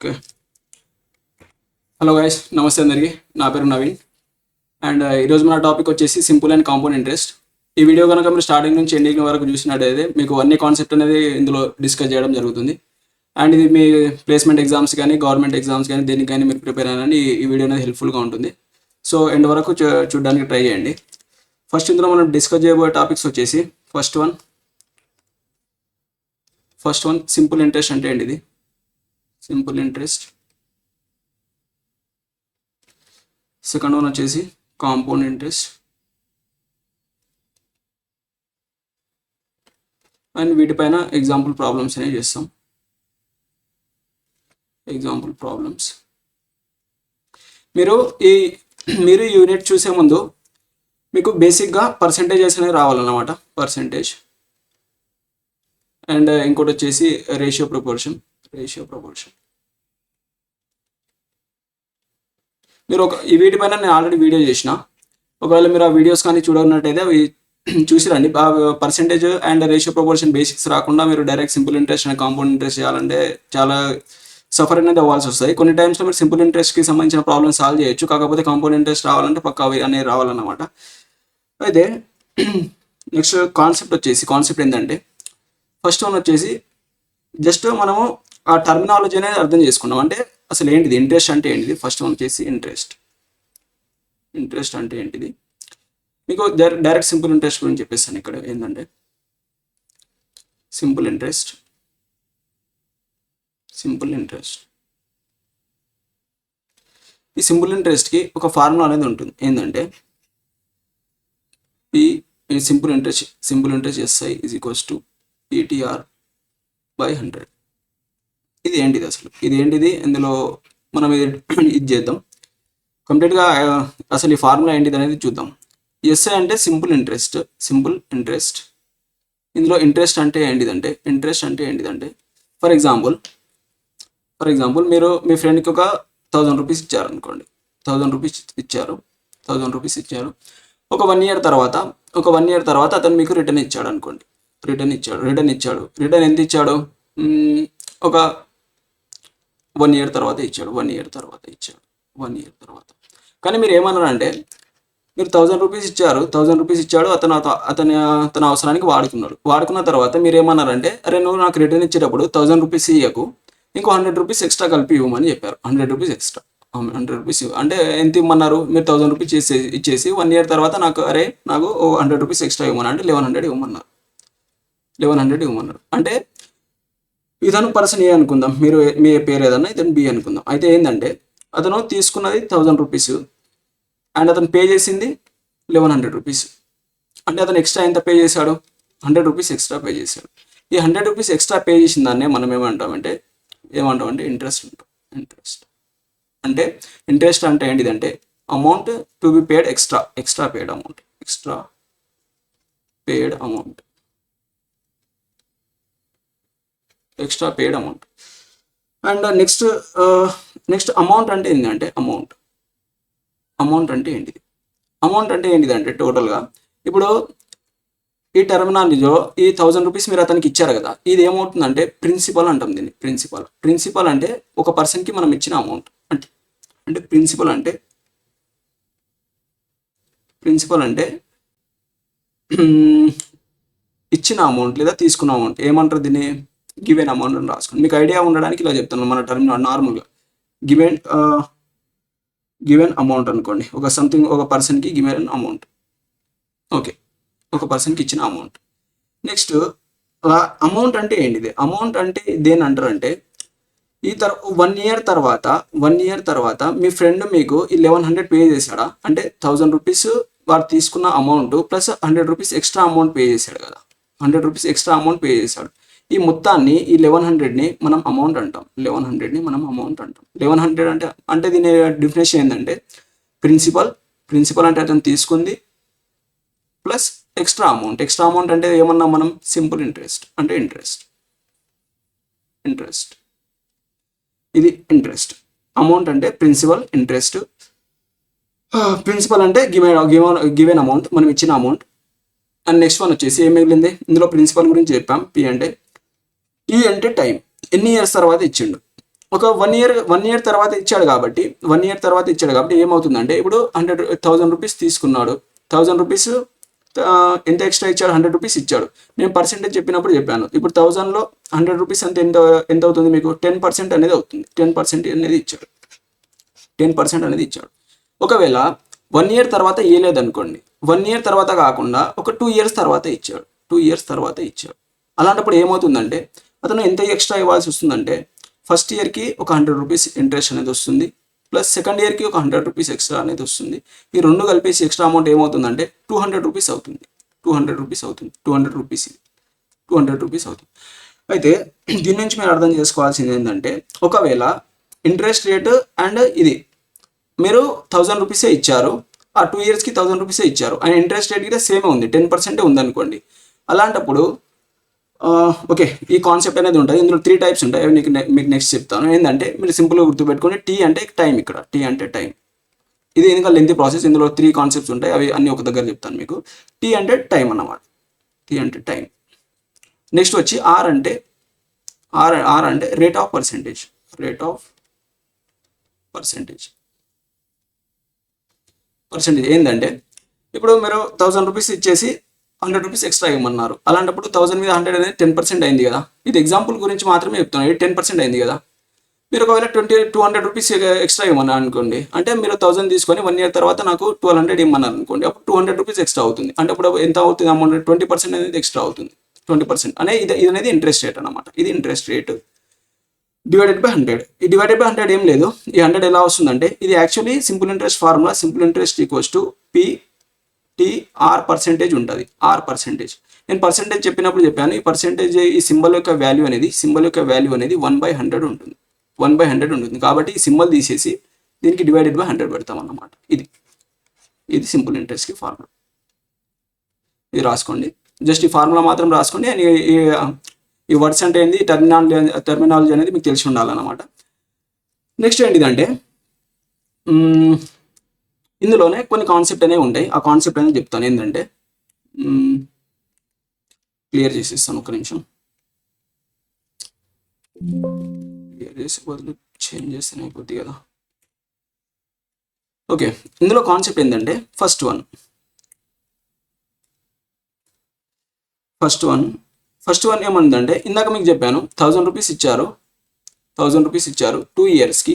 Okay. Hello guys, నమస్తే అందరికి. నా పేరు నవీన్ అండ్ ఈరోజు మన టాపిక్ వచ్చేసి సింపుల్ అండ్ కాంపౌండ్ ఇంట్రెస్ట్. ఈ వీడియో కనుక మీరు స్టార్టింగ్ నుంచి ఎండింగ్ వరకు చూసినట్టయితే మీకు అన్ని కాన్సెప్ట్ అనేది ఇందులో డిస్కస్ చేయడం జరుగుతుంది. అండ్ ఇది మీ ప్లేస్మెంట్ ఎగ్జామ్స్ కానీ గవర్నమెంట్ ఎగ్జామ్స్ కానీ దేనికి కానీ మీరు ప్రిపేర్ అయినా ఈ వీడియో అనేది హెల్ప్ఫుల్గా ఉంటుంది. సో ఎండ్ వరకు చూడడానికి ట్రై చేయండి. ఫస్ట్ ఇందులో మనం డిస్కస్ చేయబోయే టాపిక్స్ వచ్చేసి ఫస్ట్ వన్ సింపుల్ ఇంట్రెస్ట్ అంటే ఏంటిది, సింపుల్ ఇంట్రెస్ట్. సెకండ్ వన్ వచ్చేసి కాంపౌండ్ ఇంట్రెస్ట్. అండ్ వీటిపైన ఎగ్జాంపుల్ ప్రాబ్లమ్స్ అనేవి చేస్తాం. ఎగ్జాంపుల్ ప్రాబ్లమ్స్ మీరు ఈ యూనిట్ చూసే ముందు మీకు బేసిక్గా పర్సంటేజెస్ అనేవి రావాలన్నమాట. పర్సంటేజ్ అండ్ ఇంకోటి వచ్చేసి రేషియో ప్రపోర్షన్. మీరు ఈ వీటిపైన నేను ఆల్రెడీ వీడియో చేసిన, ఒకవేళ మీరు ఆ వీడియోస్ కానీ చూడనట్టయితే అవి చూసిరండి. Percentage and ratio proportion basics రాకుండా మీరు direct simple interest and compound interest చేయాలంటే చాలా సఫర్ అనేది అవ్వాల్సి వస్తుంది. కొన్ని టైమ్స్లో మీరు సింపుల్ ఇంట్రెస్ట్కి సంబంధించిన ప్రాబ్లమ్ సాల్వ్ చేయొచ్చు, కాకపోతే కాంపౌండ్ ఇంట్రెస్ట్ రావాలంటే పక్కా అవి అనేది రావాలన్నమాట. అయితే నెక్స్ట్ కాన్సెప్ట్ ఏంటంటే ఫస్ట్ వన్ వచ్చేసి జస్ట్ మనము ఆ టర్మినాలజీ అనేది అర్థం చేసుకున్నాం. అంటే అసలు ఏంటిది ఇంట్రెస్ట్ అంటే ఏంటిది. ఫస్ట్ వన్ వచ్చేసి ఇంట్రెస్ట్ అంటే ఏంటిది. మీకు డైరెక్ట్ సింపుల్ ఇంట్రెస్ట్ గురించి చెప్పేస్తాను. ఇక్కడ ఏంటంటే సింపుల్ ఇంట్రెస్ట్ ఈ సింపుల్ ఇంట్రెస్ట్కి ఒక ఫార్ములా అనేది ఉంటుంది. ఏంటంటే simple interest SI is equals to E T R by 100. ఇది ఏంటిది అసలు, ఇది ఏంటిది, ఇందులో మనం ఇది చేద్దాం కంప్లీట్గా. అసలు ఈ ఫార్ములా ఏంటిది అనేది చూద్దాం. ఎస్ఐ అంటే సింపుల్ ఇంట్రెస్ట్. ఇందులో ఇంట్రెస్ట్ అంటే ఏంటిదంటే ఫర్ ఎగ్జాంపుల్ మీరు మీ ఫ్రెండ్కి ఒక 1000 రూపీస్ ఇచ్చారనుకోండి. 1000 రూపీస్ ఇచ్చారు. ఒక 1 year తర్వాత అతను మీకు రిటర్న్ ఇచ్చాడు అనుకోండి. రిటర్న్ ఎంత ఇచ్చాడు, ఒక 1 year తర్వాత ఇచ్చాడు. 1 year తర్వాత కానీ మీరు ఏమన్నారంటే, మీరు 1000 రూపీస్ ఇచ్చాడు, అతని అవసరానికి వాడుకున్న తర్వాత మీరు ఏమన్నారంటే, అరే నువ్వు నాకు రిటర్న్ ఇచ్చేటప్పుడు 1000 రూపీస్ ఇవ్వకు, ఇంకో 100 రూపీస్ ఎక్స్ట్రా కలిపి ఇవ్వమని చెప్పారు. 100 రూపీస్ ఎక్స్ట్రా, 100 రూపీస్ అంటే ఎంత ఇవ్వమన్నారు, మీరు 1000 రూపీస్ ఇచ్చేసి 1 year తర్వాత నాకు 100 రూపీస్ ఎక్స్ట్రా ఇవ్వమని అంటే 1100 ఇవ్వమన్నారు. అంటే ఇతను పర్సన్ ఏ అనుకుందాం, మీరు మీ పేరు ఏదన్నా, ఇతను బి అనుకుందాం. అయితే ఏంటంటే అతను తీసుకున్నది 1000 రూపీస్ అండ్ అతను పే చేసింది 1100 రూపీస్. అంటే అతను ఎక్స్ట్రా ఎంత పే చేశాడు, 100 రూపీస్ ఎక్స్ట్రా పే చేశాడు. ఈ 100 రూపీస్ ఎక్స్ట్రా పే చేసిన దాన్నే మనం ఏమంటామంటే ఇంట్రెస్ట్ అంటాం. అంటే ఇంట్రెస్ట్ అంటే ఏంటిదంటే amount to be paid extra paid amount. And next amount అంటే ఏంటంటే అమౌంట్ అంటే ఏంటిదంటే టోటల్గా ఇప్పుడు ఈ టర్మినాలజీలో ఈ 1000 రూపీస్ మీరు అతనికి ఇచ్చారు కదా, ఇది ఏమవుతుందంటే ప్రిన్సిపల్ అంటాం దీన్ని. ప్రిన్సిపల్ అంటే ఒక పర్సన్కి మనం ఇచ్చిన అమౌంట్. అంటే ప్రిన్సిపల్ అంటే ఇచ్చిన అమౌంట్ లేదా తీసుకున్న అమౌంట్. ఏమంటారు దీన్ని, గివెన్ అమౌంట్ అని రాసుకోండి. మీకు ఐడియా ఉండడానికి ఇలా చెప్తున్నాను. మన టర్మినాలజీ నార్మల్గా గివెన్ అమౌంట్ అనుకోండి. ఒక పర్సన్కి గివెన్ అమౌంట్. ఓకే, ఒక పర్సన్కి ఇచ్చిన అమౌంట్. నెక్స్ట్ అమౌంట్ అంటే ఏంటిది, అమౌంట్ అంటే దేని అంటారంటే 1 year తర్వాత మీ ఫ్రెండ్ మీకు 1100 పే చేశాడా, అంటే 1000 రూపీస్ వాడు తీసుకున్న amount plus 100 rupees extra amount pay చేశాడు కదా. 100 రూపీస్ ఎక్స్ట్రా అమౌంట్ పే చేశాడు. ఈ మొత్తాన్ని ఈ 1100ని మనం అమౌంట్ అంటాం. 1100 అంటే దీని డెఫినేషన్ ఏంటంటే ప్రిన్సిపల్ అంటే అతను తీసుకుంది ప్లస్ ఎక్స్ట్రా అమౌంట్ అంటే ఏమన్నా మనం సింపుల్ ఇంట్రెస్ట్. ఇది ఇంట్రెస్ట్. అమౌంట్ అంటే ప్రిన్సిపల్ అంటే గివెన్ అమౌంట్, మనం ఇచ్చిన అమౌంట్. అండ్ నెక్స్ట్ వన్ వచ్చేసి ఏం మిగిలింది, ఇందులో ప్రిన్సిపల్ గురించి చెప్పాం. పి అంటే టైం. ఎన్ని ఇయర్స్ తర్వాత ఇచ్చిండు, ఒక 1 ఇయర్ తర్వాత ఇచ్చాడు కాబట్టి 1 ఇయర్ తర్వాత ఇచ్చాడు కాబట్టి ఏమవుతుందంటే ఇప్పుడు 100,000 రూపీస్ తీసుకున్నాడు. 1000 రూపీస్ ఎంత ఎక్స్ట్రా ఇచ్చాడు, 100 రూపీస్ ఇచ్చాడు. నేను పర్సెంటేజ్ చెప్పినప్పుడు చెప్పాను. ఇప్పుడు 1000లో 100 రూపీస్ అంటే ఎంత అవుతుంది మీకు? 10% అనేది అవుతుంది. 10% అనేది ఇచ్చాడు. 10% అనేది ఇచ్చాడు. ఒకవేళ 1 ఇయర్ తర్వాత ఇవ్వలేదనుకోండి, 1 ఇయర్ తర్వాత కాకుండా ఒక 2 ఇయర్స్ తర్వాత ఇచ్చాడు. 2 ఇయర్స్ తర్వాత ఇచ్చాడు. అలాంటప్పుడు ఏమవుతుందంటే అతను ఎంత ఎక్స్ట్రా ఇవ్వాల్సి వస్తుందంటే ఫస్ట్ ఇయర్కి ఒక 100 రూపీస్ ఇంట్రెస్ట్ అనేది వస్తుంది, ప్లస్ సెకండ్ ఇయర్కి ఒక 100 రూపీస్ ఎక్స్ట్రా అనేది వస్తుంది. ఈ రెండు కలిపేసి ఎక్స్ట్రా అమౌంట్ ఏమవుతుందంటే 200 రూపీస్ అవుతుంది. 200 రూపీస్ అవుతుంది. 200 రూపీస్ ఇది 200 రూపీస్ అవుతుంది. అయితే దీని నుంచి మీరు అర్థం చేసుకోవాల్సింది ఏంటంటే ఒకవేళ ఇంట్రెస్ట్ రేటు అండ్ ఇది మీరు 1000 రూపీసే ఇచ్చారు, ఆ 2 ఇయర్స్కి 1000 రూపీసే ఇచ్చారు, అండ్ ఇంట్రెస్ట్ రేట్ కూడా సేమే ఉంది, 10% ఉందనుకోండి. అలాంటప్పుడు ఓకే, ఈ కాన్సెప్ట్ అనేది ఉంటుంది. ఇందులో 3 టైప్స్ ఉంటాయి. అవి మీకు నెక్స్ట్ చెప్తాను. ఏంటంటే మీరు సింపుల్గా గుర్తుపెట్టుకోండి, టీ అంటే టైం. ఇక్కడ టీ అంటే టైం. ఇది ఎందుకంటే లెంతీ ప్రాసెస్. ఇందులో 3 కాన్సెప్ట్స్ ఉంటాయి. అవి అన్ని ఒక దగ్గర చెప్తాను మీకు. టీ అంటే టైం అన్నమాట. టీ అంటే టైం. నెక్స్ట్ వచ్చి ఆర్ అంటే rate of percentage. Rate of percentage ఏంటంటే ఇప్పుడు మీరు 1000 రూపీస్ ఇచ్చేసి 100 రూపీస్ ఎక్స్ట్రా ఇవ్వమన్నారు. అలాంటప్పుడు 1000 మీద 100 అనేది 10% అయింది కదా. ఇది ఎగ్జాంపుల్ గురించి మాత్రమే చెప్తున్నాను. ఇది 10% అయింది కదా. మీరు ఒకవేళ 200 రూపీస్ ఎక్స్ట్రా ఇవ్వమన్నారు అనుకోండి, అంటే మీరు 1000 తీసుకొని 1 ఇయర్ తర్వాత నాకు 1200 ఇవ్వమన్నారు అనుకోండి, అప్పుడు 200 రూపీస్ ఎక్స్ట్రా అవుతుంది. అంటే అప్పుడు ఎంత అవుతుంది అమౌంట్? 20% అనేది ఎక్స్ట్రా అవుతుంది. 20% అనేది ఇది అనేది ఇంట్రెస్ట్ రేట్ అనమాట. ఇది ఇంట్రెస్ట్ రేట్ డివైడెడ్ బై 100. ఈ డివైడెడ్ బై 100 ఏం లేదు. ఈ 100 ఎలా వస్తుందంటే ఇది actually simple interest formula. Simple interest equals to R percentage ఉంటుంది. R percentage. నేను పర్సెంటేజ్ చెప్పినప్పుడు చెప్పాను. ఈ పర్సెంటేజ్ ఈ సింబల్ యొక్క వాల్యూ అనేది 1/100 ఉంటుంది. 1/100 ఉంటుంది. కాబట్టి ఈ సింబల్ తీసేసి దీనికి డివైడెడ్ బై 100 పెడతాం అన్నమాట. ఇది సింపుల్ ఇంట్రెస్ట్కి ఫార్ములా. ఇది రాసుకోండి. జస్ట్ ఈ ఫార్ములా మాత్రం రాసుకోండి. అండ్ ఈ వర్డ్స్ అంటే ఏంది, టర్మినాలజీ అనేది మీకు తెలిసి ఉండాలన్నమాట. నెక్స్ట్ ఏంటిదంటే ఇందులోనే కొన్ని కాన్సెప్ట్ అనేవి ఉంటాయి. ఆ కాన్సెప్ట్ అనేది చెప్తాను. ఏంటంటే క్లియర్ చేసేస్తాను. ఒక నిమిషం. క్లియర్ చేసే బదులు చేంజ్ చేస్తేనే అయిపోద్ది కదా. ఓకే, ఇందులో కాన్సెప్ట్ ఏంటంటే ఫస్ట్ వన్ ఏమందంటే ఇందాక మీకు చెప్పాను 1000 రూపీస్ ఇచ్చారు. 1000 రూపీస్ ఇచ్చారు 2 ఇయర్స్కి.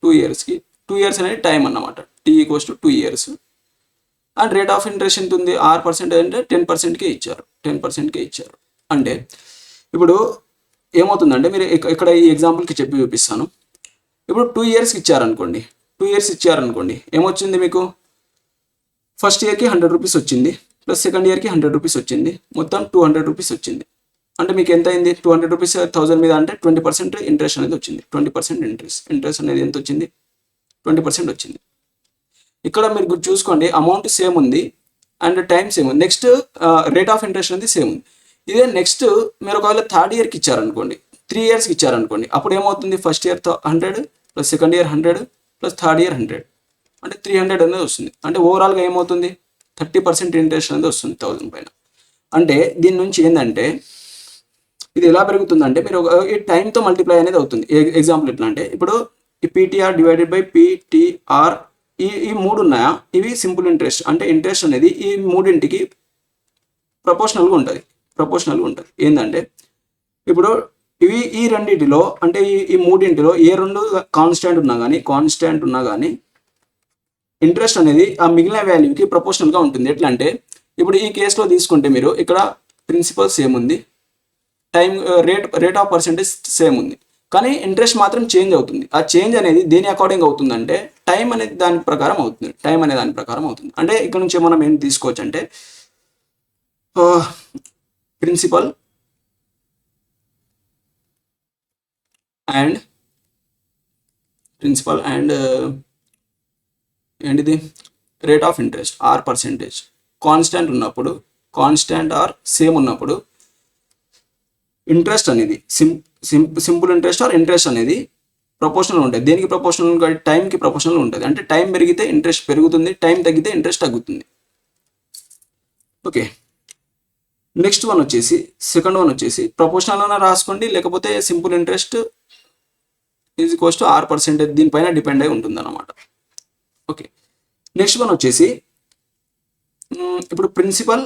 2 ఇయర్స్ అనేది టైం అన్నమాట. T equals to 2 years. And rate of interest ఎంత ఉంది? 6% అంటే 10%కే ఇచ్చారు. 10%కే ఇచ్చారు. అంటే ఇప్పుడు ఏమవుతుందంటే మీరు ఇక్కడ ఈ ఎగ్జాంపుల్కి చెప్పి చూపిస్తాను. ఇప్పుడు 2 ఇయర్స్కి ఇచ్చారనుకోండి. 2 ఇయర్స్ ఇచ్చారనుకోండి, ఏమొచ్చింది మీకు? ఫస్ట్ ఇయర్కి 100 రూపీస్ వచ్చింది, ప్లస్ సెకండ్ ఇయర్కి 100 రూపీస్ వచ్చింది, మొత్తం 200 రూపీస్ వచ్చింది. అంటే మీకు ఎంత అయింది? 200 రూపీస్ 1000 మీద అంటే 20% ఇంట్రెస్ట్ అనేది వచ్చింది. 20% ఇంట్రెస్ట్ అనేది ఎంత వచ్చింది? 20% వచ్చింది. ఇక్కడ మీరు చూసుకోండి, అమౌంట్ సేమ్ ఉంది అండ్ టైం సేమ్ ఉంది. నెక్స్ట్ రేట్ ఆఫ్ ఇంట్రెస్ట్ అనేది సేమ్ ఉంది. ఇదే నెక్స్ట్ మీరు ఒకవేళ థర్డ్ ఇయర్కి ఇచ్చారనుకోండి, 3 ఇయర్స్కి ఇచ్చారనుకోండి, అప్పుడు ఏమవుతుంది? First year 100 plus second year 100 plus third year 100 అంటే 300 అనేది వస్తుంది. అంటే ఓవరాల్గా ఏమవుతుంది? 30% ఇంట్రెస్ట్ అనేది వస్తుంది 1000 పైన. అంటే దీని నుంచి ఏంటంటే ఇది ఎలా పెరుగుతుందంటే మీరు ఈ టైంతో మల్టిప్లై అనేది అవుతుంది. ఎగ్జాంపుల్ ఎట్లా అంటే ఇప్పుడు ఈ పీటీఆర్ డివైడెడ్ బై పీటీఆర్ ఈ 3 ఉన్నాయా, ఇవి సింపుల్ ఇంట్రెస్ట్. అంటే ఇంట్రెస్ట్ అనేది ఈ మూడింటికి ప్రపోర్షనల్గా ఉంటుంది. ఏంటంటే ఇప్పుడు ఈ రెండింటిలో అంటే ఈ మూడింటిలో ఏ రెండు కాన్స్టాంట్ ఉన్నా కానీ ఇంట్రెస్ట్ అనేది ఆ మిగిలిన వాల్యూకి ప్రపోర్షనల్గా ఉంటుంది. ఎట్లా అంటే ఇప్పుడు ఈ కేసులో తీసుకుంటే మీరు ఇక్కడ ప్రిన్సిపల్ సేమ్ ఉంది, time rate of percentage same ఉంది, కానీ ఇంట్రెస్ట్ మాత్రం చేంజ్ అవుతుంది. ఆ చేంజ్ అనేది దేని అకార్డింగ్ అవుతుందంటే టైం అనేది దాని ప్రకారం అవుతుంది. అంటే ఇక్కడ నుంచి మనం ఏం తీసుకోవచ్చు అంటే ప్రిన్సిపల్ అండ్ ఏంటిది rate of interest or percentage constant or same ఉన్నప్పుడు ఇంట్రెస్ట్ అనేది సింపుల్ ఇంట్రెస్ట్ ఆర్ ఇంట్రెస్ట్ అనేది ప్రపోర్షనల్ ఉంటుంది. దేనికి ప్రపోర్షనల్? టైంకి ప్రపోర్షనల్ ఉంటుంది. అంటే టైం పెరిగితే ఇంట్రెస్ట్ పెరుగుతుంది, టైం తగ్గితే ఇంట్రెస్ట్ తగ్గుతుంది. ఓకే, నెక్స్ట్ సెకండ్ వన్ వచ్చేసి ప్రపోర్షనల్ అన్న రాసుకోండి, లేకపోతే simple interest is equals to R% దీనిపైన డిపెండ్ అయి ఉంటుంది అనమాట. ఓకే, నెక్స్ట్ వన్ వచ్చేసి ఇప్పుడు ప్రిన్సిపల్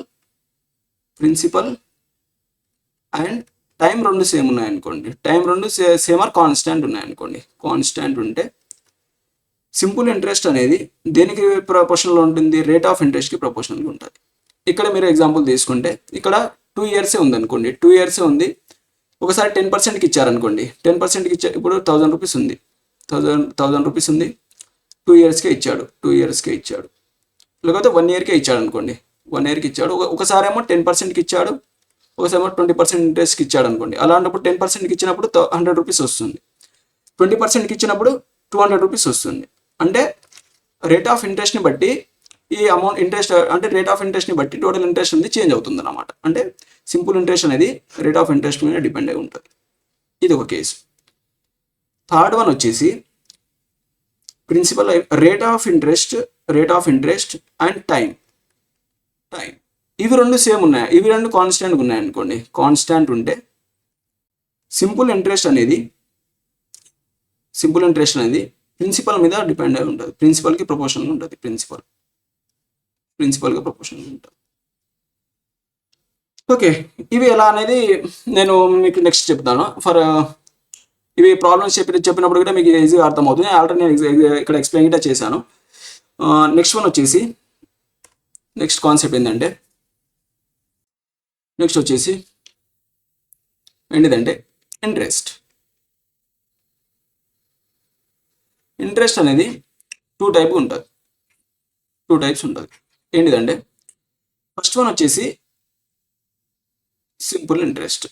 అండ్ టైం రెండు సేమ్ ఉన్నాయనుకోండి, టైం రెండు సేమ్ ఆర్ కాన్స్టాంట్ ఉన్నాయనుకోండి. కాన్స్టాంట్ ఉంటే సింపుల్ ఇంట్రెస్ట్ అనేది దేనికి ప్రపోర్షన్లో ఉంటుంది? రేట్ ఆఫ్ ఇంట్రెస్ట్కి ప్రపోర్షన్గా ఉంటుంది. ఇక్కడ మీరు ఎగ్జాంపుల్ తీసుకుంటే ఇక్కడ 2 ఇయర్సే ఉంది అనుకోండి, 2 ఇయర్సే ఉంది. ఒకసారి 10%కి ఇచ్చారనుకోండి, 10%కి ఇచ్చా, ఇప్పుడు 1000 రూపీస్ ఉంది, 1000 రూపీస్ ఉంది, 2 ఇయర్స్కే ఇచ్చాడు, 2 ఇయర్స్కే ఇచ్చాడు. లేకపోతే 1 ఇయర్కే ఇచ్చాడు అనుకోండి, 1 ఇయర్కి ఇచ్చాడు. ఒకసారి ఏమో 10%కి ఇచ్చాడు, ఒకసారి ఏమో 20% ఇంట్రెస్ట్కి ఇచ్చాడు అనుకోండి. అలాంటప్పుడు 10%కి ఇచ్చినప్పుడు 100 రూపీస్ వస్తుంది, 20%కి ఇచ్చినప్పుడు 200 రూపీస్ వస్తుంది. అంటే రేట్ ఆఫ్ ఇంట్రెస్ట్ని బట్టి ఈ అమౌంట్ ఇంట్రెస్ట్ అంటే రేట్ ఆఫ్ ఇంట్రెస్ట్ని బట్టి టోటల్ ఇంట్రెస్ట్ అనేది చేంజ్ అవుతుంది అన్నమాట. అంటే సింపుల్ ఇంట్రెస్ట్ అనేది రేట్ ఆఫ్ ఇంట్రెస్ట్ మీద డిపెండ్ అయి ఉంటుంది. ఇది ఒక కేసు. థర్డ్ వన్ వచ్చేసి principal rate of interest and time. ఇవి రెండు సేమ్ ఉన్నాయి, ఇవి రెండు కాన్స్టాంట్ ఉన్నాయి అనుకోండి. కాన్స్టాంట్ ఉంటే సింపుల్ ఇంట్రెస్ట్ అనేది ప్రిన్సిపల్ మీద డిపెండ్ అయి ఉంటుంది, ప్రిన్సిపల్కి ప్రపోర్షన్గా ఉంటుంది, ప్రిన్సిపల్గా ప్రపోర్షన్గా ఉంటుంది. ఓకే, ఇవి ఎలా అనేది నేను మీకు నెక్స్ట్ చెప్తాను. ఇవి ప్రాబ్లమ్స్ చెప్పినప్పుడు కూడా మీకు ఈజీగా అర్థమవుతుంది. ఆల్రెడీ నేను ఇక్కడ ఎక్స్ప్లెయిన్ కూడా చేశాను. నెక్స్ట్ వన్ వచ్చేసి నెక్స్ట్ కాన్సెప్ట్ ఏంటంటే ఏంటిదంటే ఇంట్రెస్ట్ అనేది 2 టైప్స్ ఉంటుంది. ఏంటిదంటే ఫస్ట్ వన్ వచ్చేసి సింపుల్ ఇంట్రెస్ట్,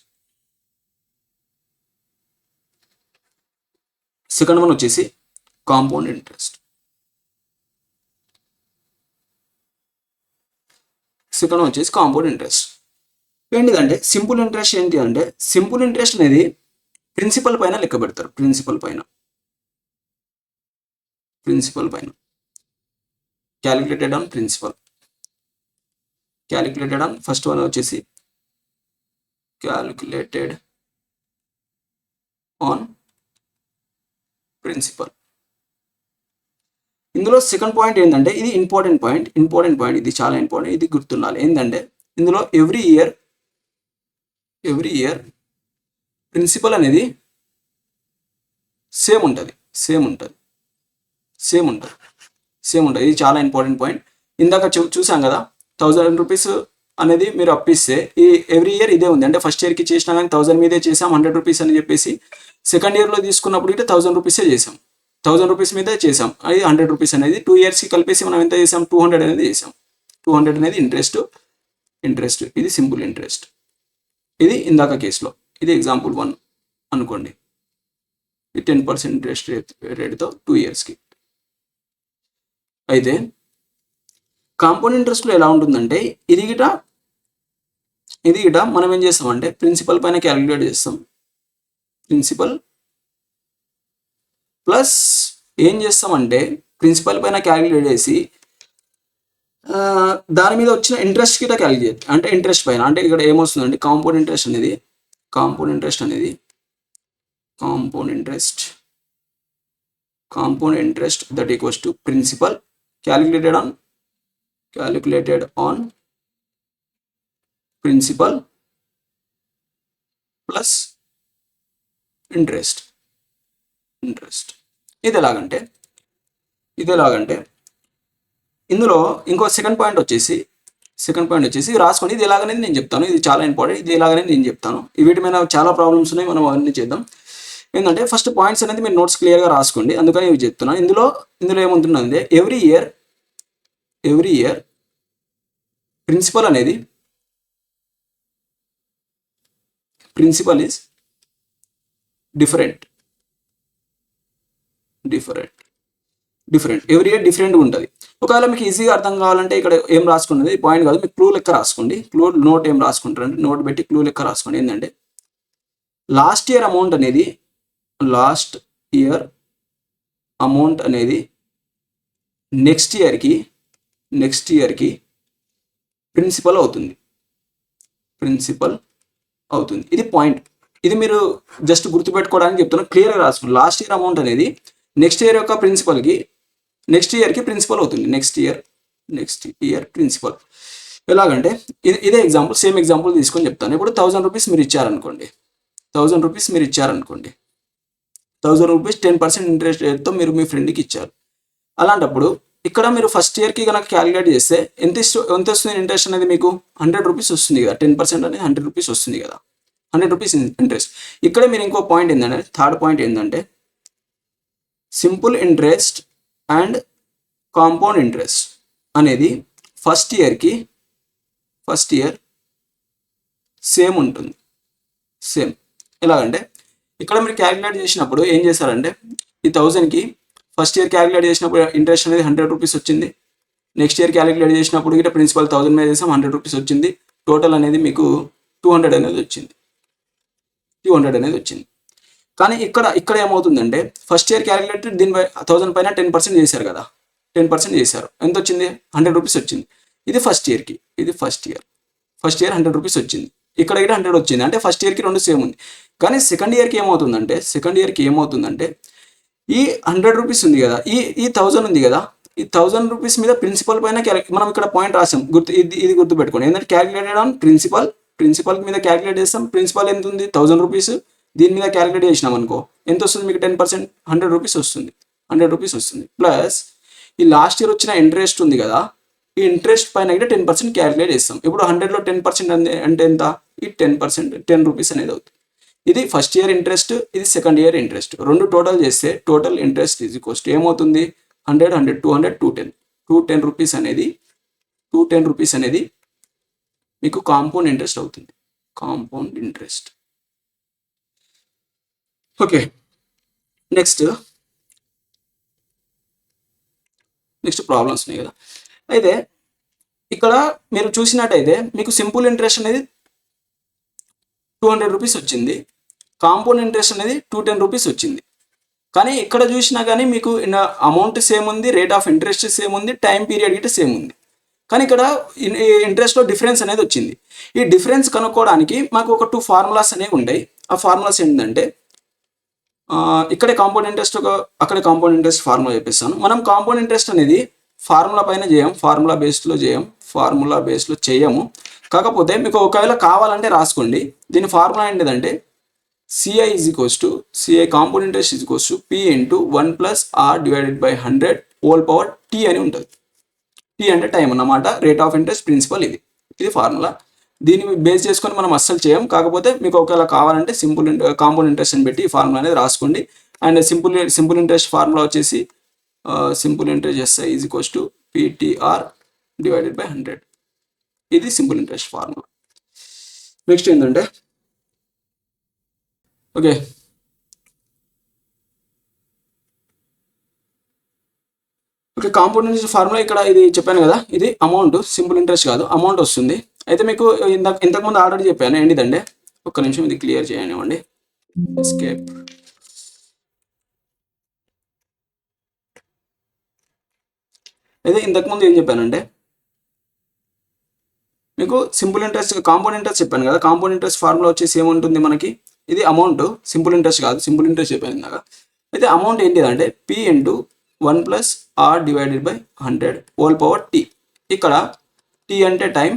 సెకండ్ వన్ వచ్చేసి కాంపౌండ్ ఇంట్రెస్ట్. ఏంటిదంటే సింపుల్ ఇంట్రెస్ట్ ఏంటి అంటే సింపుల్ ఇంట్రెస్ట్ అనేది ప్రిన్సిపల్ పైన లెక్క పెడతారు. ప్రిన్సిపల్ పైన క్యాలిక్యులేటెడ్ ఆన్ ఫస్ట్ వన్ వచ్చేసి క్యాలిక్యులేటెడ్ ఆన్ ప్రిన్సిపల్. ఇందులో సెకండ్ పాయింట్ ఏంటంటే ఇది ఇంపార్టెంట్ పాయింట్, ఇది చాలా ఇంపార్టెంట్, ఇది గుర్తుండాలి. ఏంటంటే ఇందులో ఎవ్రీ ఇయర్ ప్రిన్సిపల్ అనేది సేమ్ ఉంటుంది. ఇది చాలా ఇంపార్టెంట్ పాయింట్. ఇందాక చూసాం కదా, 1000 రూపీస్ అనేది మీరు అప్పిస్తే ఈ ఎవ్రీ ఇయర్ ఇదే ఉంది. అంటే ఫస్ట్ ఇయర్కి చేసినా కానీ 1000 మీదే చేసాం, 100 రూపీస్ అని చెప్పేసి. సెకండ్ ఇయర్లో తీసుకున్నప్పుడు ఇటే 1000 రూపీసే చేసాం, 1000 రూపీస్ మీదే చేసాం. అది 100 రూపీస్ అనేది 2 ఇయర్స్కి కలిపేసి మనం ఎంత చేసాం? 200 అనేది చేసాం. 200 అనేది ఇంట్రెస్ట్. ఇది సింపుల్ ఇంట్రెస్ట్. ఇది ఇందాక కేసులో, ఇది ఎగ్జాంపుల్ 1 అనుకోండి. ఇది 10% ఇంట్రెస్ట్ రేట్తో 2 ఇయర్స్కి. అయితే కాంపౌండ్ ఇంట్రెస్ట్లో ఎలా ఉంటుందంటే ఇది గిట మనం ఏం చేస్తామంటే ప్రిన్సిపల్ పైన క్యాలిక్యులేట్ చేస్తాం. ప్రిన్సిపల్ ప్లస్ ఏం చేస్తామంటే ప్రిన్సిపల్ పైన క్యాలిక్యులేట్ చేసి దాని మీద వచ్చిన ఇంట్రెస్ట్ గిట క్యాలిక్యులేట్, అంటే ఇంట్రెస్ట్ పైన. అంటే ఇక్కడ ఏమొస్తుందంటే compound interest that equals to principal calculated on principal plus interest. ఇది ఎలాగంటే ఇందులో ఇంకో సెకండ్ పాయింట్ వచ్చేసి రాసుకోండి. ఇది ఎలాగనేది నేను చెప్తాను, ఇది చాలా ఇంపార్టెంట్. ఇది ఎలాగనేది నేను చెప్తాను. వీటి మీద చాలా ప్రాబ్లమ్స్ ఉన్నాయి, మనం అవన్నీ చేద్దాం. ఏంటంటే ఫస్ట్ పాయింట్స్ అనేది మీరు నోట్స్ క్లియర్గా రాసుకోండి, అందుకని ఇవి చెప్తున్నాను. ఇందులో ఏముంటుందంటే every year principal is different. Every year డిఫరెంట్గా ఉంటుంది. ఒకవేళ మీకు ఈజీగా అర్థం కావాలంటే ఇక్కడ ఏం రాసుకున్నది పాయింట్ కాదు, మీకు క్లూ లెక్క రాసుకోండి. నోట్ ఏం రాసుకుంటారంటే నోట్ పెట్టి క్లూ లెక్క రాసుకోండి. ఏంటంటే లాస్ట్ ఇయర్ అమౌంట్ అనేది నెక్స్ట్ ఇయర్కి ప్రిన్సిపల్ అవుతుంది. ఇది పాయింట్. ఇది మీరు జస్ట్ గుర్తుపెట్టుకోవడానికి చెప్తున్నా, క్లియర్గా రాసుకోండి. లాస్ట్ ఇయర్ అమౌంట్ అనేది నెక్స్ట్ ఇయర్ యొక్క ప్రిన్సిపల్కి నెక్స్ట్ ఇయర్కి ప్రిన్సిపల్ అవుతుంది. Next year principal. ఎలాగంటే ఇదే ఎగ్జాంపుల్, సేమ్ ఎగ్జాంపుల్ తీసుకొని చెప్తాను. ఇప్పుడు 1000 రూపీస్ మీరు ఇచ్చారనుకోండి, 1000 రూపీస్ మీరు ఇచ్చారనుకోండి, 1000 రూపీస్ 10% ఇంట్రెస్ట్ రేట్తో మీరు మీ ఫ్రెండ్కి ఇచ్చారు. అలాంటప్పుడు ఇక్కడ మీరు ఫస్ట్ ఇయర్కి కనుక క్యాలిక్యులేట్ చేస్తే ఎంత వస్తుంది ఇంట్రెస్ట్ అనేది మీకు? 100 రూపీస్ వస్తుంది కదా. 10% అనేది 100 రూపీస్ వస్తుంది కదా, 100 రూపీస్ ఇంట్రెస్ట్. ఇక్కడ మీరు ఇంకో పాయింట్ ఏంటంటే, థర్డ్ పాయింట్ ఏంటంటే simple interest and compound interest అనేది ఫస్ట్ ఇయర్ సేమ్ ఉంటుంది. సేమ్ ఎలాగంటే ఇక్కడ మీరు క్యాలిక్యులేట్ చేసినప్పుడు ఏం చేశారంటే, ఈ 1000కి ఫస్ట్ ఇయర్ క్యాలిక్యులేట్ చేసినప్పుడు ఇంట్రెస్ట్ అనేది 100 రూపీస్ వచ్చింది. నెక్స్ట్ ఇయర్ క్యాలిక్యులేట్ చేసినప్పుడు ఇక్కడ ప్రిన్సిపల్ 1000 మీద చేసాం, 100 రూపీస్ వచ్చింది. టోటల్ అనేది మీకు 200 అనేది వచ్చింది. కానీ ఇక్కడ ఏమవుతుందంటే ఫస్ట్ ఇయర్ క్యాలిక్యులేటెడ్ దీనిపై 1000 పైన 10% చేశారు కదా, 10% చేశారు. ఎంత వచ్చింది? 100 రూపీస్ వచ్చింది. ఇది ఫస్ట్ ఇయర్ 100 రూపీస్ వచ్చింది. ఇక్కడ 100 వచ్చింది. అంటే ఫస్ట్ ఇయర్కి రెండు సేమ్ ఉంది. కానీ సెకండ్ ఇయర్కి ఏమవుతుందంటే ఈ 100 రూపీస్ ఉంది కదా, ఈ 1000 ఉంది కదా, ఈ 1000 రూపీస్ మీద ప్రిన్సిపల్ పైన మనం ఇక్కడ పాయింట్ రాసాం. ఇది గుర్తుపెట్టుకోండి. ఏంటంటే క్యాలిక్యులేటెడ్ ఆన్ ప్రిన్సిపల్ మీద క్యాలిక్యులేట్ చేస్తాం. ప్రిన్సిపల్ ఎంత ఉంది? 1000 రూపీస్. దీని మీద క్యాలిక్యులేట్ చేసినాం అనుకో, ఎంత వస్తుంది మీకు? 10%, 100 రూపీస్ వస్తుంది. ప్లస్ ఈ లాస్ట్ ఇయర్ వచ్చిన ఇంట్రెస్ట్ ఉంది కదా, ఈ ఇంట్రెస్ట్ పైన కూడా 10% క్యాలిక్యులేట్ చేస్తాం. ఇప్పుడు 100లో 10% అంటే ఎంత? ఈ 10%, 10 రూపీస్ అనేది అవుతుంది. ఇది ఫస్ట్ ఇయర్ ఇంట్రెస్ట్, ఇది సెకండ్ ఇయర్ ఇంట్రెస్ట్. రెండు టోటల్ చేస్తే total interest is equals to ఏమవుతుంది? 100, 200, 210 రూపీస్ అనేది మీకు కాంపౌండ్ ఇంట్రెస్ట్ అవుతుంది. Compound interest. Okay, next problems ఉన్నాయి కదా. అయితే ఇక్కడ మీరు చూసినట్టయితే మీకు సింపుల్ ఇంట్రెస్ట్ అనేది 200 రూపీస్ వచ్చింది, కాంపౌండ్ ఇంట్రెస్ట్ అనేది 210 రూపీస్ వచ్చింది. కానీ ఇక్కడ చూసినా కానీ మీకు అమౌంట్ సేమ్ ఉంది, రేట్ ఆఫ్ ఇంట్రెస్ట్ సేమ్ ఉంది, టైం పీరియడ్ గిట్ట సేమ్ ఉంది. కానీ ఇక్కడ ఇంట్రెస్ట్లో డిఫరెన్స్ అనేది వచ్చింది. ఈ డిఫరెన్స్ కనుక్కోవడానికి మాకు ఒక 2 ఫార్ములాస్ అనేవి ఉంటాయి. ఆ ఫార్ములాస్ ఏంటంటే ఇక్కడే కాంపౌండ్ ఇంట్రెస్ట్ అక్కడే కాంపౌండ్ ఇంట్రెస్ట్ ఫార్ములా చెప్పేస్తాను. మనం కాంపౌండ్ ఇంట్రెస్ట్ అనేది ఫార్ములా పైన చేయం, ఫార్ములా బేస్లో చేయము. కాకపోతే మీకు ఒకవేళ కావాలంటే రాసుకోండి. దీని ఫార్ములా ఏంటిదంటే CI compound interest is equals to P into 1 plus R divided by 100 whole power T అని ఉంటుంది. T అంటే టైం అన్నమాట, రేట్ ఆఫ్ ఇంట్రెస్ట్ ప్రిన్సిపల్. ఇది ఫార్ములా. దీన్ని బేస్ చేసుకొని మనం అస్సలు చేయం. కాకపోతే మీకు ఒకవేళ కావాలంటే కాంపౌండ్ ఇంట్రెస్ట్ అని పెట్టి ఈ ఫార్ములా అనేది రాసుకోండి. అండ్ సింపుల్ ఇంట్రెస్ట్ ఫార్ములా వచ్చేసి simple interest SI is equals to PTR divided by 100. ఇది సింపుల్ ఇంట్రెస్ట్ ఫార్ములా. నెక్స్ట్ ఏంటంటే ఓకే, కాంపౌండ్ ఇంట్రెస్ట్ ఫార్ములా ఇక్కడ ఇది చెప్పాను కదా, ఇది అమౌంట్, సింపుల్ ఇంట్రెస్ట్ కాదు, అమౌంట్ వస్తుంది. అయితే మీకు ఇంతకుముందు ఆల్రెడీ చెప్పాను ఏంటిదంటే, ఒక్క నిమిషం ఇది క్లియర్ చేయనివ్వండి. ఎస్కేప్. అయితే ఇంతకుముందు ఏం చెప్పానంటే మీకు సింపుల్ ఇంట్రెస్ట్, కాంపౌండ్ ఇంట్రెస్ట్ చెప్పాను కదా. కాంపౌండ్ ఇంట్రెస్ట్ ఫార్ములా వచ్చేసి ఏముంటుంది మనకి? ఇది అమౌంట్, సింపుల్ ఇంట్రెస్ట్ కాదు, సింపుల్ ఇంట్రెస్ట్ చెప్పాను ఇందాక. అయితే అమౌంట్ ఏంటిదంటే P into 1 plus R divided by 100 whole power T. ఇక్కడ T అంటే టైం,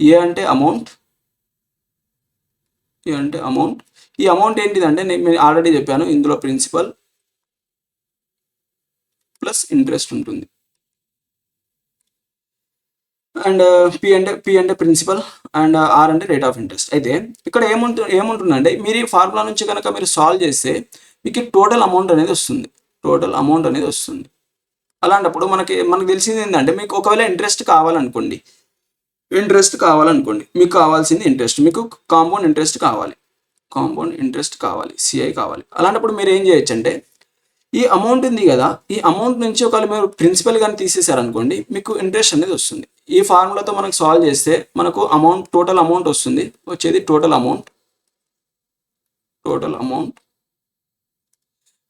A అంటే అమౌంట్. ఈ అమౌంట్ ఏంటిదంటే నేను ఆల్రెడీ చెప్పాను, ఇందులో ప్రిన్సిపల్ ప్లస్ ఇంట్రెస్ట్ ఉంటుంది. అండ్ P అంటే ప్రిన్సిపల్ అండ్ R అంటే రేట్ ఆఫ్ ఇంట్రెస్ట్. అయితే ఇక్కడ ఏముంటుందంటే మీరు ఈ ఫార్ములా నుంచి కనుక మీరు సాల్వ్ చేస్తే మీకు టోటల్ అమౌంట్ అనేది వస్తుంది. అలాంటప్పుడు మనకు తెలిసింది ఏంటంటే, మీకు ఒకవేళ ఇంట్రెస్ట్ కావాలనుకోండి, మీకు కావాల్సింది ఇంట్రెస్ట్, మీకు కాంపౌండ్ ఇంట్రెస్ట్ కావాలి, CI కావాలి. అలాంటప్పుడు మీరు ఏం చేయొచ్చు అంటే, ఈ అమౌంట్ ఉంది కదా, ఈ అమౌంట్ నుంచి ఒకవేళ మీరు ప్రిన్సిపల్ కానీ తీసేశారనుకోండి, మీకు ఇంట్రెస్ట్ అనేది వస్తుంది. ఈ ఫార్ములాతో మనకు సాల్వ్ చేస్తే మనకు టోటల్ అమౌంట్ వస్తుంది. వచ్చేది టోటల్ అమౌంట్.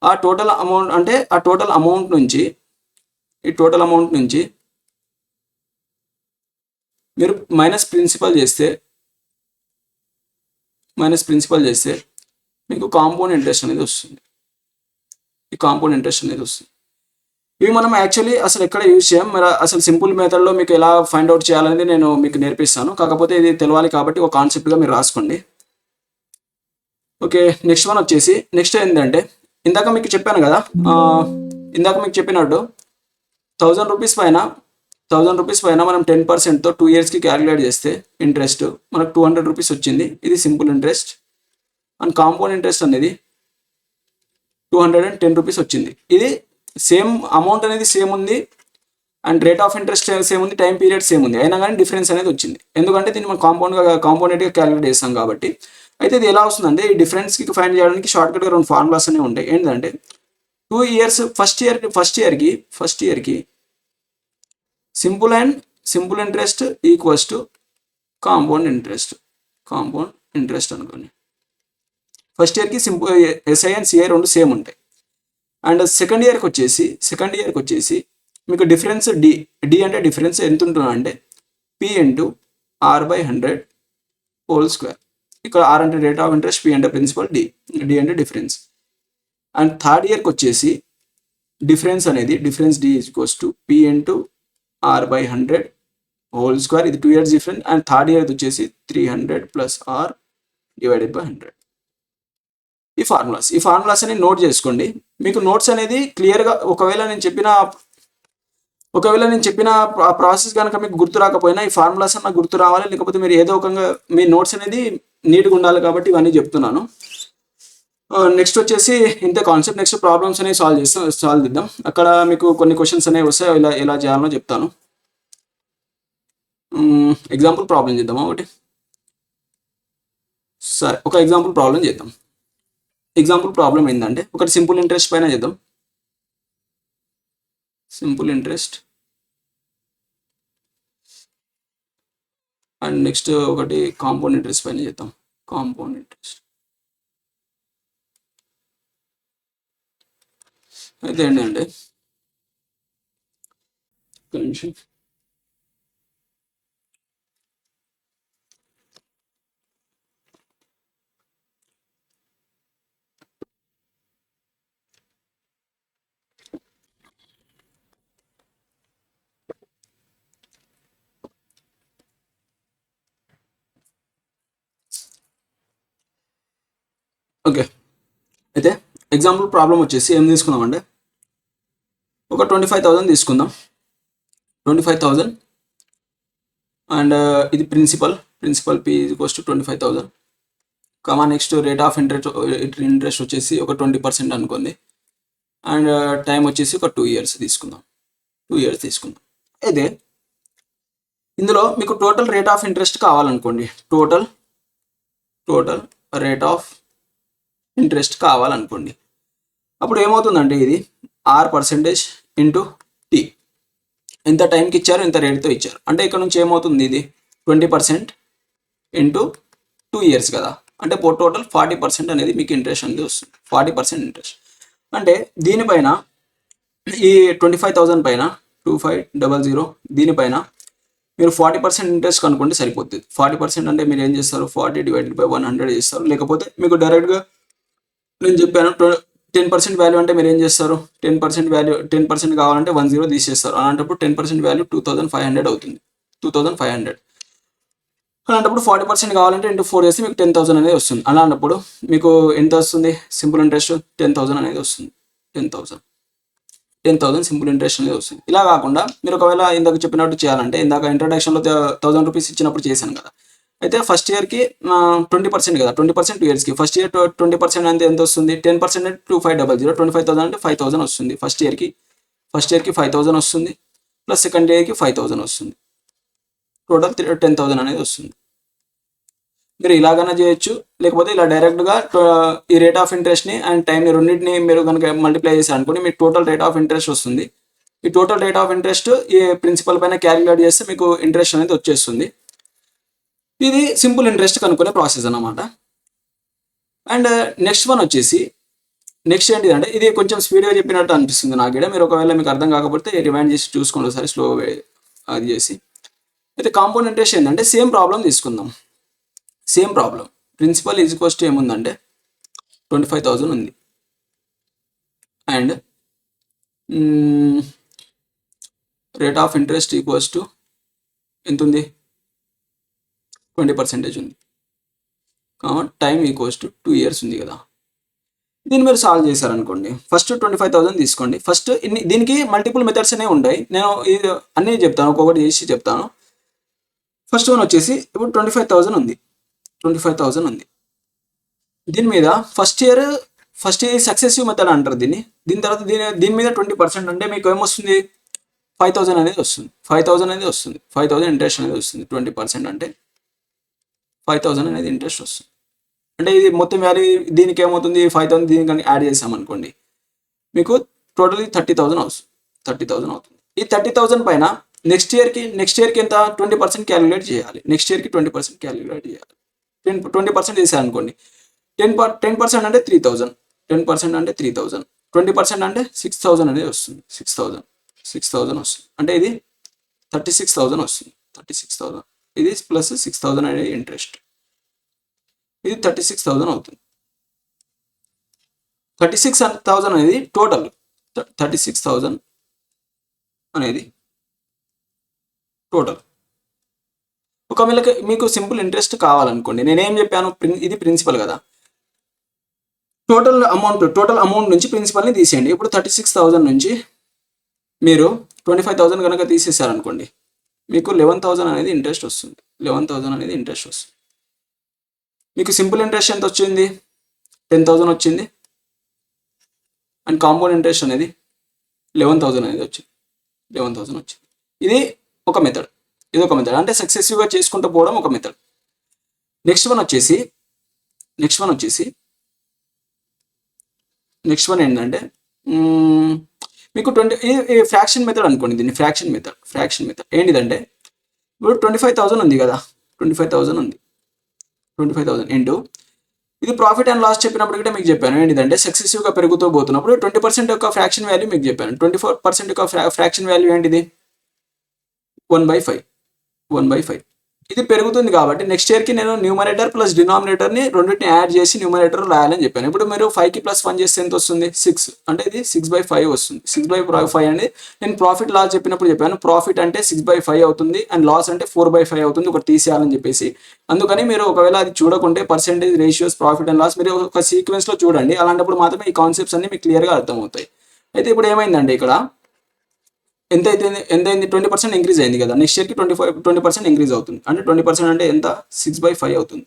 ఆ టోటల్ అమౌంట్ అంటే ఈ టోటల్ అమౌంట్ నుంచి మీరు మైనస్ ప్రిన్సిపల్ చేస్తే మైనస్ ప్రిన్సిపల్ చేస్తే మీకు కాంపౌండ్ ఇంట్రెస్ట్ అనేది వస్తుంది. ఈ కాంపౌండ్ ఇంట్రెస్ట్ అనేది వస్తుంది. ఇవి మనం యాక్చువల్లీ అసలు ఎక్కడ యూజ్ చేయం. మరి అసలు సింపుల్ మెథడ్లో మీకు ఎలా ఫైండ్ అవుట్ చేయాలనేది నేను మీకు నేర్పిస్తాను. కాకపోతే ఇది తెలియాలి కాబట్టి ఒక కాన్సెప్ట్గా మీరు రాసుకోండి. ఓకే, నెక్స్ట్ వన్ వచ్చేసి నెక్స్ట్ ఏంటంటే ఇందాక మీకు చెప్పాను కదా, ఇందాక మీకు చెప్పినట్టు 1000 రూపీస్ పైన మనం 10%తో 2 yearsకి క్యాలిక్యులేట్ చేస్తే ఇంట్రెస్ట్ మనకు 200 రూపీస్ వచ్చింది. ఇది simple interest. And compound interest అనేది 210 రూపీస్ వచ్చింది. ఇది సేమ్ అమౌంట్ అనేది సేమ్ ఉంది and rate of interest same ఉంది, టైం పీరియడ్ సేమ్ ఉంది, అయినా కానీ డిఫరెన్స్ అనేది వచ్చింది. ఎందుకంటే దీన్ని మనం కాంపౌండెడ్గా క్యాలిక్యులేట్ చేస్తాం కాబట్టి. అయితే ఇది ఎలా వస్తుందంటే ఈ డిఫరెన్స్కి ఫైండ్ చేయడానికి షార్ట్కట్గా 2 ఫార్ములాస్ అనేవి ఉంటాయి. ఏంటంటే 2 years ఫస్ట్ ఇయర్కి simple interest equals to compound interest అనుకోండి. ఫస్ట్ ఇయర్కి ఎస్ఐ అండ్ సిఐ రెండు సేమ్ ఉంటాయి. అండ్ సెకండ్ ఇయర్కి వచ్చేసి మీకు డిఫరెన్స్ డి అంటే డిఫరెన్స్ ఎంత ఉంటుందా అంటే P into R/100 whole square. ఇక్కడ ఆర్ అంటే రేట్ ఆఫ్ ఇంట్రెస్ట్, పి అంటే ప్రిన్సిపల్, డి అంటే డిఫరెన్స్. అండ్ థర్డ్ ఇయర్కి వచ్చేసి difference D equals to P into R/100 whole square. ఇది 2 years difference. And third year వచ్చేసి 300 ప్లస్ R డివైడెడ్ బై 100. ఈ formulas అని నోట్ చేసుకోండి. మీకు నోట్స్ అనేది క్లియర్గా ఒకవేళ నేను చెప్పిన ప్రాసెస్ కనుక మీకు గుర్తు రాకపోయినా ఈ ఫార్ములాస్ అన్న గుర్తు రావాలి, లేకపోతే మీరు ఏదో ఒక మీ నోట్స్ అనేది నీట్గా ఉండాలి కాబట్టి ఇవన్నీ చెప్తున్నాను. నెక్స్ట్ వచ్చేసి ఇంతే కాన్సెప్ట్. నెక్స్ట్ ప్రాబ్లమ్స్ అనేవి సాల్వ్ చేద్దాం. అక్కడ మీకు కొన్ని క్వశ్చన్స్ అనేవి వస్తాయి, ఎలా చేయాలో చెప్తాను. ఎగ్జాంపుల్ ప్రాబ్లం చేద్దామా ఒకటి. సరే, ఒక ఎగ్జాంపుల్ ప్రాబ్లం చేద్దాం. ఎగ్జాంపుల్ ప్రాబ్లం ఏంటంటే ఒకటి సింపుల్ ఇంట్రెస్ట్ పైన చేద్దాం. సింపుల్ ఇంట్రెస్ట్ అండ్ నెక్స్ట్ ఒకటి కాంపౌండ్ ఇంట్రెస్ట్ పైన చేద్దాం. కాంపౌండ్ ఇంట్రెస్ట్ అయితే ఏంటంటే ఒక నిమిషం. ఓకే, అయితే ఎగ్జాంపుల్ ప్రాబ్లం వచ్చేసి ఏం తీసుకున్నామంటే ఒక 25,000 తీసుకుందాం. 25,000 అండ్ ఇది principal P equals to 25,000 comma next rate of interest వచ్చేసి ఒక 20% అనుకోండి. అండ్ టైం వచ్చేసి ఒక 2 years తీసుకుందాం. అయితే ఇందులో మీకు టోటల్ రేట్ ఆఫ్ ఇంట్రెస్ట్ కావాలనుకోండి. టోటల్ రేట్ ఆఫ్ ఇంట్రెస్ట్ కావాలనుకోండి. అప్పుడు ఏమవుతుందంటే ఇది R% ఇంటూ టీ. ఎంత టైంకి ఇచ్చారు, ఎంత రేట్తో ఇచ్చారు అంటే ఇక్కడ నుంచి ఏమవుతుంది, ఇది 20% ఇంటూ 2 years కదా, అంటే టోటల్ 40% అనేది మీకు ఇంట్రెస్ట్ అనేది వస్తుంది. 40% ఇంట్రెస్ట్ అంటే దీనిపైన ఈ 25,000 పైన 2500 దీనిపైన మీరు 40% ఇంట్రెస్ట్ కనుక్కుంటే సరిపోతుంది. 40% అంటే మీరు ఏం చేస్తారు, 40 డివైడెడ్ బై 100 చేస్తారు. లేకపోతే మీకు డైరెక్ట్గా నేను చెప్పాను 10% వాల్యూ అంటే మీరు ఏం చేస్తారు, 10% కావాలంటే 10 తీసేస్తారు. అలాంటప్పుడు 10% వాల్యూ 2500 అవుతుంది. 2500 అలాంటప్పుడు 40% కావాలంటే ఇంటూ 4 చేస్తే మీకు 10,000 అనేది వస్తుంది. అలాంటప్పుడు మీకు ఎంత వస్తుంది, సింపుల్ ఇంట్రెస్ట్ 10,000 అనేది వస్తుంది. 10,000 సింపుల్ ఇంట్రెస్ట్ అనేది వస్తుంది. ఇలా కాకుండా మీరు ఒకవేళ ఇందాక చెప్పినట్టు చేయాలంటే, ఇందాక ఇంట్రడక్షన్లో 1000 రూపీస్ ఇచ్చినప్పుడు చేశాను కదా, అయితే ఫస్ట్ ఇయర్కి 20% కదా, 20% 2 yearsకి. ఫస్ట్ ఇయర్ 20% అంటే ఎంత వస్తుంది, 10% అంటే 2500, 25,000 అంటే 5,000 వస్తుంది. ఫస్ట్ ఇయర్కి 5,000 వస్తుంది, ప్లస్ సెకండ్ ఇయర్కి 5,000 వస్తుంది. టోటల్ 10,000 అనేది వస్తుంది. మీరు ఇలాగైనా చేయొచ్చు, లేకపోతే ఇలా డైరెక్ట్గా ఈ రేట్ ఆఫ్ ఇంట్రెస్ట్ని అండ్ టైంని రెండింటిని మీరు కనుక మల్టిప్లై చేసి అనుకోండి మీకు టోటల్ రేట్ ఆఫ్ ఇంట్రెస్ట్ వస్తుంది. ఈ టోటల్ రేట్ ఆఫ్ ఇంట్రెస్ట్ ఈ ప్రిన్సిపల్ పైన క్యాలిక్యులేట్ చేస్తే మీకు ఇంట్రెస్ట్ అనేది వచ్చేస్తుంది. ఇది సింపుల్ ఇంట్రెస్ట్ కనుక్కునే ప్రాసెస్ అన్నమాట. అండ్ నెక్స్ట్ వన్ వచ్చేసి నెక్స్ట్ ఏంటిదంటే ఇది కొంచెం స్పీడ్గా చెప్పినట్టు అనిపిస్తుంది నాకు కూడా. మీరు ఒకవేళ మీకు అర్థం కాకపోతే రిమైండ్ చేసి చూసుకోండి ఒకసారి స్లో అది చేసి. అయితే కాంపౌండ్ ఇంట్రెస్ట్ ఏంటంటే సేమ్ ప్రాబ్లం తీసుకుందాం. Same problem principal is equals to ఏముందంటే 25,000 ఉంది. And rate of interest equals to ఎంత ఉంది, 20% ఉంది. టైం ఈక్వల్స్ టు 2 years ఉంది కదా. దీన్ని మీరు సాల్వ్ చేశారనుకోండి, ఫస్ట్ 25,000 తీసుకోండి. ఫస్ట్ దీనికి మల్టిపుల్ మెథడ్స్ అనేవి ఉంటాయి, నేను ఇది అన్నీ చెప్తాను, ఒక్కొక్కటి చేసి చెప్తాను. ఫస్ట్ వన్ వచ్చేసి ఇప్పుడు 25,000 ఉంది. 25,000 ఉంది. దీని మీద ఫస్ట్ ఇయర్ సక్సెసివ్ మెథడ్ అంటారు దీన్ని. దీని తర్వాత దీని మీద 20% అంటే మీకు ఏమొస్తుంది, 5,000 అనేది వస్తుంది. 5,000 అనేది వస్తుంది. 5,000 ఇంట్రెస్ట్ అనేది వస్తుంది. 20% అంటే 5,000 అనేది ఇంట్రెస్ట్ వస్తుంది. అంటే ఇది మొత్తం వాల్యూ దీనికి ఏమవుతుంది, 5,000 దీనికి కానీ యాడ్ చేసామనుకోండి, మీకు టోటలీ 30,000 వస్తుంది. 30,000 అవుతుంది. ఈ 30,000 పైన నెక్స్ట్ ఇయర్కి ఎంత 20% క్యాలిక్యులేట్ చేయాలి. నెక్స్ట్ ఇయర్కి 20% క్యాలిక్యులేట్ చేయాలి. 20% చేశారనుకోండి, 10% అంటే 3,000, 10% అంటే 3,000, 20% అంటే 6,000 అనేది వస్తుంది. 6,000 వస్తుంది. అంటే ఇది 36,000 వస్తుంది. 36,000 ఇది ప్లస్ 6,000 అనేది ఇంట్రెస్ట్, ఇది 36,000 అవుతుంది. 36,000 అనేది టోటల్. 36,000 అనేది టోటల్. ఒకవేళ మీకు సింపుల్ ఇంట్రెస్ట్ కావాలనుకోండి, నేనేం చెప్పాను, ఇది ప్రిన్సిపల్ కదా, టోటల్ అమౌంట్ నుంచి ప్రిన్సిపల్ని తీసేయండి. ఇప్పుడు 36,000 నుంచి మీరు 25,000 కనుక తీసేసారనుకోండి, మీకు 11,000 అనేది ఇంట్రెస్ట్ వస్తుంది. 11,000 అనేది ఇంట్రెస్ట్ వస్తుంది. మీకు సింపుల్ ఇంట్రెస్ట్ ఎంత వచ్చింది, 10,000 వచ్చింది. అండ్ కాంపౌండ్ ఇంట్రెస్ట్ అనేది 11,000 అనేది వచ్చింది. 11,000 వచ్చింది. ఇది ఒక మెథడ్. అంటే సక్సెసివ్గా చేసుకుంటూ పోవడం ఒక మెథడ్. నెక్స్ట్ వన్ ఏంటంటే మీకు ఫ్రాక్షన్ మెథడ్ అనుకోండి. దీన్ని ఫ్రాక్షన్ మెథడ్ ఏంటిదంటే, ఇప్పుడు 25,000 ఉంది కదా, 25,000 ఉంది. 25,000 ఇంటూ ఇది ప్రాఫిట్ అండ్ లాస్ చెప్పినప్పుడు కూడా మీకు చెప్పాను ఏంటిదంటే, సక్సెసివ్గా పెరుగుతూ పోతున్నప్పుడు 20% యొక్క ఫ్రాక్షన్ వాల్యూ మీకు చెప్పాను. 24% యొక్క ఫ్రాక్షన్ వాల్యూ ఏంటిది, 1/5. ఇది పెరుగుతుంది కాబట్టి నెక్స్ట్ ఇయర్కి నేను న్యూమరేటర్ ప్లస్ డినామినేటర్ని రెండింటిని యాడ్ చేసి న్యూమరేటర్ రాయాలని చెప్పాను. ఇప్పుడు మీరు 5కి +1 చేస్తే ఎంత వస్తుంది, 6. అంటే ఇది 6/5 వస్తుంది. 6/5 అనేది నేను ప్రాఫిట్ లాస్ చెప్పినప్పుడు చెప్పాను. ప్రాఫిట్ అంటే 6/5 అవుతుంది అండ్ లాస్ అంటే 4/5 అవుతుంది, ఒకటి తీసేయాలని చెప్పేసి. అందుకని మీరు ఒకవేళ అది చూడకుంటే percentage, ratios, profit and loss మీరు ఒక సీక్వెన్స్లో చూడండి. అలాంటప్పుడు మాత్రమే ఈ కాన్సెప్ట్స్ అన్ని మీకు క్లియర్గా అర్థమవుతాయి. అయితే ఇప్పుడు ఏమైందంటే, ఇక్కడ ఎంత అయింది, 20% ఇంక్రీజ్ అయింది కదా. నెక్స్ట్ ఇయర్కి 20% ఇంక్రీజ్ అవుతుంది. అంటే 20% అంటే ఎంత, 6/5 అవుతుంది.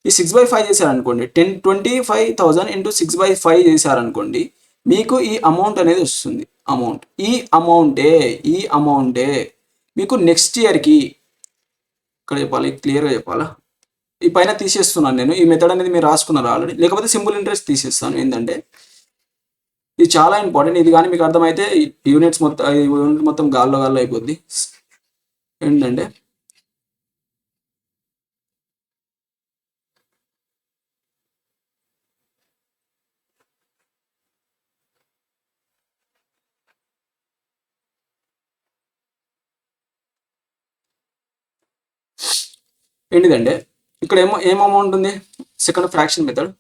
ఈ 6/5 చేశారనుకోండి, 25,000 ఇంటూ 6/5 చేశారనుకోండి, మీకు ఈ అమౌంట్ అనేది వస్తుంది. ఈ అమౌంటే మీకు నెక్స్ట్ ఇయర్కి, ఇక్కడ చెప్పాలి, క్లియర్గా చెప్పాలా, ఈ పైన తీసేస్తున్నాను నేను. ఈ మెథడ్ అనేది మీరు రాసుకున్నారు ఆల్రెడీ, లేకపోతే సింపుల్ ఇంట్రెస్ట్ తీసేస్తాను. ఏంటంటే ఇది చాలా ఇంపార్టెంట్. ఇది కానీ మీకు అర్థమైతే యూనిట్ మొత్తం గాల్లో అయిపోద్ది. ఏంటంటే ఇక్కడ ఏం అమౌంట్ ఉంది, సెకండ్ ఫ్రాక్షన్ మెథడ్.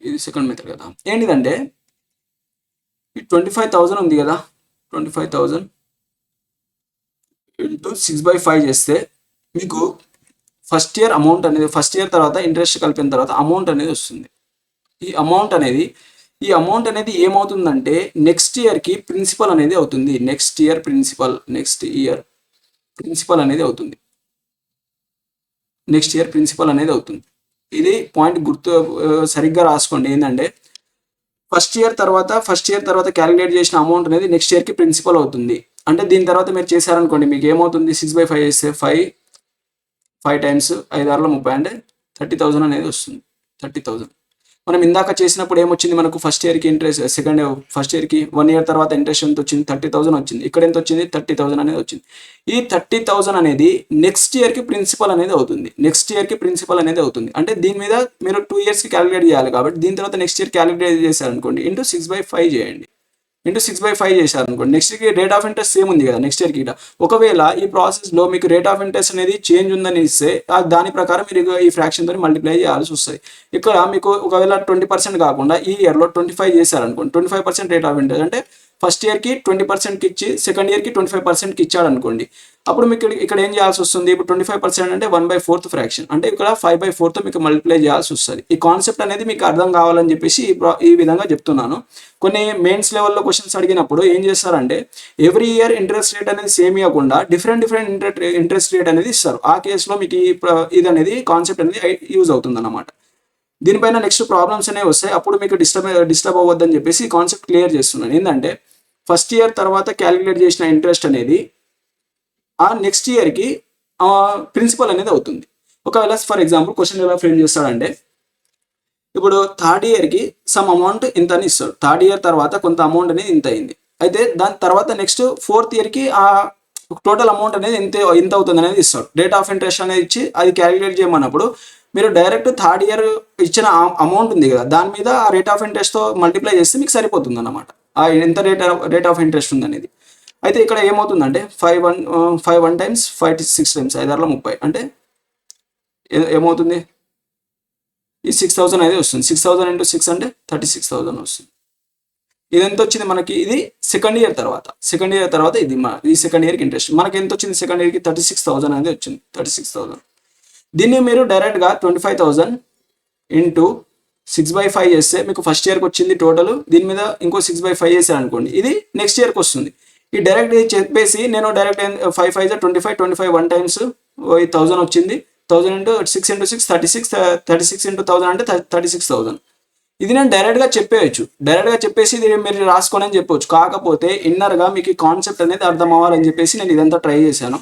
ఇది సెకండ్ మెథడ్ కదా. ఏంటిదంటే ఈ 25,000 ఉంది కదా, 25,000 ఇంటూ 6/5 చేస్తే మీకు ఫస్ట్ ఇయర్ తర్వాత ఇంట్రెస్ట్ కలిపిన తర్వాత అమౌంట్ అనేది వస్తుంది. ఈ అమౌంట్ అనేది ఏమవుతుందంటే నెక్స్ట్ ఇయర్కి ప్రిన్సిపల్ అనేది అవుతుంది. నెక్స్ట్ ఇయర్ ప్రిన్సిపల్ అనేది అవుతుంది. ఇది పాయింట్ సరిగ్గా రాసుకోండి. ఏంటంటే ఫస్ట్ ఇయర్ తర్వాత క్యాలిక్యులేట్ చేసిన అమౌంట్ అనేది నెక్స్ట్ ఇయర్కి ప్రిన్సిపల్ అవుతుంది. అంటే దీని తర్వాత మీరు చేశారనుకోండి, మీకు ఏమవుతుంది, 6/5 చేస్తే 5 టైమ్స్ 5/6 అంటే 30,000 అనేది వస్తుంది. 30,000 మనం ఇందాక చేసినప్పుడు ఏమొచ్చింది మనకు, ఫస్ట్ ఇయర్కి ఇంట్రెస్ట్, ఫస్ట్ ఇయర్కి 1 year తర్వాత ఇంట్రెస్ట్ ఎంత వచ్చింది, 30,000 వచ్చింది. ఇక్కడ ఎంత వచ్చింది, 30,000 అనేది వచ్చింది. ఈ 30,000 అనేది నెక్స్ట్ ఇయర్కి ప్రిన్సిపల్ అనేది అవుతుంది. అంటే దీని మీద మీరు 2 yearsకి క్యాలిక్యులేట్ చేయాలి కాబట్టి దీని తర్వాత నెక్స్ట్ ఇయర్ క్యాలిక్యులేట్ చేశారనుకోండి, ఇంటూ 6/5 చేయండి. ఇంటూ 6/5 చేశారు అనుకోండి, నెక్స్ట్కి రేట్ ఆఫ్ ఇంట్రెస్ట్ సేమ్ ఉంది కదా నెక్స్ట్ ఇయర్కి ఇట. ఒకవేళ ఈ ప్రాసెస్లో మీకు రేట్ ఆఫ్ ఇంట్రెస్ట్ అనేది చేంజ్ ఉందని ఇస్తే దాని ప్రకారం మీరు ఈ ఫ్రాక్షన్తో మల్టిప్లై చేయాల్సి వస్తుంది. ఇక్కడ మీకు ఒకవేళ 20% కాకుండా ఈ ఇయర్లో 25 చేశారనుకోండి, 25% రేట్ ఆఫ్ ఇంట్రెస్ట్ అంటే ఫస్ట్ ఇయర్కి 20%కి ఇచ్చి సెకండ్ ఇయర్కి 25%కి ఇచ్చాడు అనుకోండి, అప్పుడు మీకు ఇక్కడ ఏం చేయాల్సి వస్తుంది, ఇప్పుడు 25% అంటే 1/4 ఫ్రాక్షన్, అంటే ఇక్కడ 5/4తో మీకు మల్టిప్లై చేయాల్సి వస్తుంది. ఈ కాన్సెప్ట్ అనేది మీకు అర్థం కావాలని చెప్పేసి ఈ విధంగా చెప్తున్నాను. కొన్ని మెయిన్స్ లెవెల్లో క్వశ్చన్స్ అడిగినప్పుడు ఏం చేస్తారంటే ఎవ్రీ ఇయర్ ఇంట్రెస్ట్ రేట్ అనేది సేమ్ ఇవ్వకుండా డిఫరెంట్ ఇంట్రెస్ట్ రేట్ అనేది ఇస్తారు. ఆ కేసులో మీకు ఇది అనేది కాన్సెప్ట్ అనేది యూజ్ అవుతుంది అన్నమాట. దీనిపైన నెక్స్ట్ ప్రాబ్లమ్స్ అనేవి వస్తాయి, అప్పుడు మీకు డిస్టర్బ్ అవ్వద్దని చెప్పేసి ఈ కాన్సెప్ట్ క్లియర్ చేస్తున్నాను. ఏంటంటే ఫస్ట్ ఇయర్ తర్వాత క్యాలిక్యులేట్ చేసిన ఇంట్రెస్ట్ అనేది ఆ నెక్స్ట్ ఇయర్కి ప్రిన్సిపల్ అనేది అవుతుంది. ఒకవేళ ఫర్ ఎగ్జాంపుల్ క్వశ్చన్ ఎలా ఫ్రేమ్ చేస్తాడంటే ఇప్పుడు థర్డ్ ఇయర్కి సమ్ అమౌంట్ ఇంత అని ఇస్తాడు, థర్డ్ ఇయర్ తర్వాత కొంత అమౌంట్ అనేది ఇంత అయింది, అయితే దాని తర్వాత నెక్స్ట్ ఫోర్త్ ఇయర్కి ఆ టోటల్ అమౌంట్ అనేది ఇంత అవుతుంది అనేది ఇస్తాడు. రేట్ ఆఫ్ ఇంట్రెస్ట్ అనేది ఇచ్చి అది క్యాలిక్యులేట్ చేయమన్నప్పుడు మీరు డైరెక్ట్ థర్డ్ ఇయర్ ఇచ్చిన అమౌంట్ ఉంది కదా దాని మీద ఆ రేట్ ఆఫ్ ఇంట్రెస్ట్తో మల్టిప్లై చేస్తే మీకు సరిపోతుంది అన్నమాట, ఆ ఎంత రేట్ ఆఫ్ ఇంట్రెస్ట్ ఉంది అనేది. అయితే ఇక్కడ ఏమవుతుందంటే 5 టైమ్స్ 5 6 టైమ్స్ 5 30 అంటే ఏమవుతుంది, ఈ 6,000 అనేది వస్తుంది. 6,000 ఇంటూ 6 అంటే 36,000 వస్తుంది. ఇది ఎంత వచ్చింది మనకి, ఇది సెకండ్ ఇయర్ తర్వాత ఇది ఈ సెకండ్ ఇయర్కి ఇంట్రెస్ట్ మనకి ఎంత వచ్చింది, సెకండ్ ఇయర్కి 36,000 అనేది వచ్చింది, 36,000. దీన్ని మీరు డైరెక్ట్గా 25,000 ఇంటూ 6/5 చేస్తే మీకు ఫస్ట్ ఇయర్కి వచ్చింది టోటల్, దీని మీద ఇంకో 6/5 చేశారు అనుకోండి, ఇది నెక్స్ట్ ఇయర్కి వస్తుంది. ఈ డైరెక్ట్ చెప్పేసి నేను డైరెక్ట్ 5 5 25 1 టైమ్స్ 1000 వచ్చింది, 1000 ఇంటూ 6 ఇంటూ 6 36 ఇంటూ 1000 అంటే 36,000. ఇది నేను డైరెక్ట్గా చెప్పేసి ఇది మీరు రాసుకోండి అని చెప్పవచ్చు. కాకపోతే ఇన్నర్గా మీకు కాన్సెప్ట్ అనేది అర్థం అవ్వాలని చెప్పేసి నేను ఇదంతా ట్రై చేశాను.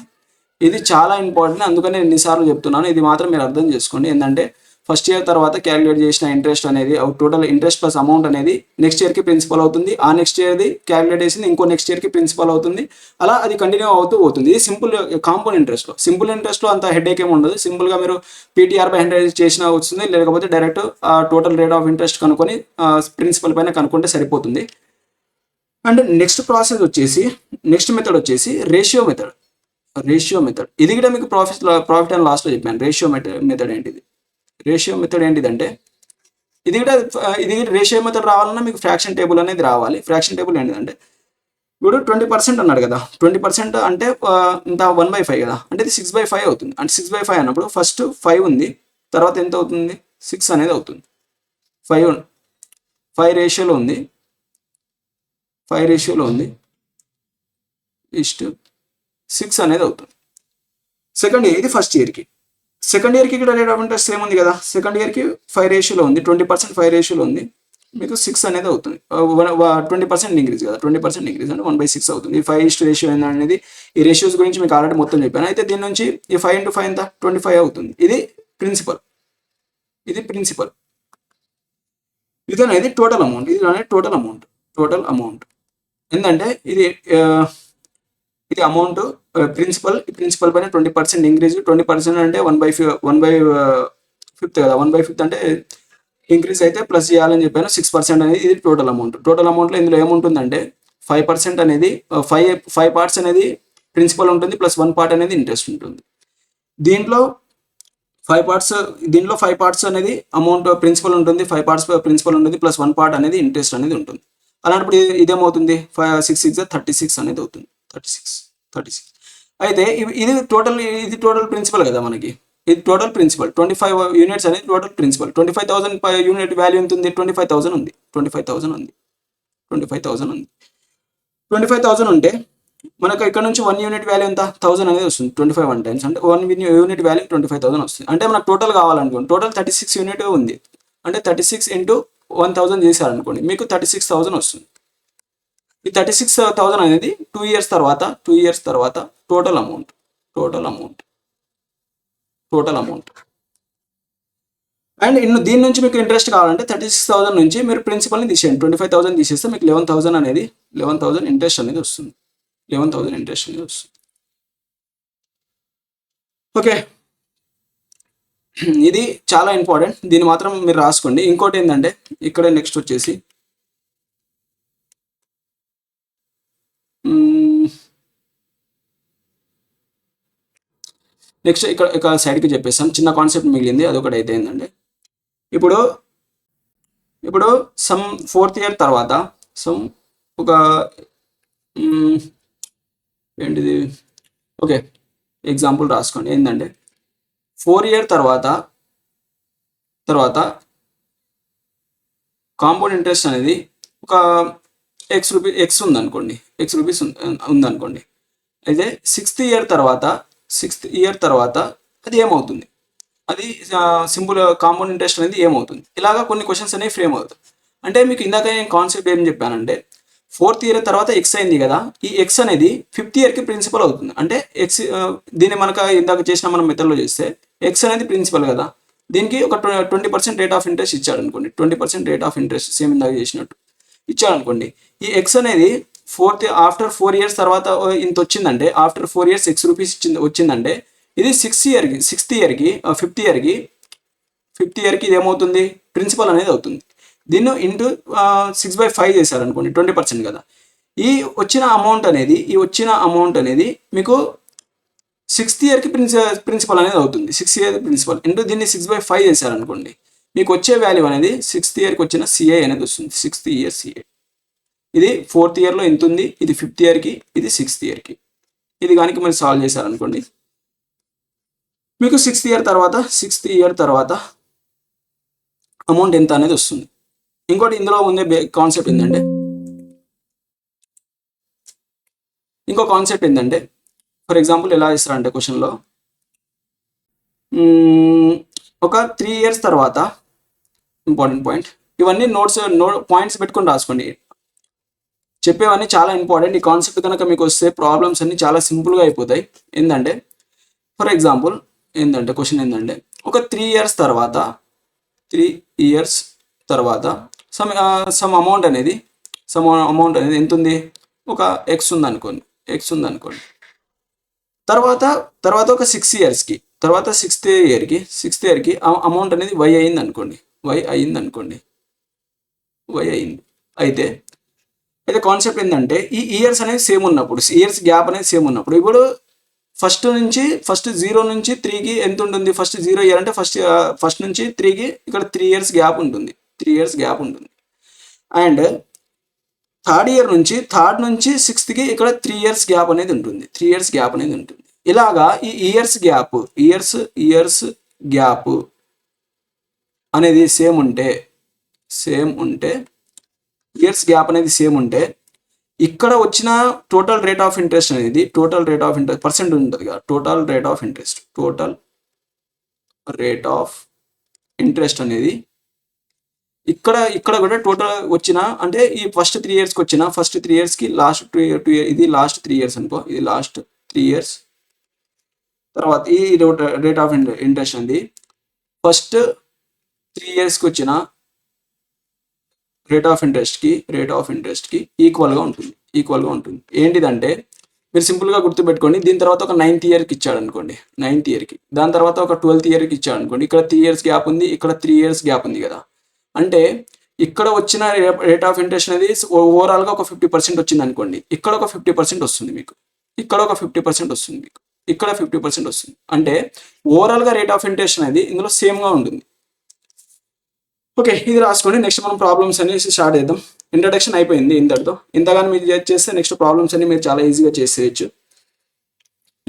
ఇది చాలా ఇంపార్టెంట్, అందుకని నేను ఎన్నిసార్లు చెప్తున్నాను. ఇది మాత్రం మీరు అర్థం చేసుకోండి. ఏంటంటే ఫస్ట్ ఇయర్ తర్వాత క్యాలిక్యులేట్ చేసిన ఇంట్రెస్ట్ అనేది టోటల్ ఇంట్రెస్ట్ ప్లస్ అమౌంట్ అనేది నెక్స్ట్ ఇయర్కి ప్రిన్సిపల్ అవుతుంది, ఆ నెక్స్ట్ ఇయర్ది క్యాలిక్యులేట్ చేసింది ఇంకో నెక్స్ట్ ఇయర్కి ప్రిన్సిపల్ అవుతుంది, అలా అది కంటిన్యూ అవుతూ పోతుంది. ఇది సింపుల్ కాంపౌండ్ ఇంట్రెస్ట్లో. సింపుల్ ఇంట్రెస్ట్లో అంత హెడేక్ ఏమి ఉండదు, సింపుల్గా మీరు PTR/100 చేసినా వస్తుంది, లేకపోతే direct total rate of interest కనుక్కొని ప్రిన్సిపల్ పైన కనుక్కుంటే సరిపోతుంది. అండ్ నెక్స్ట్ ప్రాసెస్ వచ్చేసి నెక్స్ట్ మెథడ్ వచ్చేసి రేషియో మెథడ్. ఇది కూడా మీకు ప్రాఫిట్ అండ్ లాస్లో చెప్పాను. రేషియో మెథడ్ ఏంటిదంటే ఇది రేషియో మెథడ్ రావాలన్నా మీకు ఫ్రాక్షన్ టేబుల్ అనేది రావాలి. ఫ్రాక్షన్ టేబుల్ ఏంటిదంటే ఇప్పుడు 20% అన్నాడు కదా, 20% అంటే ఇంత 1/5 కదా, అంటే ఇది 6/5 అవుతుంది. అంటే 6/5 అన్నప్పుడు ఫస్ట్ 5 ఉంది, తర్వాత ఎంత అవుతుంది 6 అనేది అవుతుంది. 5 రేషియోలో ఉంది, 6 అనేది అవుతుంది. సెకండ్ ఇయర్, ఇది ఫస్ట్ ఇయర్కి. సెకండ్ ఇయర్కి ఇక్కడ రేట్ ఆఫ్ ఇంట్రెస్ట్ సేమ్ ఉంది కదా, సెకండ్ ఇయర్కి 5 రేషియోలో ఉంది, 20% 5 రేషియోలో ఉంది, మీకు 6 అనేది అవుతుంది. 20% ఇంక్రీజ్ కదా, 20% ఇంక్రీజ్ అంటే 1/6 అవుతుంది. ఈ 5 రేషియో అనేది ఈ రేషియోస్ గురించి మీకు ఆల్రెడీ మొత్తం చెప్పాను. అయితే దీని నుంచి ఈ 5 ఇంటూ 5 ఎంత 25 అవుతుంది. ఇది ప్రిన్సిపల్. ఇది అనేది టోటల్ అమౌంట్. ఏంటంటే ఇది అమౌంట్ ప్రిన్సిపల్ పైన 20% ఇంక్రీజ్, 20% అంటే 1/5 కదా, 1/5 అంటే ఇంక్రీజ్ అయితే ప్లస్ చేయాలని చెప్పాను. 6% అనేది ఇది టోటల్ అమౌంట్లో ఇందులో ఏముంటుందంటే 5% అనేది 5 పార్ట్స్ అనేది ప్రిన్సిపల్ ఉంటుంది, ప్లస్ 1 పార్ట్ అనేది ఇంట్రెస్ట్ ఉంటుంది. దీంట్లో 5 పార్ట్స్ అనేది అమౌంట్ ప్రిన్సిపల్ ఉంటుంది, 5 పార్ట్స్ ప్రిన్సిపల్ ఉంటుంది, ప్లస్ 1 పార్ట్ అనేది ఇంట్రెస్ట్ అనేది ఉంటుంది. అలాంటప్పుడు ఇదేమవుతుంది 6 6 36 అనేది అవుతుంది. 36 అయితే ఇది టోటల్ ప్రిన్సిపల్ కదా మనకి, ఇది టోటల్ ప్రిన్సిపల్ 25 యూనిట్స్ అనేది టోటల్ ప్రిన్సిపల్. 25,000 యూనిట్ వాల్యూ ఎంత ఉంది, 25,000 ఉంది. 25,000 ఉంటే మనకు ఇక్కడ నుంచి 1 యూనిట్ వాల్యూ ఎంత 1000 అనేది వస్తుంది. 25 1 టైమ్స్ అంటే 1 యూనిట్ వాల్యూ 25,000 వస్తుంది. అంటే మనకు టోటల్ కావాలనుకోండి, టోటల్ 36 యూనిట్ ఉంది, అంటే 36 ఇంటూ 1000 చేశారనుకోండి, మీకు 36,000 వస్తుంది. ఈ 36,000 అనేది 2 ఇయర్స్ తర్వాత టోటల్ అమౌంట్. అండ్ దీని నుంచి మీకు ఇంట్రెస్ట్ కావాలంటే 36,000 నుంచి మీరు ప్రిన్సిపల్ని తీసేయండి, 25,000 తీసేస్తే మీకు 11,000 ఇంట్రెస్ట్ అనేది వస్తుంది. ఓకే, ఇది చాలా ఇంపార్టెంట్, దీన్ని మాత్రం మీరు రాసుకోండి. ఇంకోటి ఏంటంటే ఇక్కడ నెక్స్ట్ వచ్చేసి నెక్స్ట్ ఇక్కడ సైడ్కి చెప్పేస్తాను, చిన్న కాన్సెప్ట్ మిగిలింది, అదొకటి అయితే ఏంటంటే ఇప్పుడు సమ్ 4th ఇయర్ తర్వాత సమ్ ఒక ఏంటిది, ఓకే ఎగ్జాంపుల్ రాసుకోండి. ఏంటంటే 4 ఇయర్ తర్వాత కాంపౌండ్ ఇంట్రెస్ట్ అనేది ఒక ఎక్స్ ఉందనుకోండి, ఎక్స్ రూపీస్ ఉందనుకోండి. అయితే 6th ఇయర్ తర్వాత అది ఏమవుతుంది, అది సింపుల్ కాంపౌండ్ ఇంట్రెస్ట్ అనేది ఏమవుతుంది, ఇలాగా కొన్ని క్వశ్చన్స్ అనేవి ఫ్రేమ్ అవుతాయి. అంటే మీకు ఇందాక నేను కాన్సెప్ట్ ఏం చెప్పానంటే 4th ఇయర్ తర్వాత ఎక్స్ అయింది కదా, ఈ ఎక్స్ అనేది 5th ఇయర్కి ప్రిన్సిపల్ అవుతుంది. అంటే ఎక్స్ దీన్ని మనకు ఇందాక చేసిన మనం మెథడ్లో చేస్తే ఎక్స్ అనేది ప్రిన్సిపల్ కదా, దీనికి ఒక 20% రేట్ ఆఫ్ ఇంట్రెస్ట్ ఇచ్చాడు అనుకోండి, 20% రేట్ ఆఫ్ ఇంట్రెస్ట్ సేమ్ ఇందాక చేసినట్టు ఇచ్చాడు అనుకోండి. ఈ ఎక్స్ అనేది ఆఫ్టర్ 4 ఇయర్స్ తర్వాత ఇంత వచ్చిందంటే, ఆఫ్టర్ 4 ఇయర్స్ ఎక్స్ రూపీస్ వచ్చిందంటే ఇది 6th ఇయర్కి 5th ఇయర్కి ఇది ఏమవుతుంది, ప్రిన్సిపల్ అనేది అవుతుంది. దీన్ని ఇంటూ 6/5 చేశారనుకోండి, 20% కదా. ఈ వచ్చిన అమౌంట్ అనేది మీకు 6th ఇయర్కి ప్రిన్సిపల్ అనేది అవుతుంది. 6th ఇయర్ ప్రిన్సిపల్ ఇంటూ దీన్ని 6/5 చేశారనుకోండి, మీకు వచ్చే వాల్యూ అనేది 6th ఇయర్కి వచ్చిన సిఐ అనేది వస్తుంది. 6th year CI. ఇది 4th ఇయర్లో ఎంత ఉంది, ఇది 5th ఇయర్కి, ఇది 6th ఇయర్కి. ఇది కానీ మీరు సాల్వ్ చేశారనుకోండి, మీకు 6th ఇయర్ తర్వాత అమౌంట్ ఎంత అనేది వస్తుంది. ఇంకోటి ఇందులో ఉండే కాన్సెప్ట్ ఏంటంటే, ఫర్ ఎగ్జాంపుల్ ఎలా ఇస్తారంటే క్వశ్చన్లో ఒక 3 ఇయర్స్ తర్వాత, ఇంపార్టెంట్ పాయింట్, ఇవన్నీ పాయింట్స్ పెట్టుకొని రాసుకోండి, చెప్పేవన్నీ చాలా ఇంపార్టెంట్. ఈ కాన్సెప్ట్ కనుక మీకు వస్తే ప్రాబ్లమ్స్ అన్ని చాలా సింపుల్గా అయిపోతాయి. ఏంటంటే ఫర్ ఎగ్జాంపుల్ క్వశ్చన్ ఏంటంటే ఒక 3 ఇయర్స్ తర్వాత సమ్ అమౌంట్ అనేది ఎంత ఉంది, ఒక ఎక్స్ ఉందనుకోండి. తర్వాత ఒక 6 ఇయర్స్కి, తర్వాత 6th ఇయర్కి అమౌంట్ అనేది వై అయింది అనుకోండి. అయితే కాన్సెప్ట్ ఏంటంటే ఈ ఇయర్స్ అనేది సేమ్ ఉన్నప్పుడు, ఇయర్స్ గ్యాప్ అనేది సేమ్ ఉన్నప్పుడు, ఇప్పుడు ఫస్ట్ 0 నుంచి 3కి ఎంత ఉంటుంది, ఫస్ట్ 0 ఇయర్ అంటే ఫస్ట్ నుంచి 3కి ఇక్కడ 3 ఇయర్స్ గ్యాప్ ఉంటుంది. అండ్ థర్డ్ నుంచి 6థ్కి ఇక్కడ 3 ఇయర్స్ గ్యాప్ అనేది ఉంటుంది. ఇలాగా ఈ ఇయర్స్ గ్యాప్ అనేది సేమ్ ఉంటే ఇక్కడ వచ్చిన total rate of interest percent ఉంటుంది కదా, టోటల్ రేట్ ఆఫ్ ఇంట్రెస్ట్ అనేది ఇక్కడ కూడా టోటల్ వచ్చిన, అంటే ఈ ఫస్ట్ 3 ఇయర్స్కి వచ్చిన, ఫస్ట్ 3 ఇయర్స్కి లాస్ట్ 2 ఇయర్, ఇది లాస్ట్ 3 ఇయర్స్ అనుకో, ఇది లాస్ట్ 3 ఇయర్స్ తర్వాత ఈ రేట్ ఆఫ్ ఇంట్రెస్ట్ అనేది ఫస్ట్ 3 ఇయర్స్కి వచ్చిన రేట్ ఆఫ్ ఇంట్రెస్ట్కి ఈక్వల్గా ఉంటుంది. ఏంటిదంటే మీరు సింపుల్గా గుర్తుపెట్టుకోండి, దీని తర్వాత ఒక 9th ఇయర్కి ఇచ్చాడు అనుకోండి, దాని తర్వాత ఒక 12th ఇయర్కి ఇచ్చాడు అనుకోండి, ఇక్కడ 3 ఇయర్స్ గ్యాప్ ఉంది, ఇక్కడ 3 ఇయర్స్ గ్యాప్ ఉంది కదా. అంటే ఇక్కడ వచ్చిన రేట్ ఆఫ్ ఇంట్రెస్ట్ అనేది ఓవరాల్గా ఒక 50% వచ్చింది అనుకోండి, ఇక్కడ ఒక 50% వస్తుంది మీకు, ఇక్కడ 50% వస్తుంది. అంటే ఓవరాల్గా రేట్ ఆఫ్ ఇంట్రెస్ట్ అనేది ఇందులో సేమ్గా ఉంటుంది. ఓకే, ఇది రాసుకోండి. నెక్స్ట్ మనం ప్రాబ్లమ్స్ అనేసి స్టార్ట్ చేద్దాం. ఇంట్రడక్షన్ అయిపోయింది ఇంతటితో. ఇంతగానో మీరు చేస్తే నెక్స్ట్ ప్రాబ్లమ్స్ అన్ని మీరు చాలా ఈజీగా చేసేయచ్చు.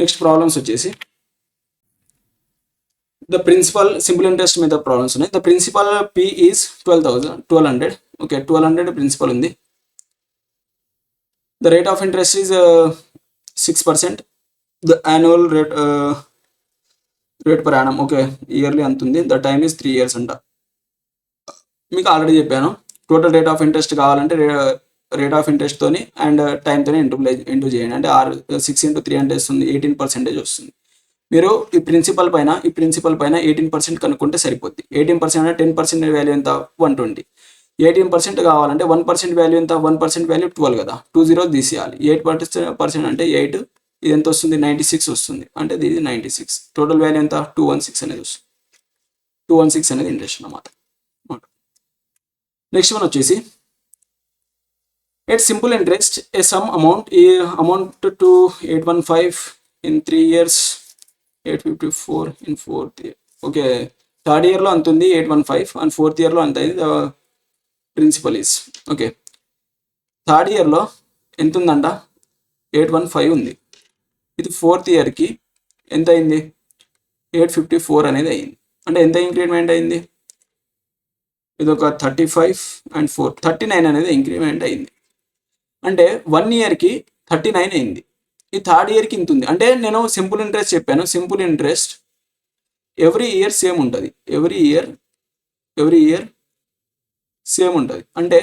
నెక్స్ట్ ప్రాబ్లమ్స్ వచ్చేసి ద ప్రిన్సిపల్ సింపుల్ ఇంట్రెస్ట్ మీద ప్రాబ్లమ్స్ ఉన్నాయి. The principal P is 1200. Okay, 1200 principal ఉంది. The rate of interest is 6%. The annual rate per annum, okay yearly అంత ఉంది. ద టైమ్ ఈజ్ 3 ఇయర్స్ అంట. మీకు ఆల్రెడీ చెప్పాను, టోటల్ రేట్ ఆఫ్ ఇంట్రెస్ట్ కావాలంటే rate of ఇంట్రెస్ట్తోని and టైంతోనే into చేయండి. అంటే 6 × 3 అంటే వస్తుంది 18% వస్తుంది. మీరు ఈ ప్రిన్సిపల్ పైన 18% కనుక్కుంటే సరిపోద్ది. 18% అంటే 10% వాల్యూ ఎంత, 120. 18% కావాలంటే 1% వాల్యూ ఎంత, 1% వాల్యూ 12 కదా, 2 zeros తీసేయాలి. 8% అంటే 8, ఇది ఎంత వస్తుంది, 96 వస్తుంది. అంటే ఇది 96. టోటల్ వాల్యూ ఎంత, 216 అనేది వస్తుంది. 216 అనేది ఇంట్రెస్ట్ అన్నమాట. నెక్స్ట్ వన్ వచ్చేసి at simple interest A some amount to 815 in 3 years 854 in fourth year. Okay, third ఇయర్లో అంత ఉంది 815 అండ్ ఫోర్త్ ఇయర్లో అంత అయింది. Principal is okay. థర్డ్ ఇయర్లో ఎంత ఉందంట 815 ఉంది. ఇది ఫోర్త్ ఇయర్కి ఎంత అయింది 854 అనేది అయింది. అంటే ఎంత ఇంక్రిమెంట్ అయింది, ఇది ఒక 35 అండ్ 4 39 అనేది ఇంక్రిమెంట్ అయింది. అంటే 1 ఇయర్కి 39 అయింది. ఈ థర్డ్ ఇయర్కి ఇంత ఉంది. అంటే నేను సింపుల్ ఇంట్రెస్ట్ చెప్పాను. Simple interest every year same ఉంటుంది. ఎవ్రీ ఇయర్ సేమ్ ఉంటుంది. అంటే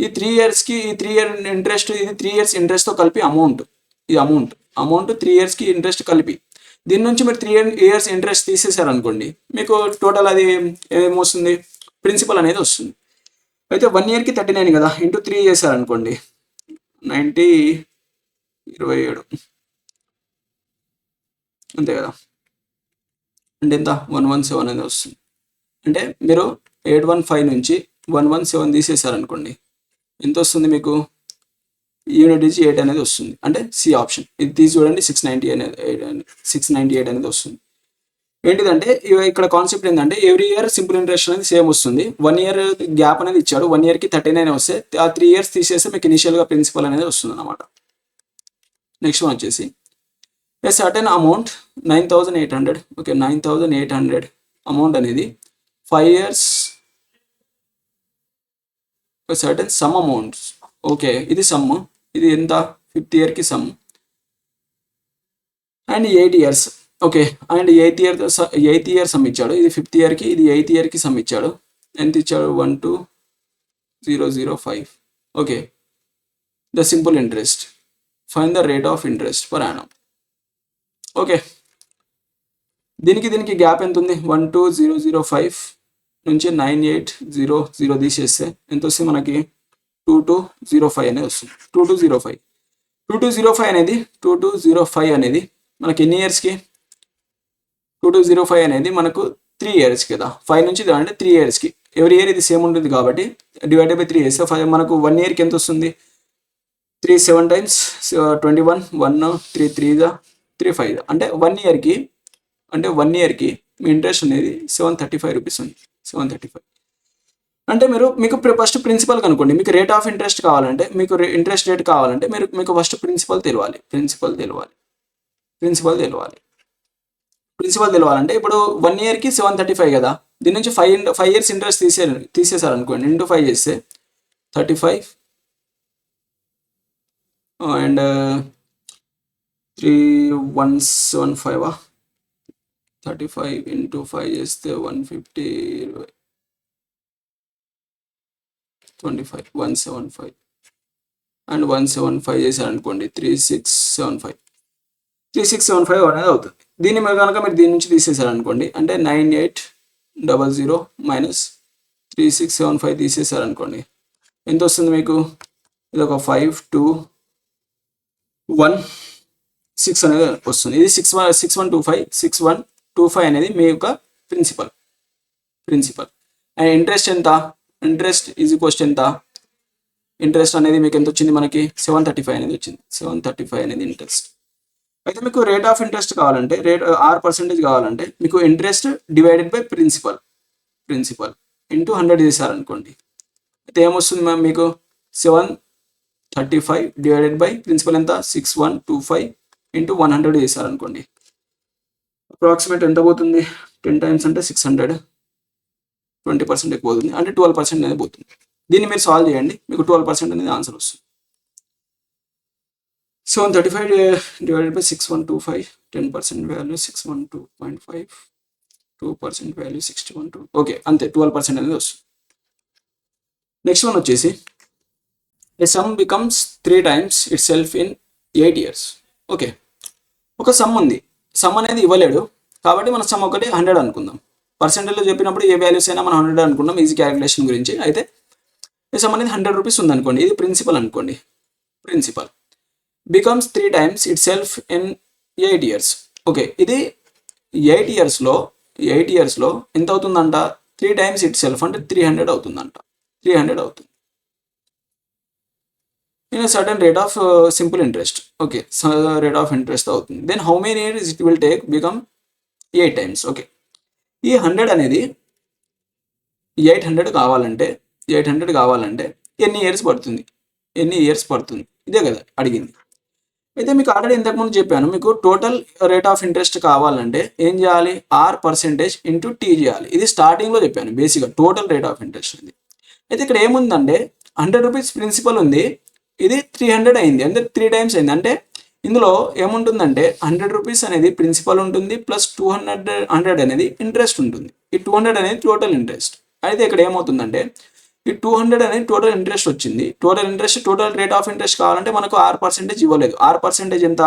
ఈ 3 ఇయర్స్కి ఈ 3 ఇయర్ ఇంట్రెస్ట్, ఇది 3 ఇయర్స్ ఇంట్రెస్ట్తో కలిపి అమౌంట్, ఈ అమౌంట్ 3 ఇయర్స్కి ఇంట్రెస్ట్ కలిపి, దీని నుంచి మీరు 3 ఇయర్స్ ఇంట్రెస్ట్ తీసేశారనుకోండి, మీకు టోటల్ అది ఏమొస్తుంది, ప్రిన్సిపల్ అనేది వస్తుంది. అయితే 1 ఇయర్కి 39 కదా, ఇంటూ 3 చేశారనుకోండి 27 అంతే కదా. అంటే ఎంత 117 అనేది వస్తుంది. అంటే మీరు 815 నుంచి 117 తీసేశారనుకోండి, ఎంత వస్తుంది మీకు, యూనిట్ ఈజ్ 8 అనేది వస్తుంది. అంటే సి ఆప్షన్. ఇది తీసి చూడండి 698 అనేది వస్తుంది. ఏంటిదంటే ఇక్కడ కాన్సెప్ట్ ఏంటంటే ఎవ్రీ ఇయర్ సింపుల్ ఇంట్రెస్ట్ అనేది సేమ్ వస్తుంది. 1 ఇయర్ గ్యాప్ అనేది ఇచ్చాడు. 1 ఇయర్కి 39 వస్తే ఆ 3 ఇయర్స్ తీసేస్తే మీకు ఇనిషియల్గా ప్రిన్సిపల్ అనేది వస్తుంది అన్నమాట. నెక్స్ట్ వన్ వచ్చేసి a certain amount 9800. Okay, 9800 amount అనేది 5 years certain some amounts. Okay, ఇది సమ్, ఇది ఎంత 5th ఇయర్కి some and 8 years. Okay, and 8th year some ఇచ్చాడు. ఇది 5th ఇయర్కి, ఇది 8th ఇయర్కి సమ్ ఇచ్చాడు. ఎంత ఇచ్చాడు 12005. Okay, the simple interest, find the rate of interest per annum. Okay, దీనికి గ్యాప్ ఎంత ఉంది, 12005 నుంచి 9800 తీసేస్తే ఎంత వస్తుంది మనకి 2205 అనేది వస్తుంది. 2205 అనేది మనకి ఎన్ని ఇయర్స్కి, 2205 అనేది మనకు 3 ఇయర్స్ కదా. 5 నుంచి అంటే 3 ఇయర్స్కి, ఎవ్రీ ఇయర్ ఇది సేమ్ ఉంటుంది కాబట్టి డివైడెడ్ బై 3 ఇయర్స్. మనకు 1 ఇయర్కి ఎంత వస్తుంది, 3 7 times 21, 1 3 3 35. అంటే 1 ఇయర్కి మీ ఇంట్రెస్ట్ అనేది 735 రూపీస్ ఉంది. 735 అంటే మీకు ఫస్ట్ ప్రిన్సిపల్ కనుక్కోండి. మీకు రేట్ ఆఫ్ ఇంట్రెస్ట్ కావాలంటే, మీకు ఇంట్రెస్ట్ రేట్ కావాలంటే మీకు ఫస్ట్ ప్రిన్సిపల్ తెలియాలి. ప్రిన్సిపల్ తెలియాలంటే ఇప్పుడు 1 ఇయర్కి 735 కదా, దీని నుంచి 5 ఇయర్స్ ఇంట్రెస్ట్ తీసేసారనుకోండి, ఇంటూ 5 చేస్తే 35 అండ్ 3175. 35 ఇంటూ 5 చేస్తే 150 25 175 అండ్ 175 చేశారనుకోండి 3675 అనేది అవుతుంది. దీన్ని మీరు కనుక దీని నుంచి తీసేశారనుకోండి, అంటే 9800 మైనస్ 3675 తీసేశారనుకోండి, ఎంత వస్తుంది మీకు, ఇది ఒక 5216 అనేది వస్తుంది. ఇది 6125 అనేది మీ యొక్క ప్రిన్సిపల్. అండ్ ఇంట్రెస్ట్ ఎంత, ఇంట్రెస్ట్ ఈజ్ ఈక్వల్స్ ఎంత, ఇంట్రెస్ట్ అనేది మీకు ఎంత వచ్చింది, మనకి 735 అనేది వచ్చింది. 735 అనేది ఇంట్రెస్ట్. అయితే మీకు రేట్ ఆఫ్ ఇంట్రెస్ట్ కావాలంటే, R% కావాలంటే మీకు interest divided by principal into 100 చేశారనుకోండి, అయితే ఏమొస్తుంది మ్యామ్ మీకు 735 డివైడెడ్ బై ప్రిన్సిపల్ ఎంత 6125 ఇంటూ 100 చేశారనుకోండి, అప్రాక్సిమేట్ ఎంత పోతుంది, 10 times అంటే 600, 20% ఎక్కువ పోతుంది, అంటే 12% అనేది పోతుంది. దీన్ని మీరు సాల్వ్ చేయండి, మీకు 12% అనేది ఆన్సర్ వస్తుంది. 735 divided by 6125, 10% value 612.5, 2% value 612. Okay, అంతే 12% అనేది వస్తుంది. నెక్స్ట్ వన్ వచ్చేసి a sum becomes 3 times itself in 8 years. Okay, ఒక సమ్ ఉంది, సమ్ అనేది ఇవ్వలేడు కాబట్టి మన సమ్ ఒకటి 100 అనుకుందాం. పర్సెంటేజ్లో చెప్పినప్పుడు ఏ వాల్యూస్ అయినా మనం 100 అనుకున్నాం ఈజీ క్యాలిక్యులేషన్ గురించి. అయితే ఈ సమ్ అనేది 100 రూపీస్ ఉందనుకోండి, ఇది ప్రిన్సిపల్ అనుకోండి. Principal becomes 3 times itself in 8 years. Okay, ఇది 8 ఇయర్స్లో ఎంత అవుతుందంట, 3 times ఇట్ సెల్ఫ్ అంటే 300 అవుతుందంట. 300 అవుతుంది in a certain rate of simple interest. Okay, so rate of interest అవుతుంది. Then how many years it will take become 8 times. Okay, ఈ 100 అనేది 800 కావాలంటే ఎన్ని ఇయర్స్ పడుతుంది, ఇదే కదా అడిగింది. అయితే మీకు ఆల్రెడీ ఇంతకుముందు చెప్పాను, మీకు టోటల్ రేట్ ఆఫ్ ఇంట్రెస్ట్ కావాలంటే ఏం చేయాలి, R% ఇంటూ టీ చేయాలి. ఇది స్టార్టింగ్లో చెప్పాను బేసిక్గా టోటల్ రేట్ ఆఫ్ ఇంట్రెస్ట్ ఇది. అయితే ఇక్కడ ఏముందంటే 100 రూపీస్ ప్రిన్సిపల్ ఉంది, ఇది 300 అయింది, అంటే 3 టైమ్స్ అయింది. అంటే ఇందులో ఏముంటుందంటే 100 రూపీస్ అనేది ప్రిన్సిపల్ ఉంటుంది, ప్లస్ 200 అనేది ఇంట్రెస్ట్ ఉంటుంది. ఈ 200 అనేది టోటల్ ఇంట్రెస్ట్. అయితే ఇక్కడ ఏమవుతుందంటే ఈ 200 అనేది టోటల్ ఇంట్రెస్ట్ వచ్చింది. టోటల్ రేట్ ఆఫ్ ఇంట్రెస్ట్ కావాలంటే మనకు R% ఇవ్వలేదు. R% ఎంత,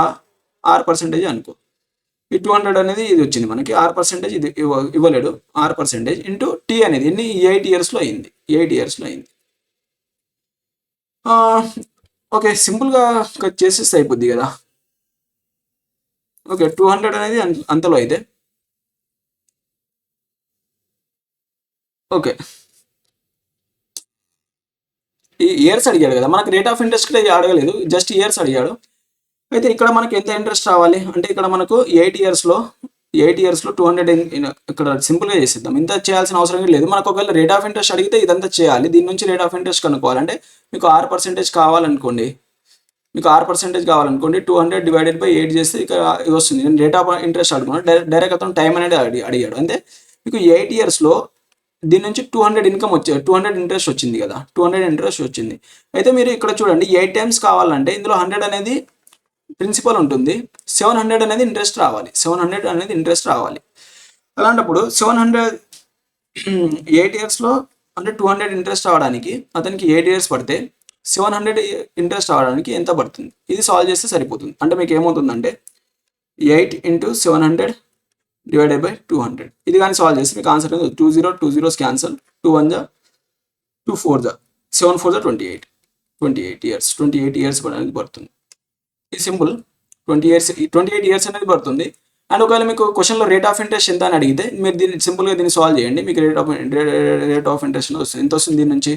R% అనుకో. ఈ 200 అనేది ఇది వచ్చింది మనకి, R% ఇది ఇవ్వలేడు. R% ఇంటూ టీ అనేది ఎన్ని 8 ఇయర్స్లో అయింది, 8 ఇయర్స్లో అయింది. ఓకే, సింపుల్గా చేసేస్తే అయిపోద్ది కదా. ఓకే, 200 అనేది అంతలో అయితే ఓకే, ఈ ఇయర్స్ అడిగాడు కదా, మనకు రేట్ ఆఫ్ ఇంట్రెస్ట్ కూడా అడగలేదు, జస్ట్ ఇయర్స్ అడిగాడు. అయితే ఇక్కడ మనకి ఎంత ఇంట్రెస్ట్ రావాలి అంటే ఇక్కడ మనకు 8 ఇయర్స్లో 200 ఇక్కడ సింపుల్గా చేసేద్దాం. ఇంత చేయాల్సిన అవసరం లేదు మనకు. ఒకవేళ రేట్ ఆఫ్ ఇంట్రెస్ట్ అడిగితే ఇదంతా చేయాలి. దీని నుంచి రేట్ ఆఫ్ ఇంట్రెస్ట్ కనుక్కోవాలంటే మీకు R% కావాలనుకోండి, 200 డివైడెడ్ బై 8 చేస్తే ఇక్కడ ఇది వస్తుంది. నేను రేట్ ఆఫ్ ఇంట్రెస్ట్ అడుగున్నాను, డైరెక్ట్ అతను టైం అనేది అడిగాడు. అంటే మీకు 8 ఇయర్స్లో దీని నుంచి 200 ఇన్కమ్ 200 ఇంట్రెస్ట్ వచ్చింది కదా, 200 ఇంట్రెస్ట్ వచ్చింది. అయితే మీరు ఇక్కడ చూడండి 8 టైమ్స్ కావాలంటే ఇందులో 100 అనేది ప్రిన్సిపల్ ఉంటుంది, 700 అనేది ఇంట్రెస్ట్ రావాలి. అలాంటప్పుడు 700 8 ఇయర్స్లో అంటే 200 ఇంట్రెస్ట్ రావడానికి అతనికి 8 ఇయర్స్ పడితే 700 ఇంట్రెస్ట్ రావడానికి ఎంత పడుతుంది, ఇది సాల్వ్ చేస్తే సరిపోతుంది. అంటే మీకు ఏమవుతుందంటే 8 ఇంటూ 700 డివైడెడ్ బై 200, ఇది కానీ సాల్వ్ చేస్తే మీకు ఆన్సర్ 2 జీరోస్ క్యాన్సల్, 2 1 జా 2 4 జా 7 4 జా 28 ఇయర్స్ అనేది పడుతుంది. ఇది సింపుల్, 28 ఇయర్స్ అనేది పడుతుంది. అండ్ ఒకవేళ మీకు క్వశ్చన్లో రేట్ ఆఫ్ ఇంట్రెస్ట్ ఎంత అని అడిగితే మీరు దీన్ని సింపుల్గా సాల్వ్ చేయండి, మీకు రేట్ ఆఫ్ ఇంట్రెస్ట్ వస్తుంది. ఎంత వస్తుంది దీని నుంచి,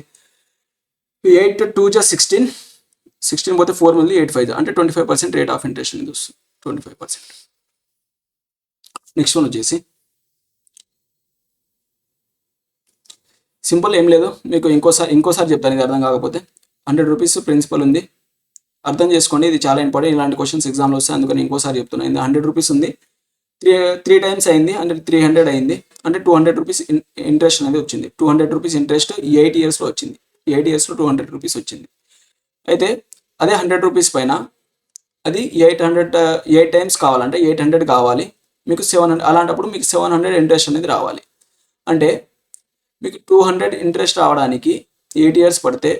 8 2 జా 16 పోతే 4 మళ్ళీ 8 5 జా అంటే 25% రేట్ ఆఫ్ ఇంట్రెస్ట్ అనేది వస్తుంది, 25%. నెక్స్ట్ వన్ వచ్చేసి సింపుల్, ఏం లేదు మీకు ఇంకోసారి చెప్తాను ఇది అర్థం కాకపోతే. 100 రూపీస్ ప్రిన్సిపల్ ఉంది, అర్థం చేసుకోండి, ఇది చాలా ఇంపార్టెంట్. ఇలాంటి క్వశ్చన్స్ ఎగ్జామ్లో వస్తాయి, అందుకని ఇంకోసారి చెప్తున్నాను. 100 రూపీస్ ఉంది, 3 టైమ్స్ అయింది అంటే 300 అయింది, అంటే 200 రూపీస్ ఇంట్రెస్ట్ అనేది వచ్చింది. 200 రూపీస్ ఇంట్రెస్ట్ 8 ఇయర్స్లో వచ్చింది, 8 ఇయర్స్లో 200 రూపీస్ వచ్చింది. అయితే అదే 100 రూపీస్ పైన అది 8 టైమ్స్ కావాలంటే 800 కావాలి మీకు 700. అలాంటప్పుడు మీకు 700 ఇంట్రెస్ట్ అనేది రావాలి. అంటే మీకు 200 ఇంట్రెస్ట్ రావడానికి 8 ఇయర్స్ పడితే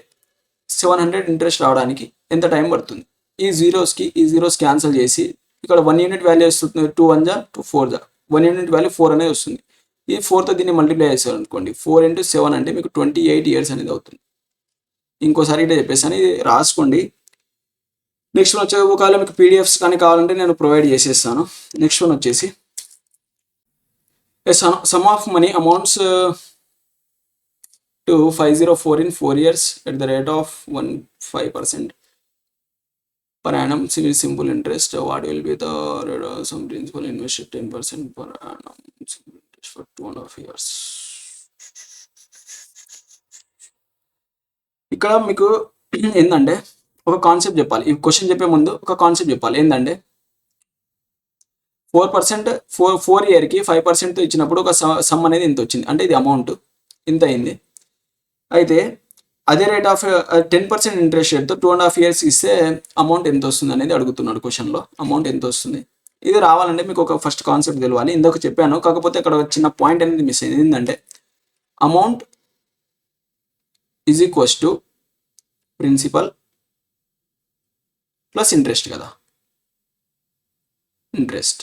700 ఇంట్రెస్ట్ రావడానికి ఎంత టైం పడుతుంది. ఈ జీరోస్ క్యాన్సిల్ చేసి ఇక్కడ 1 యూనిట్ వాల్యూ వస్తుంది, 2 1 జా 2 4 జా 1 యూనిట్ వాల్యూ 4 అనేది వస్తుంది. ఈ 4తో దీన్ని మల్టిప్లై చేశారనుకోండి, 4 ఇంటూ 7 అంటే మీకు 28 ఇయర్స్ అనేది అవుతుంది. ఇంకోసారి ఇట్లా చెప్పేసాను, ఇది రాసుకోండి. నెక్స్ట్ వన్ వచ్చే ఒకవేళ మీకు పీడిఎఫ్స్ కానీ కావాలంటే నేను ప్రొవైడ్ చేసేస్తాను. నెక్స్ట్ వన్ వచ్చేసి some of money amounts to 504 in 4 years at the rate of 5% per annum simple interest. What will be the rate of some principal invested 10% per annum simple interest for 2.5 years? ఇక్కడ మీకు ఏంటంటే ఒక concept చెప్పాలి. ఈ question చెప్పే ముందు ఒక concept చెప్పాలి. ఏంటంటే 4% 4 ఇయర్కి 5% ఇచ్చినప్పుడు ఒక సమ్ అనేది ఇంత వచ్చింది, అంటే ఇది అమౌంట్ ఇంత అయింది. అయితే అదే రేట్ ఆఫ్ 10% ఇంట్రెస్ట్ రేట్తో 2.5 ఇయర్స్ ఇస్తే అమౌంట్ ఎంత వస్తుంది అనేది అడుగుతున్నాడు క్వశ్చన్లో. అమౌంట్ ఎంత వస్తుంది, ఇది రావాలంటే మీకు ఒక ఫస్ట్ కాన్సెప్ట్ తెలియాలి. ఇందాక చెప్పాను, కాకపోతే ఇక్కడ చిన్న పాయింట్ అనేది మిస్ అయింది. ఏంటంటే amount is equals to principal plus interest కదా, ఇంట్రెస్ట్.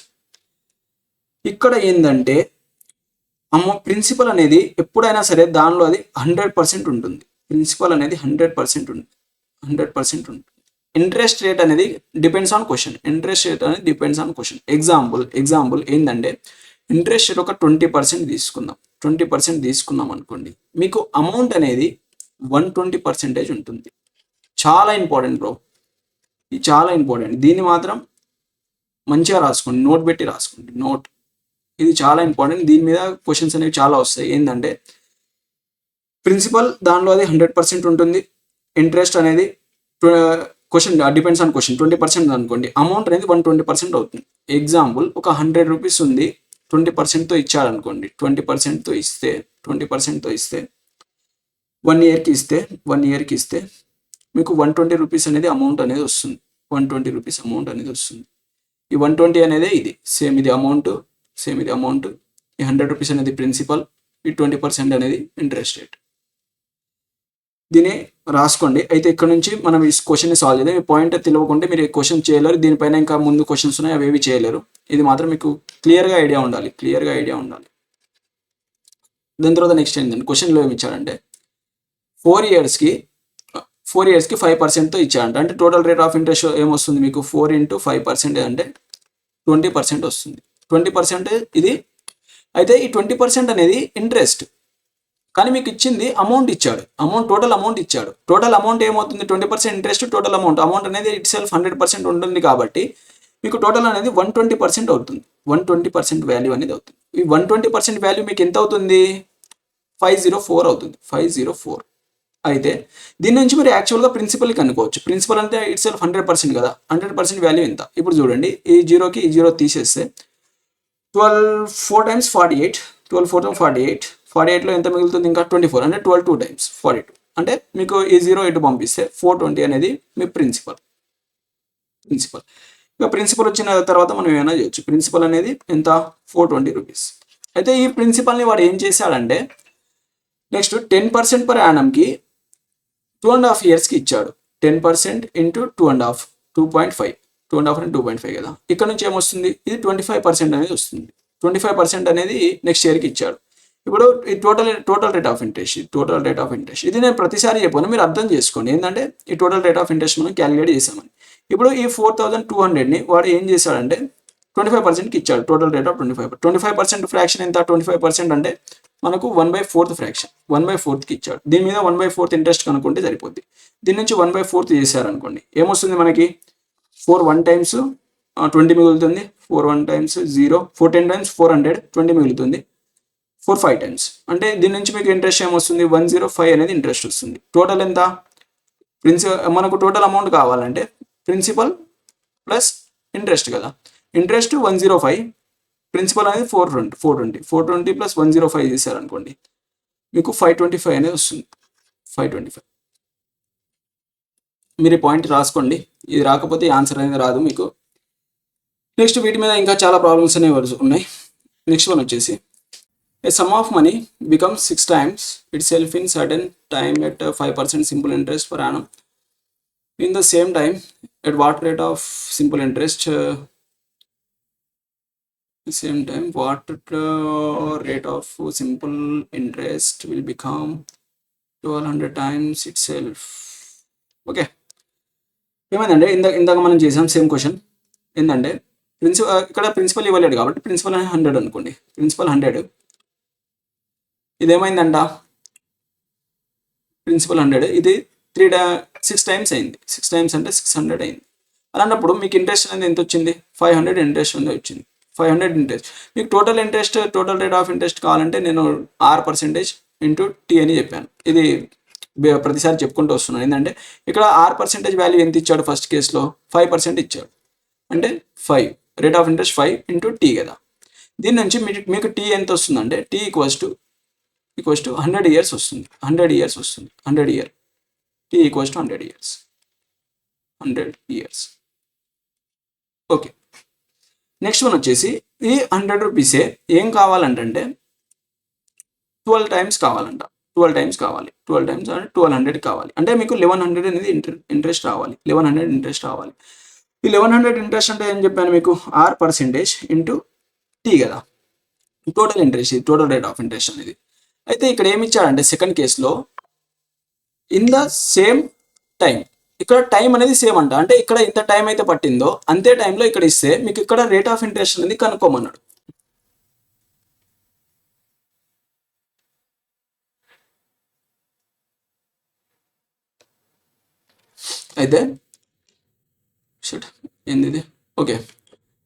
ఇక్కడ ఏంటంటే ప్రిన్సిపల్ అనేది ఎప్పుడైనా సరే దానిలో అది 100% ఉంటుంది. ప్రిన్సిపల్ అనేది 100% ఉంటుంది. ఇంట్రెస్ట్ రేట్ అనేది డిపెండ్స్ ఆన్ క్వశ్చన్. ఎగ్జాంపుల్ ఏంటంటే ఇంట్రెస్ట్ రేట్ ఒక 20% తీసుకుందాం అనుకోండి, మీకు అమౌంట్ అనేది 120% ఉంటుంది. చాలా ఇంపార్టెంట్ బ్రో, ఇది చాలా ఇంపార్టెంట్. దీన్ని మాత్రం మంచిగా రాసుకోండి, నోట్ పెట్టి రాసుకోండి. నోట్ ఇది చాలా ఇంపార్టెంట్. దీని మీద క్వశ్చన్స్ అనేవి చాలా వస్తాయి. ఏంటంటే ప్రిన్సిపల్ దానిలో అది 100% ఉంటుంది. ఇంట్రెస్ట్ అనేది క్వశ్చన్ డిపెండ్స్ ఆన్ క్వశ్చన్ 20% అనుకోండి. అమౌంట్ అనేది 120% అవుతుంది. ఎగ్జాంపుల్ ఒక 100 రూపీస్ ఉంది, 20%తో ఇచ్చాడనుకోండి. 20%తో ఇస్తే 1 ఇయర్కి ఇస్తే 1 ఇయర్కి ఇస్తే మీకు 120 రూపీస్ అనేది అమౌంట్ అనేది వస్తుంది. 120 రూపీస్ అమౌంట్ అనేది వస్తుంది. ఈ 120 అనేది ఇది సేమ్ ఇది అమౌంట్, సేమ్ ఇది అమౌంట్. ఈ 100 రూపీస్ అనేది ప్రిన్సిపల్, ఈ 20% అనేది ఇంట్రెస్ట్ రేట్. దీన్ని రాసుకోండి. అయితే ఇక్కడ నుంచి మనం ఈ క్వశ్చన్ని సాల్వ్ చేద్దాం. ఈ పాయింట్ తెలియకుంటే మీరు క్వశ్చన్ చేయలేరు. దీనిపైన ఇంకా ముందు క్వశ్చన్స్ ఉన్నాయి, అవి ఏవి చేయలేరు. ఇది మాత్రం మీకు క్లియర్గా ఐడియా ఉండాలి. దాని తర్వాత నెక్స్ట్ ఏంటంటే క్వశ్చన్లో ఏమి ఇచ్చాడంటే 4 ఇయర్స్కి 5%తో ఇచ్చాడంట. అంటే టోటల్ రేట్ ఆఫ్ ఇంట్రెస్ట్ ఏమొస్తుంది మీకు 4 × 5% అంటే 20% వస్తుంది. 20% ఇది. అయితే ఈ 20% అనేది ఇంట్రెస్ట్, కానీ మీకు ఇచ్చింది అమౌంట్ ఇచ్చాడు. టోటల్ అమౌంట్ ఇచ్చాడు. టోటల్ అమౌంట్ ఏమవుతుంది 20% ఇంట్రెస్ట్, టోటల్ అమౌంట్ అనేది ఇట్ సెల్ఫ్ 100% ఉంటుంది. కాబట్టి మీకు టోటల్ అనేది 120% అవుతుంది. 120% వాల్యూ అనేది అవుతుంది. ఈ 120% వాల్యూ మీకు ఎంత అవుతుంది 504 అవుతుంది. 504. అయితే దీని నుంచి మీరు యాక్చువల్గా ప్రిన్సిపల్కి అనుకోవచ్చు. ప్రిన్సిపల్ అంటే ఇట్ సెల్ఫ్ 100% కదా. 100% వాల్యూ ఎంత? ఇప్పుడు చూడండి, ఈ జీరోకి ఈ జీరో తీసేస్తే 4 times 48, 48లో ఎంత మిగులుతుంది ఇంకా 24, అంటే 12 2 times 42. అంటే మీకు ఈ జీరో ఇటు పంపిస్తే 420 అనేది మీ ప్రిన్సిపల్. ఇక ప్రిన్సిపల్ వచ్చిన తర్వాత మనం ఏమైనా చేయొచ్చు. ప్రిన్సిపల్ అనేది ఎంత 420 రూపీస్. అయితే ఈ ప్రిన్సిపల్ని వాడు ఏం చేశాడంటే నెక్స్ట్ 10% పర్ యానంకి 2.5 ఇయర్స్కి ఇచ్చాడు. 10% ఇంటూ 2.5 2.5 2.5 అంటే 2.5 కదా. ఇక్కడ నుంచి ఏమొస్తుంది ఇది 25% అనేది వస్తుంది. 25% అనేది నెక్స్ట్ ఇయర్కి ఇచ్చాడు. ఇప్పుడు ఈ టోటల్ రేట్ ఆఫ్ ఇంట్రెస్ట్ ఇది నేను ప్రతిసారి చెప్పాను, మీరు అర్థం చేసుకోండి. ఏంటంటే ఈ టోటల్ రేట్ ఆఫ్ ఇంట్రెస్ట్ మనం క్యాలిక్యులేట్ చేసామని. ఇప్పుడు ఈ 4200ని వాడు ఏం చేశాడంటే 25%కి ఇచ్చాడు. టోటల్ రేట్ ఆఫ్ 25% ఫ్రాక్షన్ ఎంత 25% అంటే మనకు 1/4 ఫ్రాక్షన్ 1/4కి ఇచ్చాడు. దీని మీద 1/4 ఇంట్రెస్ట్ కనుక్కుంటే సరిపోద్ది. దీని నుంచి 1/4 చేశారనుకోండి ఏమొస్తుంది మనకి 4 1 times 20 మిగులుతుంది. 4 1 times 0 4 10 times 400 20 మిగులుతుంది. 4 5 times అంటే దీని నుంచి మీకు ఇంట్రెస్ట్ ఏమొస్తుంది 105 అనేది ఇంట్రెస్ట్ వస్తుంది. టోటల్ ఎంత మనకు టోటల్ అమౌంట్ కావాలంటే ప్రిన్సిపల్ ప్లస్ ఇంట్రెస్ట్ కదా. ఇంట్రెస్ట్ 105, ప్రిన్సిపల్ అనేది 420 ప్లస్ 105 చేశారనుకోండి మీకు 525 అనేది వస్తుంది. 525 మీరు ఈ పాయింట్ రాసుకోండి. ఇది రాకపోతే ఆన్సర్ అనేది రాదు మీకు. నెక్స్ట్ వీటి మీద ఇంకా చాలా ప్రాబ్లమ్స్ అనేవి ఉన్నాయి. నెక్స్ట్ వన్ వచ్చేసి a sum of money becomes 6 times itself in certain time at 5% simple interest per annum. In the same time, at what rate of simple interest rate of simple interest will become 1200 times itself. Okay, ఏమైందంటే ఇందాక మనం చేసాం same question. ఏంటంటే ఇక్కడ principal ఇవ్వలేడు కాబట్టి principal 100 అనుకోండి. Principal 100, ఇదేమైందంట principal 100, ఇది 6 times అయింది. 6 times అంటే 600 అయింది. అలాంటప్పుడు మీకు ఇంట్రెస్ట్ అనేది ఎంత వచ్చింది 500 ఇంట్రెస్ట్ అనేది వచ్చింది. 500 ఇంట్రెస్ట్. మీకు టోటల్ రేట్ ఆఫ్ ఇంట్రెస్ట్ కావాలంటే నేను R% ఇంటూ T అని చెప్పాను. ఇది ప్రతిసారి చెప్పుకుంటూ వస్తున్నాను. ఏంటంటే ఇక్కడ R% వాల్యూ ఎంత ఇచ్చాడు ఫస్ట్ కేసులో 5% ఇచ్చాడు. అంటే 5 rate of interest 5 into T కదా. దీని నుంచి మీకు T ఎంత వస్తుందంటే T ఈక్వల్స్ టు 100 ఇయర్స్ వస్తుంది. 100 ఇయర్స్ వస్తుంది. 100 year T equals to 100 years. 100 years. Okay, next one వచ్చేసి ఈ 100 రూపీసే ఏం కావాలంటే 12 times కావాలంట. 12 times కావాలి. 12 times అంటే 1200 కావాలి. అంటే మీకు 1100 అనేది ఇంట్రెస్ట్ రావాలి. 1100 ఇంట్రెస్ట్ రావాలి. ఈ 1100 ఇంట్రెస్ట్ అంటే ఏం చెప్పాను మీకు R% ఇంటూ T కదా. టోటల్ ఇంట్రెస్ట్, ఇది టోటల్ రేట్ ఆఫ్ ఇంట్రెస్ట్ అనేది. అయితే ఇక్కడ ఏమి ఇచ్చాడంటే సెకండ్ కేసులో ఇన్ ద సేమ్ టైం, ఇక్కడ టైం అనేది సేమ్ అంట. అంటే ఇక్కడ ఇంత టైం అయితే పట్టిందో అంతే టైంలో ఇక్కడ ఇస్తే మీకు ఇక్కడ రేట్ ఆఫ్ ఇంట్రెస్ట్ అనేది కనుక్కోమన్నాడు. అయితే ఏంది ఇది? ఓకే,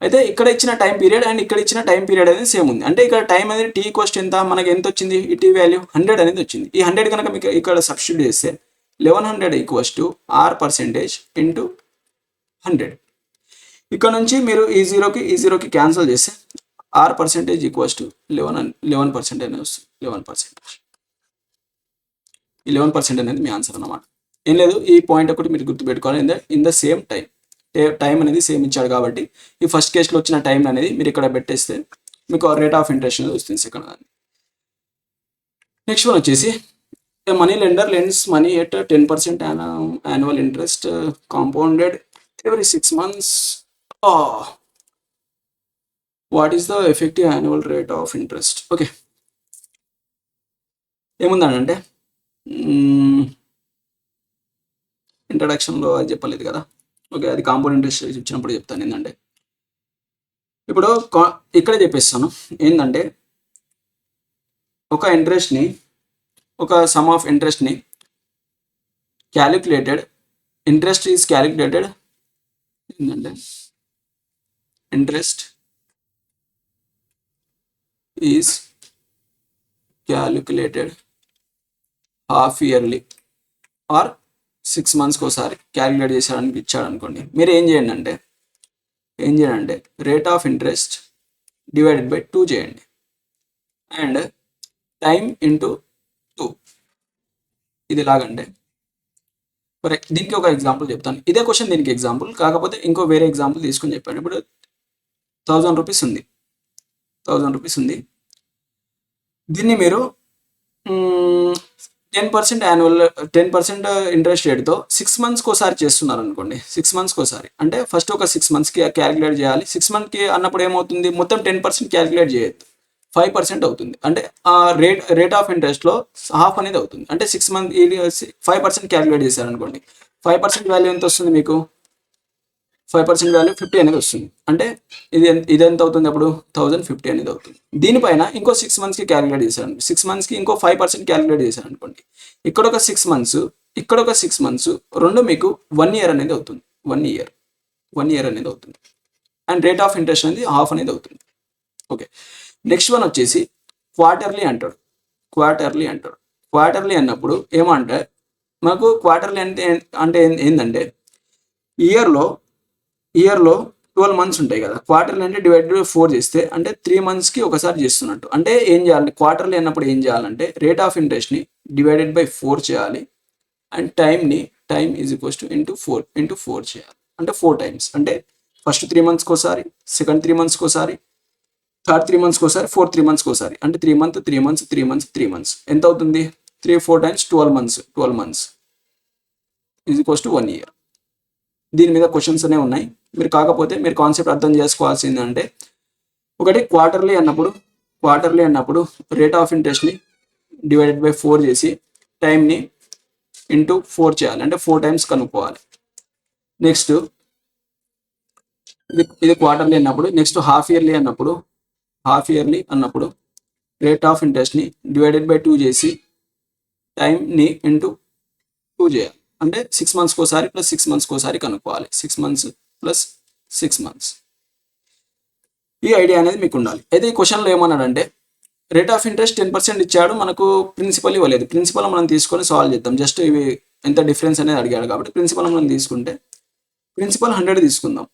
అయితే ఇక్కడ ఇచ్చిన టైం పీరియడ్ అండ్ ఇక్కడ ఇచ్చిన టైం పీరియడ్ అనేది సేమ్ ఉంది. అంటే ఇక్కడ టైం అనేది టీ ఈక్వల్స్ ఎంత మనకి ఎంత వచ్చింది, ఈ టీ వాల్యూ 100 అనేది వచ్చింది. ఈ 100 కనుక మీకు ఇక్కడ సబ్స్టిట్యూట్ చేస్తే 1100 equals to R percentage into 100. ఇక్కడ నుంచి మీరు ఈ జీరోకి క్యాన్సిల్ చేస్తే ఆర్ పర్సెంటేజ్ ఈక్వల్స్ టు 11% అనేది వస్తుంది. 11%. ఈ 11% అనేది మీ ఆన్సర్ అన్నమాట. ఏం లేదు, ఈ పాయింట్ ఒకటి మీరు గుర్తుపెట్టుకోవాలి. ఇన్ ద సేమ్ టైం అనేది సేమ్ ఇచ్చాడు కాబట్టి ఈ ఫస్ట్ కేసులో వచ్చిన టైం అనేది మీరు ఇక్కడ పెట్టేస్తే మీకు రేట్ ఆఫ్ ఇంట్రెస్ట్ అనేది వస్తుంది సెకండ్ దాన్ని. నెక్స్ట్ వన్ వచ్చేసి money lender lends money at 10% annual interest compounded every 6 months. What is the effective annual rate of interest? Okay, ఏముందంటే ఇంట్రడక్షన్లో అది చెప్పలేదు కదా. ఓకే, అది కాంపౌండ్ ఇంట్రెస్ట్ ఇచ్చినప్పుడు చెప్తాను. ఏంటంటే ఇప్పుడు ఇక్కడే చెప్పేస్తాను. ఏంటంటే ఒక ఇంట్రెస్ట్ని, ఒక సమ్ ఆఫ్ ఇంట్రెస్ట్ని క్యాలిక్యులేటెడ్, ఇంట్రెస్ట్ ఈజ్ క్యాలిక్యులేటెడ్ ఏంటంటే interest is calculated half yearly or 6 monthsకి ఒకసారి క్యాలిక్యులేట్ చేసాడానికి ఇచ్చాడు అనుకోండి. మీరు ఏం చేయండి అంటే rate of interest divided by 2 చేయండి అండ్ టైం ఇంటూ 2. ఇది ఎలాగంటే దీనికి ఒక ఎగ్జాంపుల్ చెప్తాను. ఇదే క్వశ్చన్ దీనికి ఎగ్జాంపుల్, కాకపోతే ఇంకో వేరే ఎగ్జాంపుల్ తీసుకొని చెప్పాను. ఇప్పుడు 1000 రూపీస్ ఉంది. 1000 రూపీస్ ఉంది. దీన్ని మీరు 10% ఇంట్రెస్ట్ రేట్తో 6 monthsకి ఒకసారి చేస్తున్నారు అనుకోండి. 6 monthsకి ఒకసారి అంటే ఫస్ట్ ఒక 6 monthsకి క్యాలిక్యులేట్ చేయాలి. 6 monthsకి అన్నప్పుడు ఏమవుతుంది, మొత్తం 10% క్యాలిక్యులేట్ చేయొద్దు, 5% అవుతుంది. అంటే ఆ రేట్ ఆఫ్ ఇంట్రెస్ట్లో హాఫ్ అనేది అవుతుంది. అంటే 6 months 5% క్యాలిక్యులేట్ చేశారనుకోండి. 5% వాల్యూ ఎంత వస్తుంది మీకు, 5% వాల్యూ 50 అనేది వస్తుంది. అంటే ఇది ఎంత అవుతుంది అప్పుడు, 1050 అనేది అవుతుంది. దీనిపైన ఇంకో 6 monthsకి క్యాలిక్యులేట్ చేశారు. 6 monthsకి ఇంకో 5% క్యాలిక్యులేట్ చేశారు అనుకోండి. ఇక్కడ ఒక 6 months, ఇక్కడ ఒక 6 months, రెండు మీకు 1 year అనేది అవుతుంది. 1 year అనేది అవుతుంది. అండ్ రేట్ ఆఫ్ ఇంట్రెస్ట్ అనేది హాఫ్ అనేది అవుతుంది. ఓకే, నెక్స్ట్ వన్ వచ్చేసి క్వార్టర్లీ అంటాడు. క్వార్టర్లీ అన్నప్పుడు ఏమంటే మనకు క్వార్టర్లీ అంటే ఏంటంటే ఇయర్లో 12 months ఉంటాయి కదా. క్వార్టర్లీ అంటే డివైడెడ్ బై 4 చేస్తే అంటే 3 monthsకి ఒకసారి చేస్తున్నట్టు. అంటే ఏం చేయాలి, క్వార్టర్లీ అన్నప్పుడు ఏం చేయాలంటే రేట్ ఆఫ్ ఇంట్రెస్ట్ని డివైడెడ్ బై 4 చేయాలి and time is equals to into 4 చేయాలి. అంటే 4 times. అంటే ఫస్ట్ 3 monthsకి ఒకసారి, సెకండ్ 3 monthsకి ఒకసారి, థర్డ్ 3 monthsకి ఒకసారి, ఫోర్త్ 3 monthsకి ఒకసారి. అంటే 3 months ఎంత అవుతుంది, 4 times 12 months is equals to 1 year. దీని మీద క్వశ్చన్స్ అనేవి ఉన్నాయి. మీరు కాకపోతే మీరు కాన్సెప్ట్ అర్థం చేసుకోవాల్సిందంటే ఒకటి క్వార్టర్లీ అన్నప్పుడు రేట్ ఆఫ్ ఇంట్రెస్ట్ని డివైడెడ్ బై 4 చేసి టైంని ఇంటూ 4 చేయాలి. అంటే 4 times కనుక్కోవాలి. నెక్స్ట్ ఇది క్వార్టర్లీ అన్నప్పుడు. నెక్స్ట్ హాఫ్ ఇయర్లీ అన్నప్పుడు రేట్ ఆఫ్ ఇంట్రెస్ట్ని డివైడెడ్ బై 2 చేసి టైంని ఇంటూ 2 చేయాలి. అంటే 6 monthsకి ఒకసారి ప్లస్ 6 monthsకి ఒకసారి కనుక్కోవాలి. 6 months ప్లస్ 6 months. ఈ ఐడియా అనేది మీకు ఉండాలి. అయితే ఈ క్వశ్చన్లో ఏమన్నాడంటే రేట్ ఆఫ్ ఇంట్రెస్ట్ 10% ఇచ్చాడు, మనకు ప్రిన్సిపల్ ఇవ్వలేదు. ప్రిన్సిపల్ మనం తీసుకొని సాల్వ్ చేద్దాం. జస్ట్ ఇవి ఎంత డిఫరెన్స్ అనేది అడిగాడు కాబట్టి ప్రిన్సిపల్ మనం తీసుకుంటే ప్రిన్సిపల్ 100 తీసుకుందాం.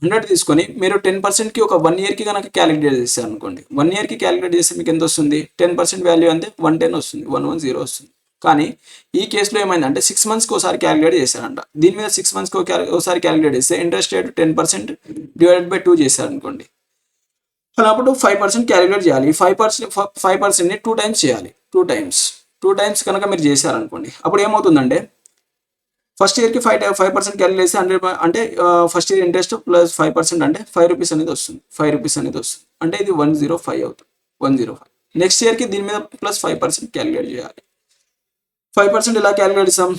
100 తీసుకొని మీరు 10%కి ఒక 1 yearకి కనుక క్యాలిక్యులేట్ చేస్తారు అనుకోండి. 1 yearకి క్యాలిక్యులేట్ చేస్తే మీకు ఎంత వస్తుంది, 10% వాల్యూ అంటే 110 వస్తుంది, 110 వస్తుంది. కానీ ఈ కేసులో ఏమైందంటే 6 monthsకి ఒకసారి క్యాలిక్యులేట్ చేశారంట. దీని మీద 6 monthsకి ఒకసారి క్యాలిక్యులేట్ చేస్తే ఇంట్రెస్ట్ రేట్ 10% డివైడెడ్ బై 2 చేశారనుకోండి. అప్పుడు 5% క్యాలిక్యులేట్ చేయాలి. ఈ 5%ని 2 times చేయాలి. 2 times కనుక మీరు చేశారనుకోండి. అప్పుడు ఏమవుతుందంటే ఫస్ట్ ఇయర్కి 5% క్యాలిక్యులేట్ చేస్తే 100 అంటే ఫస్ట్ ఇయర్ ఇంట్రెస్ట్ ప్లస్ 5% అంటే 5 rupees అనేది వస్తుంది. 5 rupees అనేది వస్తుంది. అంటే ఇది 105 అవుతుంది. 105. నెక్స్ట్ ఇయర్కి దీని మీద ప్లస్ 5% క్యాలిక్యులేట్ చేయాలి. 5% ఎలా క్యాలిక్యులేట్ చేస్తాం,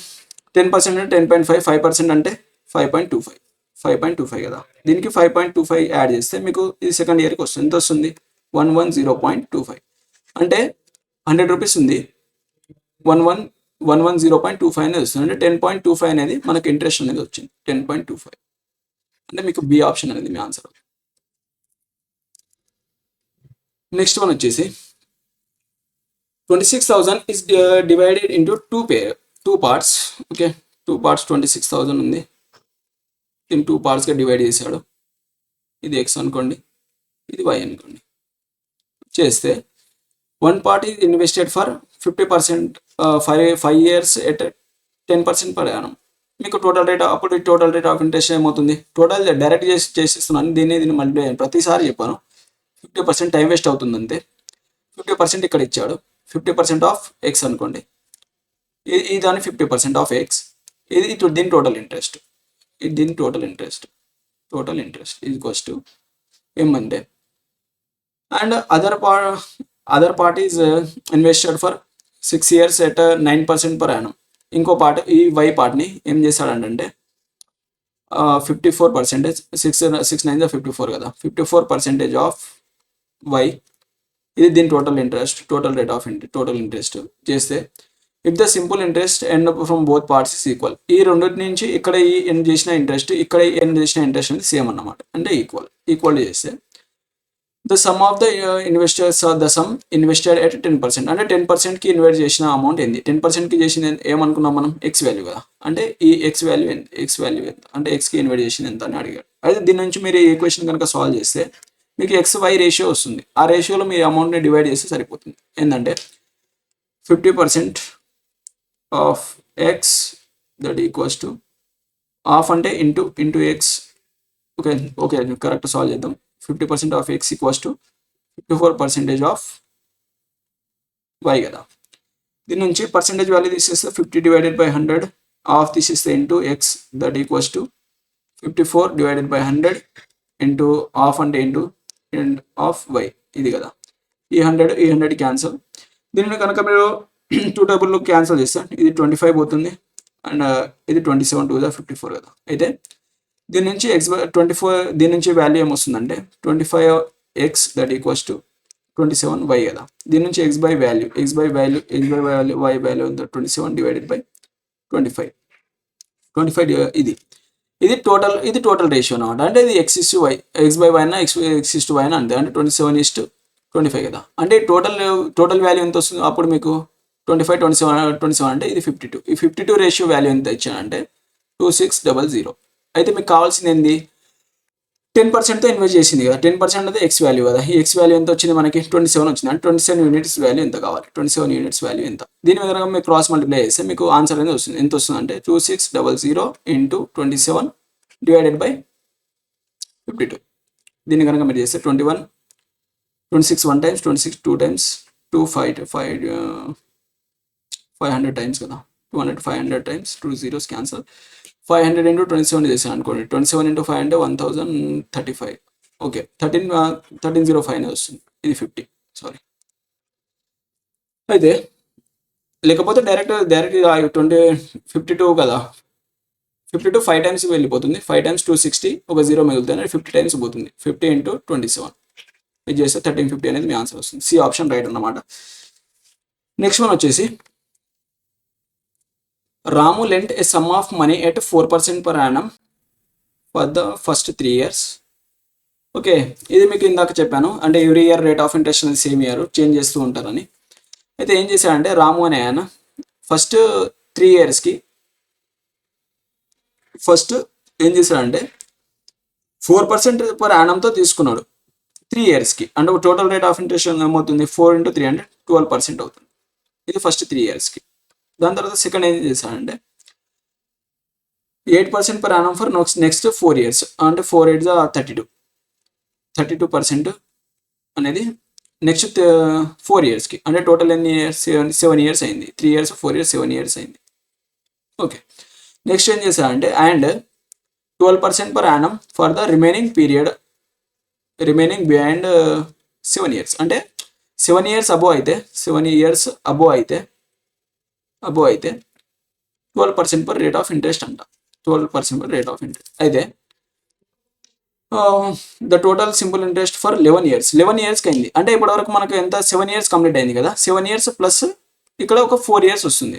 10% అంటే 10.5, 5% అంటే 5.25 కదా. దీనికి 5.25 యాడ్ చేస్తే మీకు ఇది సెకండ్ ఇయర్కి వస్తుంది. ఎంత వస్తుంది, 110.25. అంటే 100 rupees ఉంది, 110.25 అనేది వస్తుంది. అంటే 10.25 అనేది మనకు ఇంట్రెస్ట్ అనేది వచ్చింది. 10.25 అంటే మీకు బి ఆప్షన్ అనేది మీ ఆన్సర్. నెక్స్ట్ వన్ వచ్చేసి 26,000 is divided into two parts. Okay, 2 parts 26,000 ఉంది. దీన్ని 2 partsగా డివైడ్ చేశాడు. ఇది ఎక్స్ అనుకోండి, ఇది వై అనుకోండి. చేస్తే 1 part is invested for 50%, 5 years at 10% per annum. మీకు టోటల్ రేట్ అప్పుడు టోటల్ రేట్ ఆఫ్ ఇంట్రెస్ట్ ఏమవుతుంది? టోటల్ డైరెక్ట్ చేసిస్తున్నాను, దీన్ని మళ్ళీ ప్రతిసారి చెప్పాను. 50% టైం వేస్ట్ అవుతుంది అంతే. 50% ఇక్కడ ఇచ్చాడు, 50% ఆఫ్ ఎక్స్ అనుకోండి, ఇది దాని 50% ఆఫ్ ఎక్స్, ఇది దీని టోటల్ ఇంట్రెస్ట్. దీని టోటల్ ఇంట్రెస్ట్ ఈక్వల్స్ టు ఎం అంటే, and other part is invested for 6 years at 9% per annum. ఇంకో పార్ట్, ఈ వై పార్ట్ని ఏం చేశాడంటే 54%, 6 9 54 కదా, 54% ఆఫ్ వై, ఇది దీని total rate of total interest చేస్తే, if the simple interest earned from both parts is equal. ఈ రెండింటి నుంచి ఇక్కడ ఈ ఎండ్ చేసిన ఇంట్రెస్ట్, ఇక్కడ ఎండ్ చేసిన ఇంట్రెస్ట్ అనేది సేమ్ అన్నమాట, అంటే ఈక్వల్ చేస్తే the sum of the investors the sum invested at 10%. అంటే 10%కి ఇన్వెస్ట్ చేసిన అమౌంట్ ఏంది? 10%కి చేసిన ఏమనుకున్నాం మనం? ఎక్స్ వాల్యూ కదా, అంటే ఈ ఎక్స్ వాల్యూ ఎంత అంటే ఎక్స్కి ఇన్వెస్ట్ చేసింది ఎంత అని అడిగాడు. అయితే దీని నుంచి మీరు ఈ ఈక్వేషన్ కనుక సాల్వ్ చేస్తే మీకు ఎక్స్ వై రేషియో వస్తుంది. ఆ రేషియోలో మీ అమౌంట్ని డివైడ్ చేస్తే సరిపోతుంది. ఏంటంటే 50% of X that equals to half అంటే into X. Okay correct solve చేద్దాం. 50% of X equals to 54% of Y కదా. దీని నుంచి పర్సెంటేజ్ వాల్యూ తీసేస్తే 50 divided by 100 ఆఫ్ తీసేస్తే into X that equals to 54 divided by 100 into half అంటే into and of Y, ఇది కదా. ఈ 100 క్యాన్సల్. దీనిని కనుక మీరు 2 టేబుల్లో క్యాన్సల్ చేస్తే ఇది 25 పోతుంది, అండ్ ఇది 27 2 54 కదా. అయితే దీని నుంచి ఎక్స్ 24, దీని నుంచి వాల్యూ ఏమొస్తుందంటే 25x that equals to 27y కదా. దీని నుంచి x by value y value 27 divided by 25 ఇది టోటల్ రేషియో అనమాట. అంటే ఇది x బై y నా x to y అంతే, అంటే 27:25 కదా. అంటే టోటల్ వాల్యూ ఎంత వస్తుంది అప్పుడు మీకు? 25 27 అంటే ఇది 52. ఈ 52 రేషియో వాల్యూ ఎంత ఇచ్చానంటే 2600. అయితే మీకు కావాల్సింది ఏంది? 10%తో ఇన్వెస్ట్ చేసింది కదా, 10% అయితే ఎక్స్ వాల్యూ కదా. ఈ ఎక్స్ వాల్యూ ఎంత వచ్చింది మనకి? 27 వచ్చింది. అంటే 27 యూనిట్స్ వాల్యూ ఎంత కావాలి? 27 యూనిట్స్ వాల్యూ ఎంత? దీని మీద కనుక మీరు క్రాస్ మల్టిప్లై చేస్తే మీకు ఆన్సర్ అనేది వస్తుంది. ఎంత వస్తుంది అంటే 2600 ఇంటూ 27 డివైడెడ్ బై 52. దీన్ని కనుక మీరు చేస్తే 26 1 times, 26 2 times, 500 times కదా, 500 times 2 zeros క్యాన్సల్. 500 into 27 చేసాను అనుకోండి, 27 into 5 అంటే 1035. ఓకే, 1305 అనేది వస్తుంది. ఇది 50, సారీ. అయితే లేకపోతే డైరెక్ట్ 52 కదా, 52 5 times వెళ్ళిపోతుంది. 5 times 260, ఒక 0 మిగులుతుంది, 50 times పోతుంది. 50 into 27 ఇది చేస్తే 1350 అనేది మీ ఆన్సర్ వస్తుంది. సి ఆప్షన్ రైట్ అన్నమాట. నెక్స్ట్ వన్ వచ్చేసి Ramu lent a sum of money at 4% per annum for the first 3 years. Okay, ఇది మీకు ఇందాక చెప్పాను, అంటే every year rate of interest అనేది సేమ్ ఇయర్ చేంజ్ చేస్తూ ఉంటారని. అయితే ఏం చేశాడంటే రాము అనే ఆయన ఫస్ట్ 3 yearsకి ఏం చేశాడంటే 4% per annumతో తీసుకున్నాడు 3 yearsకి. అంటే టోటల్ రేట్ ఆఫ్ ఇంట్రెస్ట్ ఏమవుతుంది? 4 into 3 అంటే 12% అవుతుంది. ఇది ఫస్ట్ 3 yearsకి. దాని తర్వాత సెకండ్ ఏం చేశానంటే 8% per annum for next 4 years, అంటే 4 8 32% అనేది నెక్స్ట్ 4 yearsకి. అంటే టోటల్ ఎన్ని ఇయర్స్? 7 years అయింది. 3 years 4 years 7 years అయింది. ఓకే, నెక్స్ట్ ఏం చేశానంటే and 12% per annum for the remaining behind 7 years. అంటే 7 years అబోవ్ అయితే 12% per rate of interest అంట. 12% per rate of interest. అయితే the total simple interest for 11 years. 11 yearsకి అయింది. అంటే ఇప్పటివరకు మనకు ఎంత? 7 years కంప్లీట్ అయింది కదా. 7 years ప్లస్ ఇక్కడ ఒక 4 years వస్తుంది.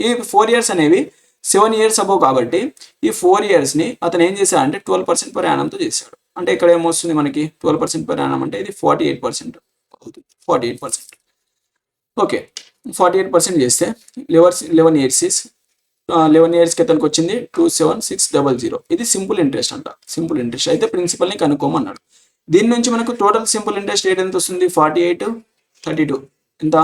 ఈ 4 years అనేవి 7 years అబోవ్ కాబట్టి ఈ 4 yearsని అతను ఏం చేశాడంటే 12% per annumతో చేశాడు. అంటే ఇక్కడ ఏమొస్తుంది మనకి 12% per annum అంటే ఇది 48% అవుతుంది. 48%. ఓకే, 48% చేస్తే 11 ఇయర్స్ 11 ఇయర్స్కి అతనికి వచ్చింది 27600. ఇది సింపుల్ ఇంట్రెస్ట్ అంట. సింపుల్ ఇంట్రెస్ట్ అయితే ప్రిన్సిపల్ని కనుక్కోమన్నాడు. దీని నుంచి మనకు టోటల్ సింపుల్ ఇంట్రెస్ట్ రేట్ ఎంత వస్తుంది? 48 32 ఎంత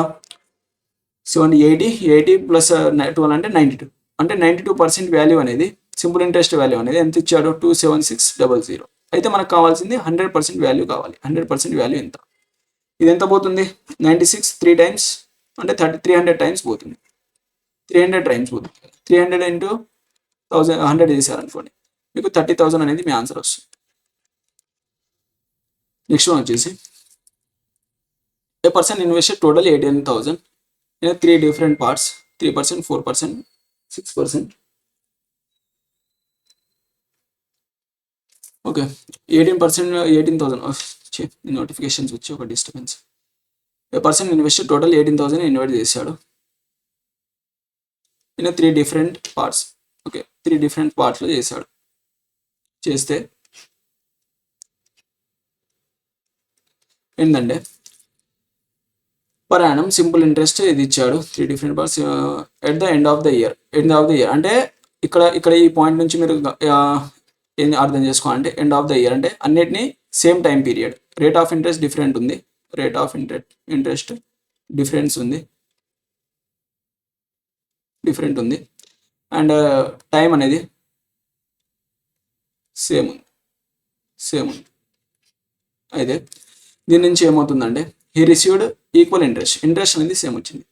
80 ప్లస్ 12 అంటే 92. అంటే 92% వాల్యూ అనేది సింపుల్ ఇంట్రెస్ట్ వాల్యూ అనేది ఎంత ఇచ్చాడు? 27600. అయితే మనకు కావాల్సింది 100% వాల్యూ కావాలి. 100% వాల్యూ ఎంత? ఇది ఎంత పోతుంది? 96 3 టైమ్స్ అంటే 300 టైమ్స్ పోతుంది. 300 టైమ్స్ పోతుంది. 300 ఇంటూ 100 చేశారనుకోండి, మీకు 30,000 అనేది మీ ఆన్సర్ వస్తుంది. నెక్స్ట్ వన్ వచ్చేసి a person invested total 18,000 in 3 different parts, 3%, 4%, 6%. ఓకే, 18%, 18,000 నోటిఫికేషన్స్ వచ్చి ఒక disturbance. A person invested total 18,000 invest చేశాడు ఇన్ 3 different parts. ఓకే, 3 different partsలో చేశాడు. చేస్తే ఏంటంటే పర్ యానం సింపుల్ ఇంట్రెస్ట్ ఇది ఇచ్చాడు. 3 different parts at the end of the year. End of the year అంటే ఇక్కడ ఈ పాయింట్ నుంచి మీరు ఏం అర్థం చేసుకోవాలంటే ఎండ్ ఆఫ్ ద ఇయర్ అంటే అన్నిటినీ same time period. Rate of interest different ఉంది, రేట్ ఆఫ్ ఇంట్రెస్ట్ డిఫరెన్స్ ఉంది, డిఫరెంట్ ఉంది, అండ్ టైం అనేది సేమ్ ఉంది. అయితే దీని నుంచి ఏమవుతుందంటే హీ రిసీవ్డ్ ఈక్వల్ ఇంట్రెస్ట్ అనేది సేమ్ వచ్చింది.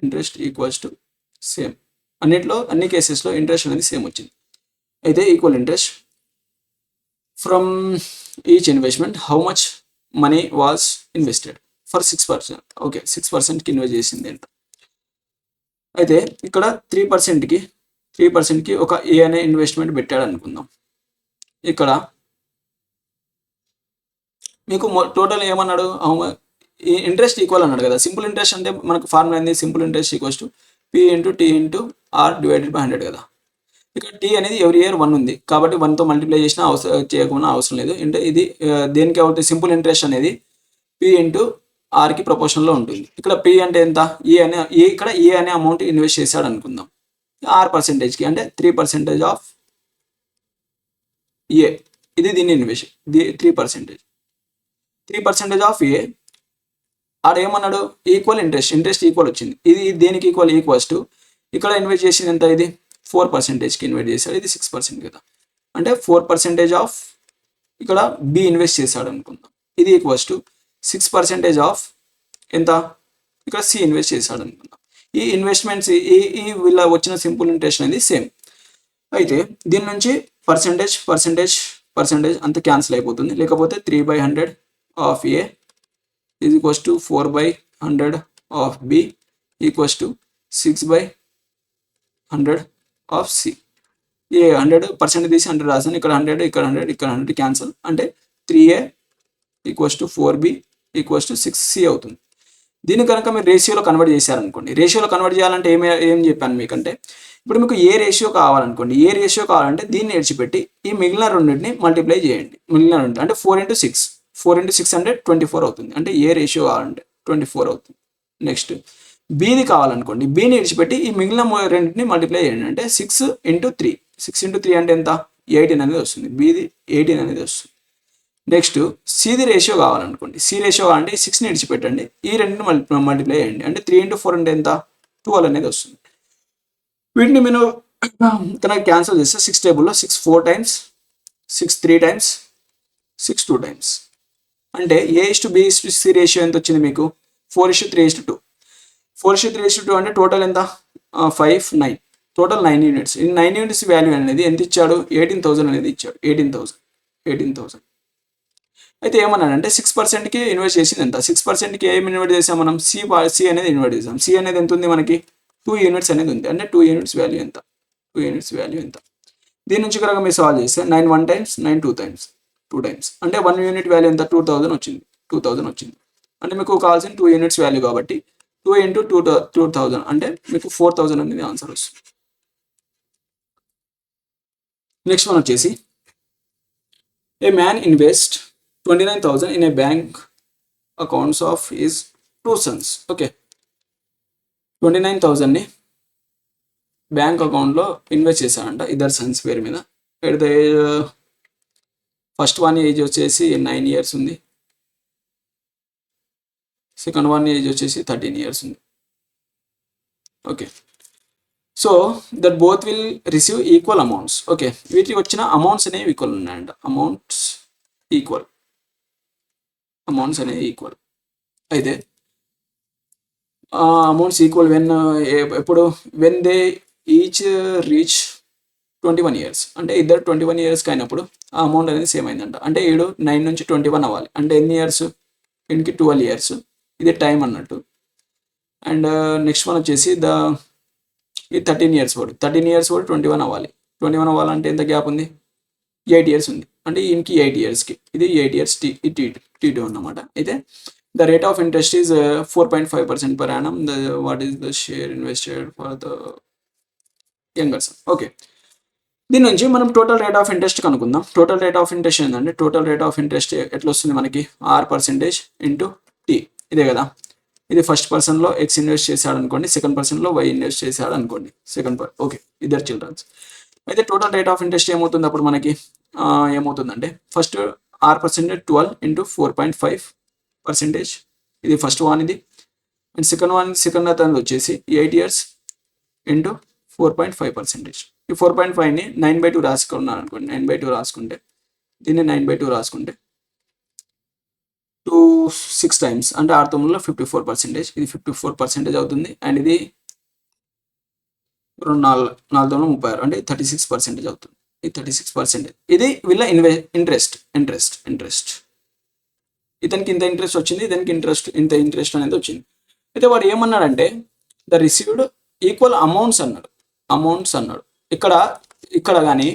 Interest equals to same. అన్ని కేసెస్లో ఇంట్రెస్ట్ అనేది సేమ్ వచ్చింది. అయితే equal interest from each investment how much money was invested for 6%. ఓకే, 6%కి ఇన్వెస్ట్ చేసింది అంట. అయితే ఇక్కడ 3%కి ఒక ఏ అనే ఇన్వెస్ట్మెంట్ పెట్టాడు అనుకుందాం. ఇక్కడ మీకు టోటల్ ఏమన్నాడు? ఇంట్రెస్ట్ ఈక్వల్ అన్నాడు కదా. సింపుల్ ఇంట్రెస్ట్ అంటే మనకు ఫార్ములా ఏంది? Simple interest equals to P into T into R divided by 100 కదా. ఇక్కడ T అనేది ఎవ్రీ ఇయర్ 1 ఉంది కాబట్టి 1తో మల్టిప్లై చేసినా చేయకుండా అవసరం లేదు. అంటే ఇది దేనికి అవుతుంది? సింపుల్ ఇంట్రెస్ట్ అనేది P ఇంటూ Rకి ప్రపోర్షన్లో ఉంటుంది. ఇక్కడ P అంటే ఎంత? ఇక్కడ E అనే అమౌంట్ ఇన్వెస్ట్ చేశాడు అనుకుందాం. R%కి అంటే 3% ఆఫ్ ఏ. ఇది దీన్ని ఇన్వెస్ట్ 3% ఆఫ్ ఏ. ఆడ ఏమన్నాడు? ఈక్వల్ ఇంట్రెస్ట్ ఈక్వల్ వచ్చింది. ఇది దేనికి ఈక్వల్స్ టు ఇక్కడ ఇన్వెస్ట్ చేసింది ఎంత? ఇది 4%కి ఇన్వెస్ట్ చేశాడు. ఇది 6% కదా. అంటే 4% ఆఫ్ ఇక్కడ బి ఇన్వెస్ట్ చేశాడు అనుకుందాం. ఇది ఈక్వల్స్ టు 6% ఆఫ్ ఎంత? ఇక్కడ సి ఇన్వెస్ట్ చేశాడు అనుకుందాం. ఈ ఇన్వెస్ట్మెంట్స్ ఈ వీళ్ళ వచ్చిన సింపుల్ ఇంట్రెస్ట్ అనేది సేమ్. అయితే దీని నుంచి పర్సెంటేజ్ అంత క్యాన్సిల్ అయిపోతుంది. లేకపోతే 3/100 of A is equals to 4/100 of B equals to 6/100 of C. ఏ 100% తీసి 100 రాసాను. ఇక్కడ 100, ఇక్కడ 100, ఇక్కడ 100 క్యాన్సల్. అంటే 3A equals to 4B equals to 6C అవుతుంది. దీన్ని కనుక మీరు రేషియోలో కన్వర్ట్ చేశారనుకోండి. రేషియోలో కన్వర్ట్ చేయాలంటే ఏం చెప్పాను మీకంటే, ఇప్పుడు మీకు ఏ రేషియో కావాలనుకోండి. ఏ రేషియో కావాలంటే దీన్ని విడిచిపెట్టి ఈ మిగిలిన రెండింటిని మల్టిప్లై చేయండి. మిగిలిన రెండు అంటే 4 into 6 అంటే 24 అవుతుంది. అంటే ఏ రేషియో కావాలంటే 24 అవుతుంది. నెక్స్ట్ బీది కావాలనుకోండి. బీని విడిచిపెట్టి ఈ మిగిలిన రెండింటిని మల్టిప్లై చేయండి. అంటే 6 into 3 అంటే ఎంత? 18 అనేది వస్తుంది. బీది 18 అనేది వస్తుంది. నెక్స్ట్ సిది రేషియో కావాలనుకోండి. సి రేషియో కావాలంటే ఈ 6ని విడిచిపెట్టండి, ఈ రెండుని మల్టిప్లై చేయండి. అంటే 3 into 4 అంటే ఎంత? 12 అనేది వస్తుంది. వీటిని మీరు కనుక క్యాన్సిల్ చేస్తే 6 టేబుల్లో 6 4 times, 6 3 times, 6 2 times. అంటే A/B/C రేషియో ఎంత వచ్చింది మీకు? 4:3:2. 4:3:2 అంటే టోటల్ ఎంత? 5 9. Total 9 units. ఈ 9 యూనిట్స్ వాల్యూ అనేది ఎంత ఇచ్చాడు? 18,000 అనేది ఇచ్చాడు. 18,000. అయితే ఏమన్నాడంటే 6%కి ఇన్వెస్ట్ చేసింది ఎంత? 6%కి ఏమి ఇన్వెస్ట్ చేసాం మనం? సి అనేది ఇన్వెస్ట్ చేసాం. సి అనేది ఎంత ఉంది మనకి? 2 యూనిట్స్ అనేది ఉంది. అంటే 2 యూనిట్స్ వాల్యూ ఎంత? 2 యూనిట్స్ వాల్యూ ఎంత? దీని నుంచి కనుక మీరు సాల్వ్ చేస్తే 9 1 times, 9 2 times. అంటే 1 యూనిట్ వాల్యూ ఎంత? 2000 వచ్చింది. అంటే మీకు కావాల్సిన 2 యూనిట్స్ వాల్యూ కాబట్టి 2 into 2000 అంటే మీకు 4000 అనేది ఆన్సర్ వస్తుంది. నెక్స్ట్ వన్ వచ్చేసి a man invest 29,000 in a bank accounts of his 2 sons. Okay, 29,000ని బ్యాంక్ అకౌంట్లో ఇన్వెస్ట్ చేశాడంట ఇద్దరు సన్స్ పేరు మీద. At the age, first one age వచ్చేసి 9 years ఉంది, సెకండ్ వన్ ఏజ్ వచ్చేసి 13 years ఉంది. Okay, so that both will receive equal amounts. Okay, వీటికి వచ్చిన అమౌంట్స్ అనేవి ఈక్వల్ ఉన్నాయంట. అమౌంట్స్ అనేవి ఈక్వల్ అయితే అమౌంట్స్ ఈక్వల్ ఎప్పుడు when they each reach 21 years. అంటే ఇద్దరు 21 yearsకి అయినప్పుడు ఆ అమౌంట్ అనేది సేమ్ అయిందంట. అంటే 9 నుంచి 21 అవ్వాలి. అంటే ఎన్ని ఇయర్స్? వీనికి 12 years. ఇది టైం అన్నట్టు. అండ్ నెక్స్ట్ వన్ వచ్చేసి ఈ 13 years వాడు 21 అవ్వాలి. 21 అవ్వాలంటే ఎంత గ్యాప్ ఉంది? 8 years ఉంది. అంటే ఈయనకి 8 yearsకి, ఇది 8 years T2 అన్నమాట. అయితే the rate of interest is 4.5% per annum. What is the share invested for the younger sun. Okay, దీని నుంచి మనం టోటల్ రేట్ ఆఫ్ ఇంట్రెస్ట్ కనుక్కుందాం. టోటల్ రేట్ ఆఫ్ ఇంట్రెస్ట్ ఏంటంటే, టోటల్ రేట్ ఆఫ్ ఇంట్రెస్ట్ ఎట్లా వస్తుంది మనకి? R% ఇంటూ T, ఇదే కదా. ఇది ఫస్ట్ పర్సన్లో X ఇన్వెస్ట్ చేశాడు అనుకోండి, సెకండ్ పర్సన్లో Y ఇన్వెస్ట్ చేశాడు అనుకోండి, ఓకే, ఇద్దరు చిల్డ్రన్స్. అయితే టోటల్ రేట్ ఆఫ్ ఇంట్రెస్ట్ ఏమవుతుంది అప్పుడు మనకి? ఏమవుతుందంటే ఫస్ట్ R% 12 ఇంటూ 4.5%, ఇది ఫస్ట్ వన్ ఇది. అండ్ సెకండ్ అతను వచ్చేసి 8 years ఇంటూ 4.5%. ఈ 4.5ని 9/2 రాసుకున్నాను అనుకోండి. 9/2 రాసుకుంటే, దీన్ని 9/2 రాసుకుంటే 6 times అంటే 6 54%. ఇది 54% అవుతుంది. అండ్ ఇది 4 36 అంటే 36% అవుతుంది. ఇది 36%. ఇది వీళ్ళ ఇంట్రెస్ట్. ఇతనికి ఇంత ఇంట్రెస్ట్ వచ్చింది, ఇతనికి ఇంత ఇంట్రెస్ట్ అనేది వచ్చింది. అయితే వాడు ఏమన్నాడంటే ద రిసీవ్డ్ ఈక్వల్ అమౌంట్స్ అన్నాడు. ఇక్కడ కానీ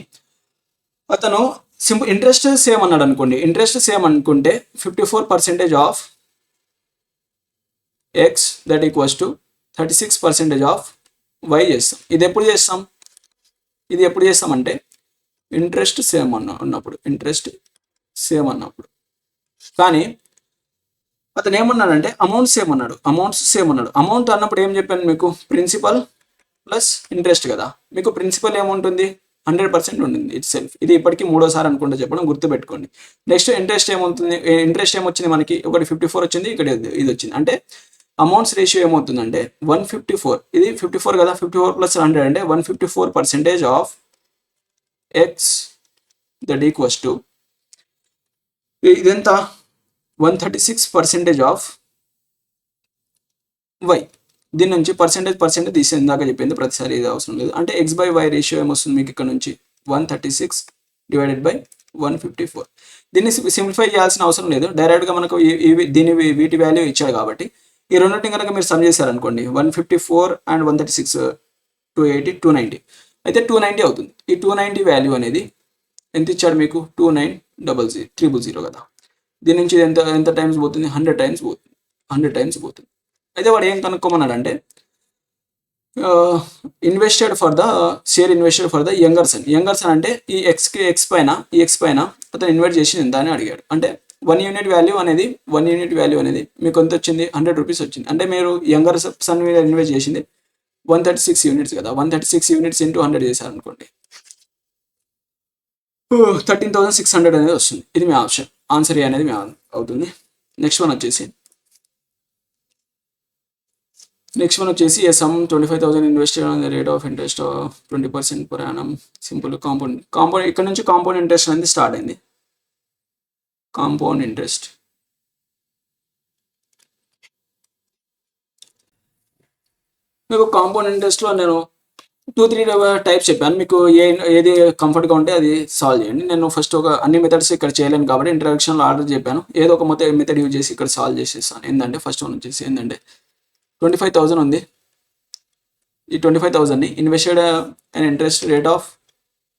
అతను సింపుల్ ఇంట్రెస్ట్ సేమ్ అన్నాడు అనుకోండి. ఇంట్రెస్ట్ సేమ్ అనుకుంటే 54% of X that equals to 36% of Y చేస్తాం. ఇది ఎప్పుడు చేస్తామంటే ఇంట్రెస్ట్ సేమ్ ఉన్నప్పుడు కానీ అతను ఏమన్నాడంటే అమౌంట్స్ సేమ్ అన్నాడు. అమౌంట్ అన్నప్పుడు ఏం చెప్పాను మీకు? ప్రిన్సిపల్ ప్లస్ ఇంట్రెస్ట్ కదా. మీకు ప్రిన్సిపల్ ఏముంటుంది? 100% ఉంటుంది ఇట్ సెల్ఫ్. ఇది ఇప్పటికీ 3వ సారి అనుకుంటా చెప్పడం, గుర్తుపెట్టుకోండి. నెక్స్ట్ ఇంట్రెస్ట్ ఏమొచ్చింది మనకి? ఒకటి 54 వచ్చింది, ఇక్కడ ఇది వచ్చింది. అంటే అమౌంట్స్ రేషియో ఏమవుతుందంటే 154. ఇది 54 కదా, 54 + 100 అంటే 154% of X that equals to ఇదెంత? 136% ఆఫ్ Y. దీని నుంచి పర్సెంటేజ్ తీసి ఇందాక చెప్పింది, ప్రతిసారి ఇది అవసరం లేదు. అంటే X/Y రేషియో ఏమొస్తుంది మీకు ఇక్కడ నుంచి? 136 డివైడెడ్ బై 154. దీన్ని సింప్లిఫై చేయాల్సిన అవసరం లేదు. డైరెక్ట్గా మనకు వీటి వాల్యూ ఇచ్చాడు కాబట్టి ఈ రెండింటిని కనుక మీరు సమ్ చేశారనుకోండి, 154 అండ్ 136 280 290 అయితే 290 అవుతుంది. ఈ 290 వాల్యూ అనేది ఎంత ఇచ్చాడు మీకు? 2900 కదా. దీని నుంచి ఎంత టైమ్స్ పోతుంది? 100 టైమ్స్ పోతుంది. అయితే వాడు ఏం కనుక్కోమన్నాడంటే invested for the younger son అంటే ఈ X పైన అతను ఇన్వెస్ట్ చేసి ఎంత అని అడిగాడు. అంటే 1 unit వాల్యూ అనేది మీకు ఎంత వచ్చింది? 100 rupees వచ్చింది. అంటే మీరు యంగర్ సన్ మీద ఇన్వెస్ట్ చేసింది 136 units కదా. 136 units ఇంటూ 100 చేశారనుకోండి, 13,600 అనేది వస్తుంది. ఇది మీ ఆన్సర్ అనేది మీ అవుతుంది. నెక్స్ట్ వన్ వచ్చేసి a sum 25,000 invested on the rate of interest 20% per annum. Simple compound ఇక్కడ నుంచి కాంపౌండ్ ఇంట్రెస్ట్ అనేది స్టార్ట్ అయింది. కాంపౌండ్ ఇంట్రెస్ట్ మీకు కాంపౌండ్ ఇంట్రెస్ట్లో నేను 2-3 టైప్స్ చెప్పాను. మీకు ఏది కంఫర్ట్గా ఉంటే అది సాల్వ్ చేయండి. నేను ఫస్ట్ అన్ని మెథడ్స్ ఇక్కడ చేయలేను కాబట్టి ఇంట్రడక్షన్లో ఆర్డర్ చెప్పాను. ఏదో ఒక మెథడ్ యూజ్ చేసి ఇక్కడ సాల్వ్ చేసేస్తాను. ఏంటంటే ఫస్ట్ వన్ వచ్చేసి 25,000 ఉంది. ఈ 25,000ని invested and interest rate of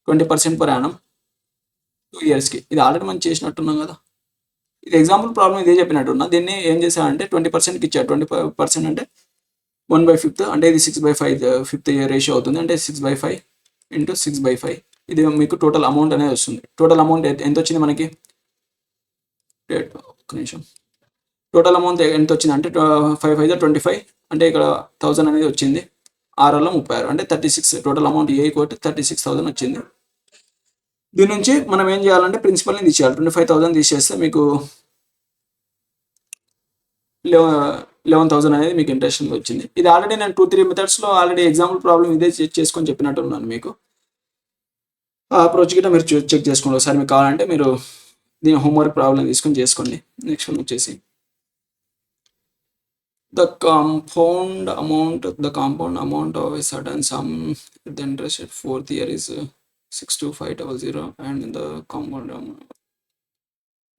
20% per annum 2 yearsకి. ఇది ఆల్రెడీ మనం చేసినట్టున్నాం కదా. ఇది ఎగ్జాంపుల్ ప్రాబ్లం ఇదే చెప్పినట్టున్నా. దీన్ని ఏం చేశానంటే 20%కి ఇచ్చాడు. 20% అంటే 1/5 అంటే ఇది 6/5 5th రేషియో అవుతుంది. అంటే 6/5 ఇంటూ 6/5 ఇది మీకు టోటల్ అమౌంట్ అనేది వస్తుంది. టోటల్ అమౌంట్ ఎంత వచ్చింది మనకి, ఒక్క నిమిషం, టోటల్ అమౌంట్ ఎంత వచ్చింది అంటే 5 5 25, అంటే ఇక్కడ 1000 అనేది వచ్చింది. 6లో 36 అంటే 36. టోటల్ అమౌంట్ ఏ కోటి 36,000 వచ్చింది. దీని నుంచి మనం ఏం చేయాలంటే ప్రిన్సిపల్ని తీసేయాలి. 25,000 తీసేస్తే మీకు 11,000 అనేది మీకు ఇంట్రెస్ట్ వచ్చింది. ఇది ఆల్రెడీ నేను 2-3 మెథడ్స్లో ఆల్రెడీ ఎగ్జాంపుల్ ప్రాబ్లం ఇదే చేసుకొని చెప్పినట్టు ఉన్నాను మీకు. ఆ అప్రోచ్ గిట్ట మీరు చెక్ చేసుకోండి ఒకసారి. మీకు కావాలంటే మీరు దీని హోంవర్క్ ప్రాబ్లం తీసుకొని చేసుకోండి. నెక్స్ట్ వన్ వచ్చేసి the compound amount of a certain sum, the interest at 4th year is 62500, and in the compound amount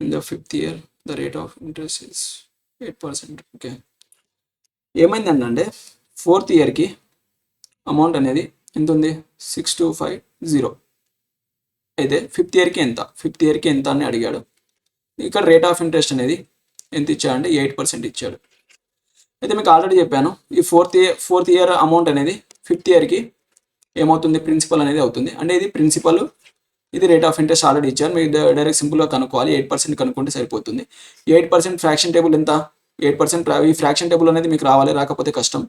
in the 5th year the rate of interest is 8%. Okay, ఏమైందంటే 4th ఇయర్కి amount అనేది ఎంత ఉంది, 6250. అయితే 5th ఇయర్కి ఎంత అని అడిగాడు. ఇక్కడ రేట్ ఆఫ్ ఇంట్రెస్ట్ అనేది ఎంత ఇచ్చాడంటే 8% ఇచ్చాడు. అయితే మీకు ఆల్రెడీ చెప్పాను, ఈ ఫోర్త్ ఇయర్ అమౌంట్ అనేది 5th ఇయర్కి ఏమవుతుంది, ప్రిన్సిపల్ అనేది అవుతుంది. అంటే ఇది ప్రిన్సిపల్, ఇది రేట్ ఆఫ్ ఇంట్రెస్ట్ ఆల్రెడీ ఇచ్చారు. మీరు డైరెక్ట్ సింపుల్గా కనుక్కోవాలి. 8% కనుక్కుంటే సరిపోతుంది. 8% ఫ్రాక్షన్ టేబుల్ ఎంత, 8% ఈ ఫ్రాక్షన్ టేబుల్ అనేది మీకు రాకపోతే కష్టం.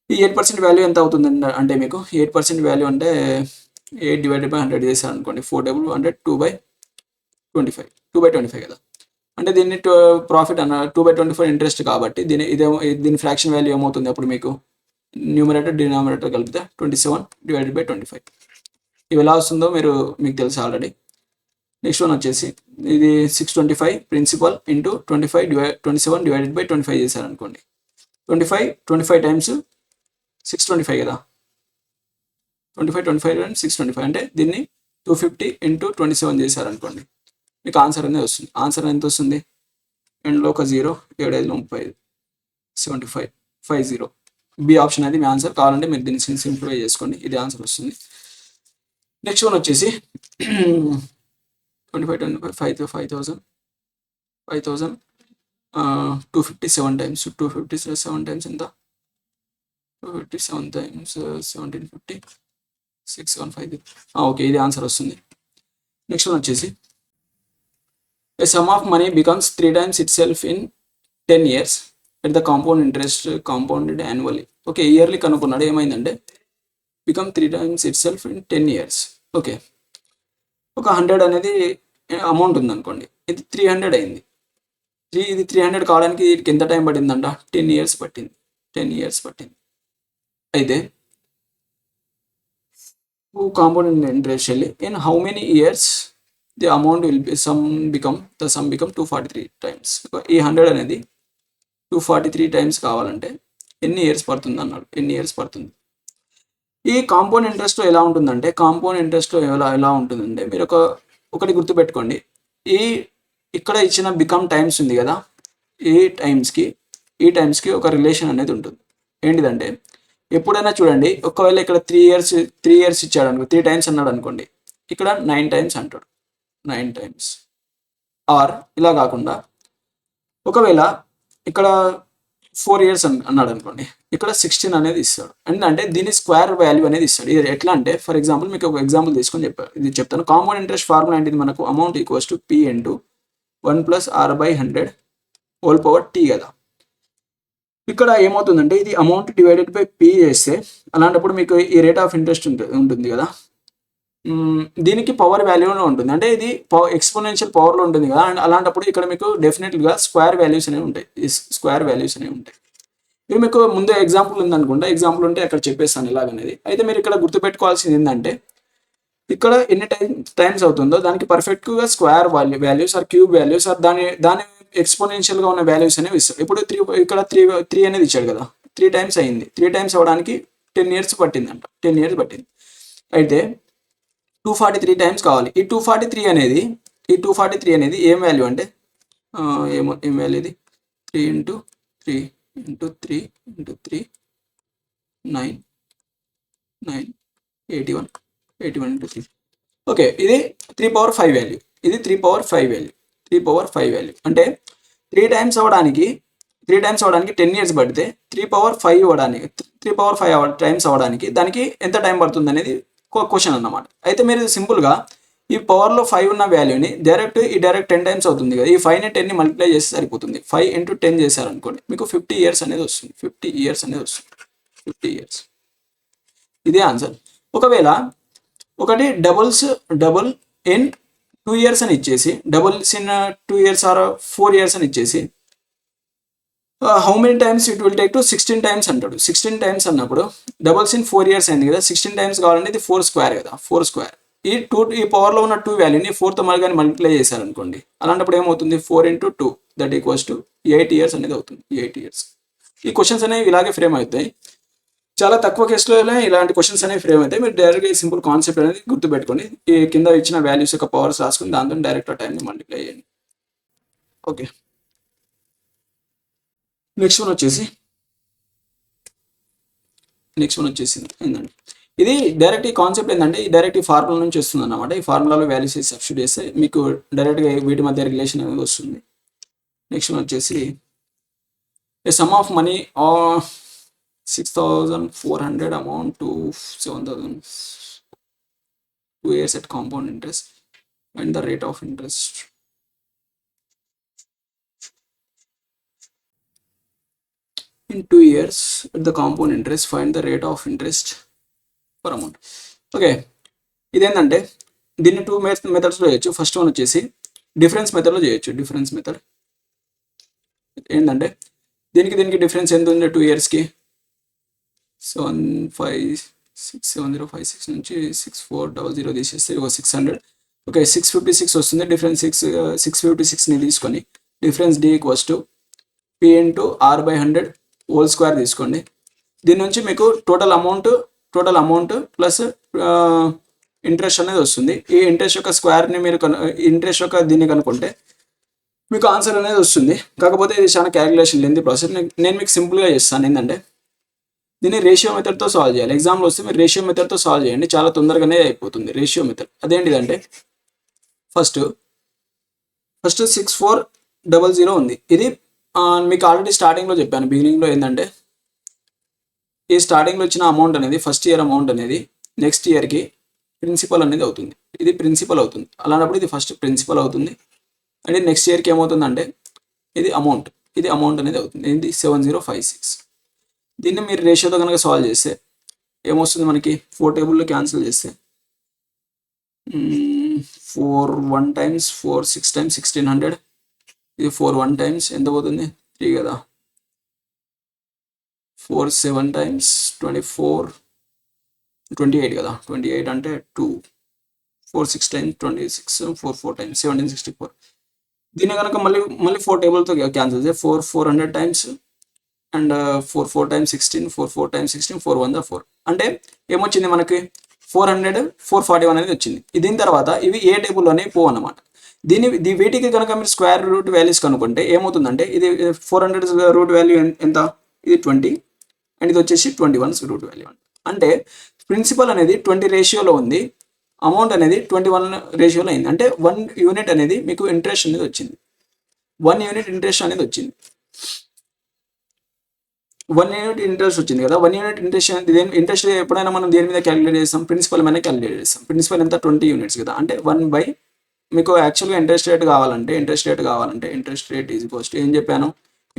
ఈ 8% వాల్యూ ఎంత అవుతుంది అంటే మీకు 8% వాల్యూ అంటే 8/100 చేశారు అనుకోండి. 4 టేబుల్ అంటే 2/25 కదా. అంటే దీన్ని ప్రాఫిట్ అన్న 2/24 ఇంట్రెస్ట్ కాబట్టి దీని ఫ్రాక్షన్ వాల్యూ ఏమవుతుంది అప్పుడు మీకు, న్యూమరేటర్ డినామినేటర్ కలిపితే 27/25. ఇవి ఎలా వస్తుందో మీకు తెలుసు ఆల్రెడీ. నెక్స్ట్ వన్ వచ్చేసి ఇది 625 ప్రిన్సిపల్ ఇంటూ 27/25 చేశారనుకోండి. 25 టైమ్స్ 625 కదా, 25 టైమ్స్ 625 అంటే దీన్ని 250 ఇంటూ 27 చేశారనుకోండి. మీకు ఆన్సర్ అనేది వస్తుంది. ఆన్సర్ ఎంత వస్తుంది, ఎండ్లో ఒక 0, 7/5 75 బి ఆప్షన్ అనేది మీ ఆన్సర్. కావాలంటే మీరు దీన్ని సింప్లిఫై చేసుకోండి, ఇది ఆన్సర్ వస్తుంది. నెక్స్ట్ వన్ వచ్చేసి 25 5,000 257 టైమ్స్ 257 టైమ్స్ ఎంత, 257 టైమ్స్ 1750 615. ఓకే, ఇది ఆన్సర్ వస్తుంది. నెక్స్ట్ వన్ వచ్చేసి a sum of money becomes 3 times itself in 10 years at the compound interest compounded annually. Okay, yearly కనుక్కున్నాడు. ఏమైందంటే become 3 times itself in 10 years. Okay, ఒక 100 అనేది amount ఉందనుకోండి, ఇది 300 అయింది. ఇది 300 కావడానికి వీటికి ఎంత టైం పడిందంట, 10 years పట్టింది. 10 years పట్టింది. అయితే కాంపౌండ్ ఇంట్రెస్ట్ వెళ్ళి in how many years the amount will be sum become 243 times. ఈ 100 అనేది 243 టైమ్స్ కావాలంటే ఎన్ని ఇయర్స్ పడుతుంది అన్నాడు. ఎన్ని ఇయర్స్ పడుతుంది. ఈ కాంపౌండ్ ఇంట్రెస్ట్ ఎలా ఉంటుందంటే, ఎలా ఉంటుందంటే మీరు ఒకటి గుర్తుపెట్టుకోండి. ఇక్కడ ఇచ్చిన బికమ్ టైమ్స్ ఉంది కదా, ఈ టైమ్స్కి ఒక రిలేషన్ అనేది ఉంటుంది. ఏంటిదంటే ఎప్పుడైనా చూడండి, ఒకవేళ ఇక్కడ 3 ఇయర్స్ ఇచ్చాడు అనుకో, 3 టైమ్స్ అన్నాడు అనుకోండి, ఇక్కడ 9 టైమ్స్ అంటాడు. 9 టైమ్స్. ఆర్ ఇలా కాకుండా ఒకవేళ ఇక్కడ 4 ఇయర్స్ అన్నాడు అనుకోండి, ఇక్కడ 16 అనేది ఇస్తాడు. అంటే దీని స్క్వేర్ వాల్యూ అనేది ఇస్తాడు. ఇది ఎట్లా అంటే, ఫర్ ఎగ్జాంపుల్ మీకు ఒక ఎగ్జాంపుల్ తీసుకొని చెప్తాను. కాంపౌండ్ ఇంట్రెస్ట్ ఫార్ములా ఏంటిది మనకు, amount equals to P into 1 + R/100 whole power T కదా. ఇక్కడ ఏమవుతుందంటే ఇది అమౌంట్ డివైడెడ్ బై P చేస్తే, అలాంటప్పుడు మీకు ఈ రేట్ ఆఫ్ ఇంట్రెస్ట్ ఉంటుంది కదా, దీనికి పవర్ వాల్యూలో ఉంటుంది. అంటే ఇది ఎక్స్పోనెన్షియల్ పవర్లో ఉంటుంది కదా. అండ్ అలాంటప్పుడు ఇక్కడ మీకు డెఫినెట్గా స్క్వేర్ వాల్యూస్ అనేవి ఉంటాయి. ఇవి మీకు ముందే ఎగ్జాంపుల్ ఉందనుకుంటా. ఎగ్జాంపుల్ ఉంటే అక్కడ చెప్పేస్తాను ఎలాగనేది. అయితే మీరు ఇక్కడ గుర్తుపెట్టుకోవాల్సింది ఏంటంటే, ఇక్కడ ఎన్ని టైమ్స్ అవుతుందో దానికి పర్ఫెక్ట్గా square values or cube values or దాని ఎక్స్పోనెన్షియల్గా ఉన్న వాల్యూస్ అనేవి ఇస్తారు. ఇప్పుడు ఇక్కడ 3 అనేది ఇచ్చాడు కదా, 3 టైమ్స్ అయింది. 3 టైమ్స్ అవ్వడానికి 10 years పట్టిందంట. 10 years పట్టింది. అయితే 243 టైమ్స్ కావాలి. ఈ 243 అనేది ఏం వాల్యూ అంటే, ఏం వాల్యూ ఇది, 3 × 3 × 3 × 3 9 81 × 3. ఓకే, ఇది 3/5 వాల్యూ. ఇది 3/5 వాల్యూ. అంటే 3 టైమ్స్ అవ్వడానికి 10 years పడితే 3/5 టైమ్స్ అవ్వడానికి దానికి ఎంత టైం పడుతుంది అనేది క్వశ్చన్ అన్నమాట. అయితే మీరు సింపుల్గా ఈ పవర్లో 5 ఉన్న వాల్యూని ఈ డైరెక్ట్ 10 టైమ్స్ అవుతుంది కదా, ఈ 5ని 10ని మల్టిప్లై చేస్తే సరిపోతుంది. 5 × 10 చేశారనుకోండి మీకు 50 ఇయర్స్ అనేది వస్తుంది. 50 ఇయర్స్ అనేది వస్తుంది. 50 ఇయర్స్ ఇదే ఆన్సర్. ఒకవేళ ఒకటి డబుల్ ఇన్ 2 ఇయర్స్ అని ఇచ్చేసి, doubles in 2 years or 4 years అని ఇచ్చేసి how many times it will take to 16 times అంటాడు. 16 టైమ్స్ అన్నప్పుడు డబుల్స్ ఇన్ 4 ఇయర్స్ అయింది కదా, 16 టైమ్స్ కావాలంటే ఇది 4 స్క్వేర్ కదా, 4 స్క్వేర్. ఈ పవర్లో ఉన్న 2 వాల్యూని 4తో కానీ మల్టిప్లై చేశారనుకోండి, అలాంటప్పుడు ఏమవుతుంది 4 × 2 దట్ ఈక్వల్స్ టు 8 ఇయర్స్ అనేది అవుతుంది. 8 ఇయర్స్. ఈ క్వశ్చన్స్ అనేవి ఇలాగే ఫ్రేమ్ అవుతాయి. చాలా తక్కువ కేసులోనే ఇలాంటి క్వశ్చన్స్ అనేవి ఫ్రేమ్ అవుతాయి. మీరు డైరెక్ట్గా సింపుల్ కాన్సెప్ట్ అనేది గుర్తుపెట్టుకోండి. ఈ కింద ఇచ్చిన వాల్యూస్ యొక్క పవర్స్ రాసుకుని దాంతో డైరెక్ట్ టైంని మల్టిప్లై చేయండి. ఓకే, నెక్స్ట్ వన్ వచ్చేసి ఏంటంటే ఇది డైరెక్ట్ ఈ కాన్సెప్ట్ ఏంటంటే ఈ డైరెక్ట్ ఈ ఫార్ములా నుంచి వస్తుంది అన్నమాట. ఈ ఫార్ములాలో వాల్యూస్ సబ్స్టిట్యూట్ చేస్తే మీకు డైరెక్ట్గా వీటి మధ్య రిలేషన్ అనేది వస్తుంది. నెక్స్ట్ వన్ వచ్చేసి a sum of money 6,400 amount to 7,000 2 years at compound interest and the rate of interest. In 2 years at the compound interest, find the rate of interest per amount. Okay, ఇదేంటంటే దీన్ని 2 మెథడ్స్లో చేయొచ్చు. First one వచ్చేసి difference మెథడ్లో చేయొచ్చు. Difference method ఏంటంటే దీనికి difference ఎంత ఉంది 2 ఇయర్స్కి 7567056 నుంచి 6400 తీసేస్తే 600. ఓకే, 656 వస్తుంది. డిఫరెన్స్ 656ని తీసుకొని difference D equals to P × R/100 whole square తీసుకోండి. దీని నుంచి మీకు టోటల్ అమౌంట్ ప్లస్ ఇంట్రెస్ట్ అనేది వస్తుంది. ఈ ఇంట్రెస్ట్ యొక్క స్క్వేర్ని మీరు దీన్ని కనుక్కుంటే మీకు ఆన్సర్ అనేది వస్తుంది. కాకపోతే ఇది చాలా క్యాలిక్యులేషన్ లేని ప్రాసెస్. నేను మీకు సింపుల్గా చేస్తాను. ఏంటంటే దీన్ని రేషియో మెథడ్తో సాల్వ్ చేయాలి. ఎగ్జామ్లో వస్తే మీరు రేషియో మెథడ్తో సాల్వ్ చేయండి, చాలా తొందరగానే అయిపోతుంది. రేషియో మెథడ్ అదేంటిదంటే ఫస్ట్ 6400 ఉంది. ఇది మీకు ఆల్రెడీ స్టార్టింగ్లో చెప్పాను. బిగినింగ్లో ఏంటంటే ఈ స్టార్టింగ్లో వచ్చిన అమౌంట్ అనేది ఫస్ట్ ఇయర్ అమౌంట్ అనేది నెక్స్ట్ ఇయర్కి ప్రిన్సిపల్ అనేది అవుతుంది. ఇది ప్రిన్సిపల్ అవుతుంది. అలాంటప్పుడు ఇది ఫస్ట్ ప్రిన్సిపల్ అవుతుంది. అంటే నెక్స్ట్ ఇయర్కి ఏమవుతుందంటే ఇది అమౌంట్ అనేది అవుతుంది. ఇది 7056. దీన్ని మీరు రేషియోతో కనుక సాల్వ్ చేస్తే ఏమొస్తుంది మనకి 4 టేబుల్లో క్యాన్సిల్ చేస్తే 4 1 times 4 6 times 1600. ఇది 4 1 times ఎంత పోతుంది 3 కదా. 4 7 times 24 28 కదా. 28 అంటే 2. 4 6 times 26 4 4 times 1764. దీన్ని కనుక మళ్ళీ 4 టేబుల్తో క్యాన్సిల్ చేస్తే 4 400 times అండ్ 4 4 times 16 4 4 times 16 4 1 4. అంటే ఏమొచ్చింది మనకి 400 441 అనేది వచ్చింది. దీని తర్వాత ఇవి ఏ టేబుల్లోనే అన్నమాట. వీటికి కనుక మీరు స్క్వేర్ రూట్ వాల్యూస్ కనుక్కుంటే ఏమవుతుందంటే ఇది 400 రూట్ వాల్యూ ఎంత, ఇది 20 అండ్ ఇది వచ్చేసి 21 రూట్ వాల్యూ. అంటే ప్రిన్సిపల్ అనేది 20 రేషియోలో ఉంది, అమౌంట్ అనేది 21 రేషియోలో అయింది. అంటే 1 యూనిట్ అనేది మీకు ఇంట్రెస్ట్ అనేది వచ్చింది. 1 యూనిట్ ఇంట్రెస్ట్ అనేది వచ్చింది. 1 యూనిట్ ఇంట్రెస్ట్ వచ్చింది కదా. 1 యూనిట్ ఇంట్రెస్ట్ ఎప్పుడైనా మనం దేని మీద క్యాలిక్యులేట్ చేస్తాం, ప్రిన్సిపల్ మీద క్యాలిక్యులేట్ చేస్తాం. ప్రిన్సిపల్ ఎంత 20 యూనిట్స్ కదా. అంటే 1 మీకు యాక్చువల్గా ఇంట్రెస్ట్ రేట్ కావాలంటే interest rate is equals to ఏం చెప్పాను,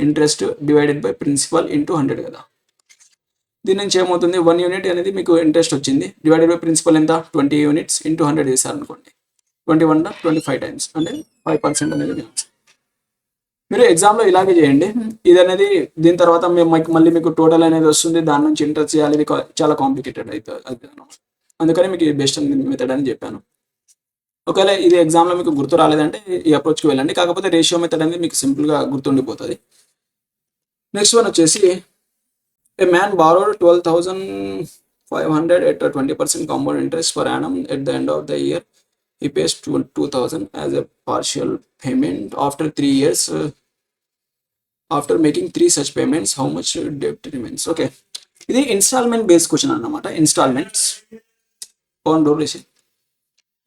interest divided by principal into 100 కదా. దీని నుంచి ఏమవుతుంది 1 యూనిట్ అనేది మీకు ఇంట్రెస్ట్ వచ్చింది, డివైడెడ్ బై ప్రిన్సిపల్ ఎంత 20 యూనిట్స్ ఇంటూ 100 చేశారనుకోండి. 21 25 టైమ్స్ అంటే 5% అనేది. మీరు ఎగ్జామ్లో ఇలాగే చేయండి. ఇది అనేది దీని తర్వాత మళ్ళీ మీకు టోటల్ అనేది వస్తుంది, దాని నుంచి ఇంట్రెస్ట్ చేయాలి, ఇది చాలా కాంప్లికేటెడ్ అవుతుంది. అందుకని మీకు బెస్ట్ మెథడ్ అని చెప్పాను. ఒకవేళ ఇది ఎగ్జామ్లో మీకు గుర్తు రాలేదంటే ఈ అప్రోచ్కి వెళ్ళండి. కాకపోతే రేషియో మెథడ్ అనేది మీకు సింపుల్గా గుర్తుండిపోతుంది. నెక్స్ట్ వన్ వచ్చేసి a man borrowed 12,500 at 20% compound interest per annum. At the end of the year he pays 2,000 as a partial payment. After 3 years after making 3 such payments how much debt remains? Okay, ఇది instalment based question అన్నమాట. Instalments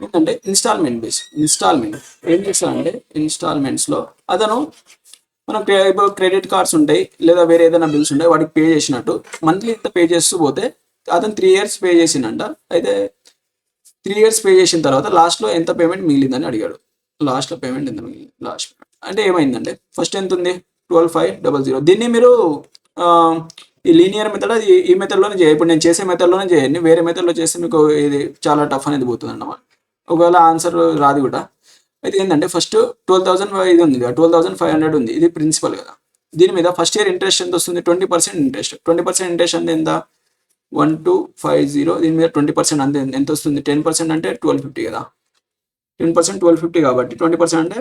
ఏంటంటే instalment ఏం చేస్తారంటే ఇన్స్టాల్మెంట్స్లో అతను మనం credit cards ఉంటాయి లేదా వేరే ఏదైనా బిల్స్ ఉంటాయి, వాటికి పే చేసినట్టు మంత్లీ ఇంత పే చేస్తూ పోతే అతను 3 years పే చేసిందంట. అయితే 3 years పే చేసిన తర్వాత లాస్ట్లో ఎంత పేమెంట్ మిగిలిందని అడిగాడు. లాస్ట్లో పేమెంట్ ఎంత మిగిలింది, లాస్ట్ అంటే ఏమైందంటే ఫస్ట్ ఎంత ఉంది 12,500. దీన్ని మీరు ఈ లీనియర్ మెథడ్ అది ఈ మెథడ్లోనే చేయాలి. ఇప్పుడు నేను చేసే మెథడ్లోనే చేయండి, వేరే మెథడ్లో చేస్తే మీకు ఇది చాలా టఫ్ అనేది పోతుంది అన్నమాట. ఒకవేళ ఆన్సర్ రాదు కూడా. అయితే ఏంటంటే ఫస్ట్ 12,000 ఇది ఉంది కదా, 12,500 ఉంది, ఇది ప్రిన్సిపల్ కదా. దీని మీద ఫస్ట్ ఇయర్ ఇంట్రెస్ట్ ఎంత వస్తుంది, 20% ఇంట్రెస్ట్. 20% ఇంట్రెస్ట్ అంటే ఎంత, 1250. దీని మీద 20% అంటే ఎంత వస్తుంది, 10% అంటే 1250 కదా. 10% 1250 కాబట్టి 20% అంటే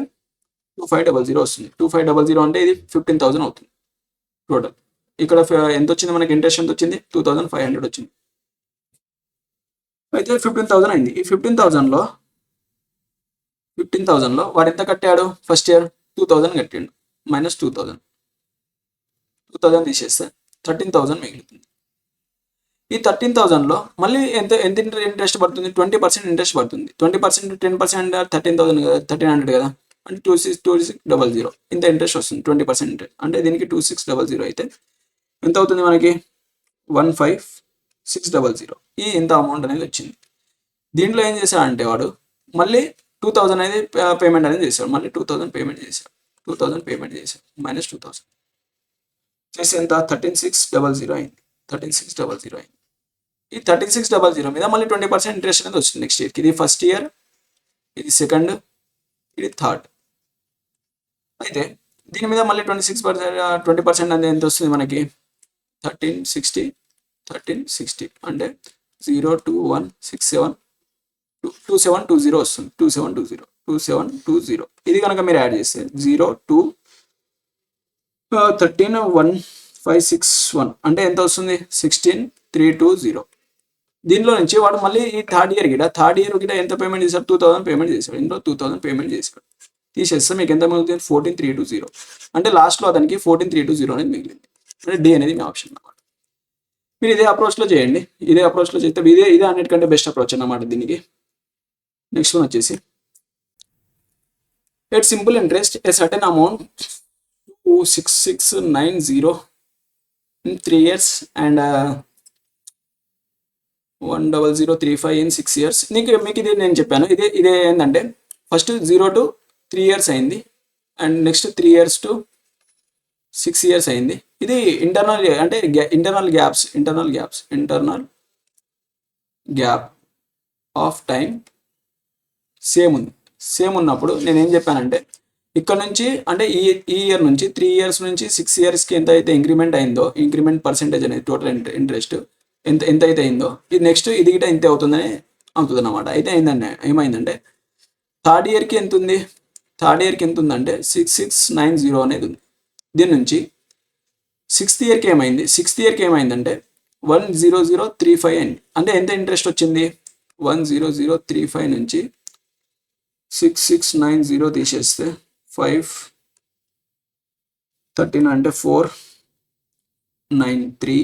2500 వస్తుంది. 2500 అంటే ఇది 15,000 అవుతుంది టోటల్. ఇక్కడ ఎంత వచ్చింది మనకి, ఇంట్రెస్ట్ ఎంత వచ్చింది, 2,500 వచ్చింది. అయితే 15,000 అయింది. ఈ 15,000లో వాడు ఎంత కట్టాడు, ఫస్ట్ ఇయర్ 2,000 కట్టాడు, మైనస్ 2,000 తీసేస్తే 13,000 మిగులుతుంది. ఈ 13,000లో మళ్ళీ ఎంత ఎంత ఇంట్రెస్ట్ పడుతుంది, 20% ఇంట్రెస్ట్ పడుతుంది. 20% 10% 13,000 కదా, 1,300 కదా, అంటే 2600 ఇంత ఇంట్రెస్ట్ వస్తుంది. 20% ఇంట్రెస్ట్ అంటే దీనికి 2600 అయితే ఎంత అవుతుంది మనకి, 15,600. ఈ ఇంత అమౌంట్ అనేది వచ్చింది. దీంట్లో ఏం చేశాడంటే వాడు మళ్ళీ 2,000 అనేది పేమెంట్ అనేది చేశాడు. మళ్ళీ 2,000 పేమెంట్ చేశాడు, మైనస్ 2,000 చేసి ఎంత 13,600 అయింది. 13,600 అయింది. ఈ 13,600 మీద మళ్ళీ 20% ఇంట్రెస్ట్ అనేది వచ్చింది నెక్స్ట్ ఇయర్కి. ఇది ఫస్ట్ ఇయర్, ఇది సెకండ్, ఇది థర్డ్. అయితే దీని మీద మళ్ళీ 20% అనేది ఎంత వస్తుంది మనకి, 1360 అంటే 02167 వస్తుంది. 2720 ఇది కనుక మీరు యాడ్ చేస్తే 0213561 అంటే ఎంత వస్తుంది, 16,320. దీనిలో నుంచి వాడు మళ్ళీ ఈ థర్డ్ ఇయర్ గిట ఎంత పేమెంట్ చేశాడు, 2,000 పేమెంట్ చేశాడు. ఇందులో 2,000 పేమెంట్ చేశాడు. తీసేస్తే మీకు ఎంత మిగులుతుంది, 14,320. అంటే లాస్ట్లో అతనికి 14,320 అనేది మిగిలింది. అంటే డి అనేది మీ ఆప్షన్ అన్నమాట. మీరు ఇదే అప్రోచ్లో చేయండి. ఇదే అప్రోచ్లో చేస్తే ఇదే అన్నిటికంటే బెస్ట్ అప్రోచ్ అన్నమాట దీనికి. నెక్స్ట్ వన్ వచ్చేసి at simple interest a certain amount 26690 in 3 years and 10035 in 6 years. మీకు ఇది నేను చెప్పాను. ఇదే ఏంటంటే ఫస్ట్ 0 to 3 years అయింది, and next 3 years to 6 years అయింది. ఇది ఇంటర్నల్ అంటే internal gap of time same ఉన్నప్పుడు నేను ఏం చెప్పానంటే ఇక్కడ నుంచి అంటే ఈ ఇయర్ నుంచి 3 years నుంచి 6 yearsకి ఎంత అయితే ఇంక్రిమెంట్ అయిందో, ఇంక్రిమెంట్ పర్సెంటేజ్ అనేది టోటల్ ఇంట్రెస్ట్ ఎంత అయితే అయిందో, ఇది నెక్స్ట్ ఇది గిట ఇంతే అవుతుంది అన్నమాట. అయితే ఏమైందంటే థర్డ్ ఇయర్కి ఎంత ఉంది, ఉందంటే 6690 అనేది ఉంది. దీని నుంచి సిక్స్త్ ఇయర్కి ఏమైందంటే 10035 అయింది. అంటే ఎంత ఇంట్రెస్ట్ వచ్చింది, 10035 నుంచి 6690 తీసేస్తే 513 అంటే 493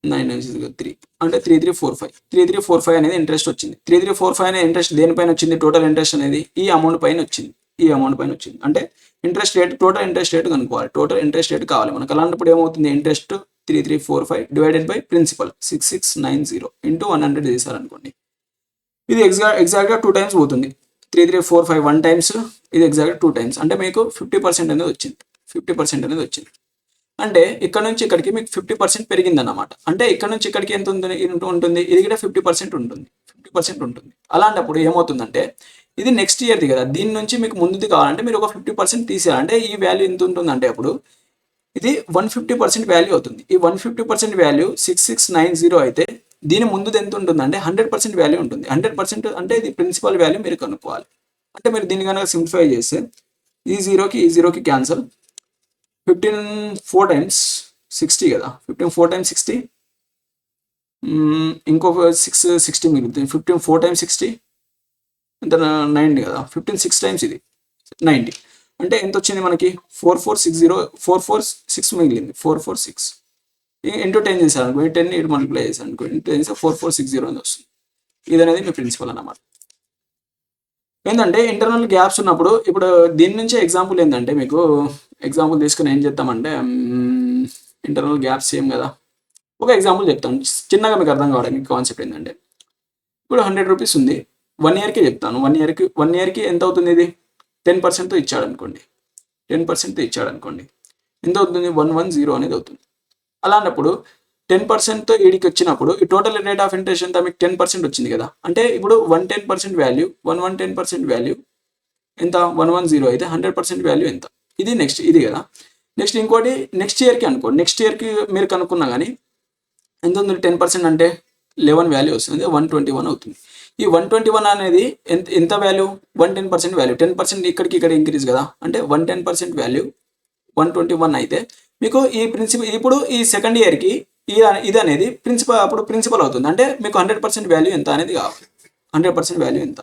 993 అంటే 3345 అనేది ఇంట్రెస్ట్ వచ్చింది. 3345 అనే ఇంట్రెస్ట్ దేనిపైన వచ్చింది, టోటల్ ఇంట్రెస్ట్ అనేది ఈ అమౌంట్ పైన వచ్చింది. అంటే interest rate, total interest rate కనుక్కోవాలి. టోటల్ ఇంట్రెస్ట్ రేట్ కావాలి మనకు. అలాంటప్పుడు ఏమవుతుంది, interest 3345 divided by principal 6690 into 100 చేశారనుకోండి. ఇది ఎగ్జాక్ట్గా 2 times పోతుంది. 3345 1 times, ఇది ఎగ్జాక్ట్గా 2 times. అంటే మీకు 50% అనేది వచ్చింది. అంటే ఇక్కడ నుంచి ఇక్కడికి మీకు 50% పెరిగింది అన్నమాట. అంటే ఇక్కడ నుంచి ఇక్కడికి ఎంత ఉంటుంది, ఇది కూడా 50% ఉంటుంది. అలాంటప్పుడు ఏమవుతుందంటే ఇది నెక్స్ట్ ఇయర్ది కదా, దీని నుంచి మీకు ముందుది కావాలంటే మీరు ఒక 50% తీసేయాలంటే ఈ వాల్యూ ఎంత ఉంటుందంటే అప్పుడు ఇది 150% వాల్యూ అవుతుంది. ఈ 150% వాల్యూ 6690 అయితే దీని ముందుది ఎంత ఉంటుందంటే 100% వాల్యూ ఉంటుంది. 100% అంటే ఇది ప్రిన్సిపల్ వాల్యూ మీరు కనుక్కోవాలి. అంటే మీరు దీన్ని కనుక సింప్లిఫై చేస్తే ఈ జీరోకి క్యాన్సల్, 15 4 times 60 కదా, 15 4 times 60 ఇంకొక 60 మిగులుతుంది. 15 4 times 60 ఎంత 90 కదా, 15 6 times ఇది 90 అంటే ఎంత వచ్చింది మనకి 446 మిగిలింది. 446 ఇంటూ 10 చేశారు అనుకో, 10 ఇటు మల్టిప్లై చేశారు అనుకో, ఇంటూ 10 చేస్తే 4460 అనేది వస్తుంది. ఇది అనేది మీ ప్రిన్సిపల్ అన్నమాట. ఏంటంటే ఇంటర్నల్ గ్యాప్స్ ఉన్నప్పుడు ఇప్పుడు దీని నుంచి ఎగ్జాంపుల్ ఏంటంటే మీకు ఎగ్జాంపుల్ తీసుకుని ఏం చేద్దామంటే ఇంటర్నల్ గ్యాప్స్ సేమ్ కదా, ఒక ఎగ్జాంపుల్ చెప్తాను చిన్నగా మీకు అర్థం కావడానికి. కాన్సెప్ట్ ఏంటంటే ఇప్పుడు 100 రూపీస్ ఉంది. 1 ఇయర్కే చెప్తాను. 1 ఇయర్కి ఎంత అవుతుంది ఇది? 10%తో ఇచ్చాడనుకోండి. 10%తో ఇచ్చాడనుకోండి. ఎంత అవుతుంది? 110 అనేది అవుతుంది. అలాంటప్పుడు 10%తో ఈడికి వచ్చినప్పుడు ఈ టోటల్ రేట్ ఆఫ్ ఇంట్రెస్ట్ ఎంత? మీకు 10% వచ్చింది కదా. అంటే ఇప్పుడు 110% వాల్యూ 110% వాల్యూ ఎంత? 110 అయితే 100% వాల్యూ ఎంత? ఇది నెక్స్ట్ ఇది కదా. నెక్స్ట్ ఇంకోటి నెక్స్ట్ ఇయర్కి అనుకోండి. నెక్స్ట్ ఇయర్కి మీరు కనుక్కున్నా కానీ ఎంత ఉంది? 10% అంటే 11 వాల్యూ వస్తుంది. 121 అవుతుంది. ఈ 121 అనేది ఎంత వాల్యూ? 110% వాల్యూ. 10% ఇక్కడికి ఇక్కడ ఇంక్రీజ్ కదా. అంటే 110% వాల్యూ 121 అయితే మీకు ఈ ప్రిన్సిపల్ ఇప్పుడు ఈ సెకండ్ ఇయర్కి ఇది అనేది ప్రిన్సిపల్ అవుతుంది. అంటే మీకు 100% వాల్యూ ఎంత అనేది కావాలి. 100% వాల్యూ ఎంత?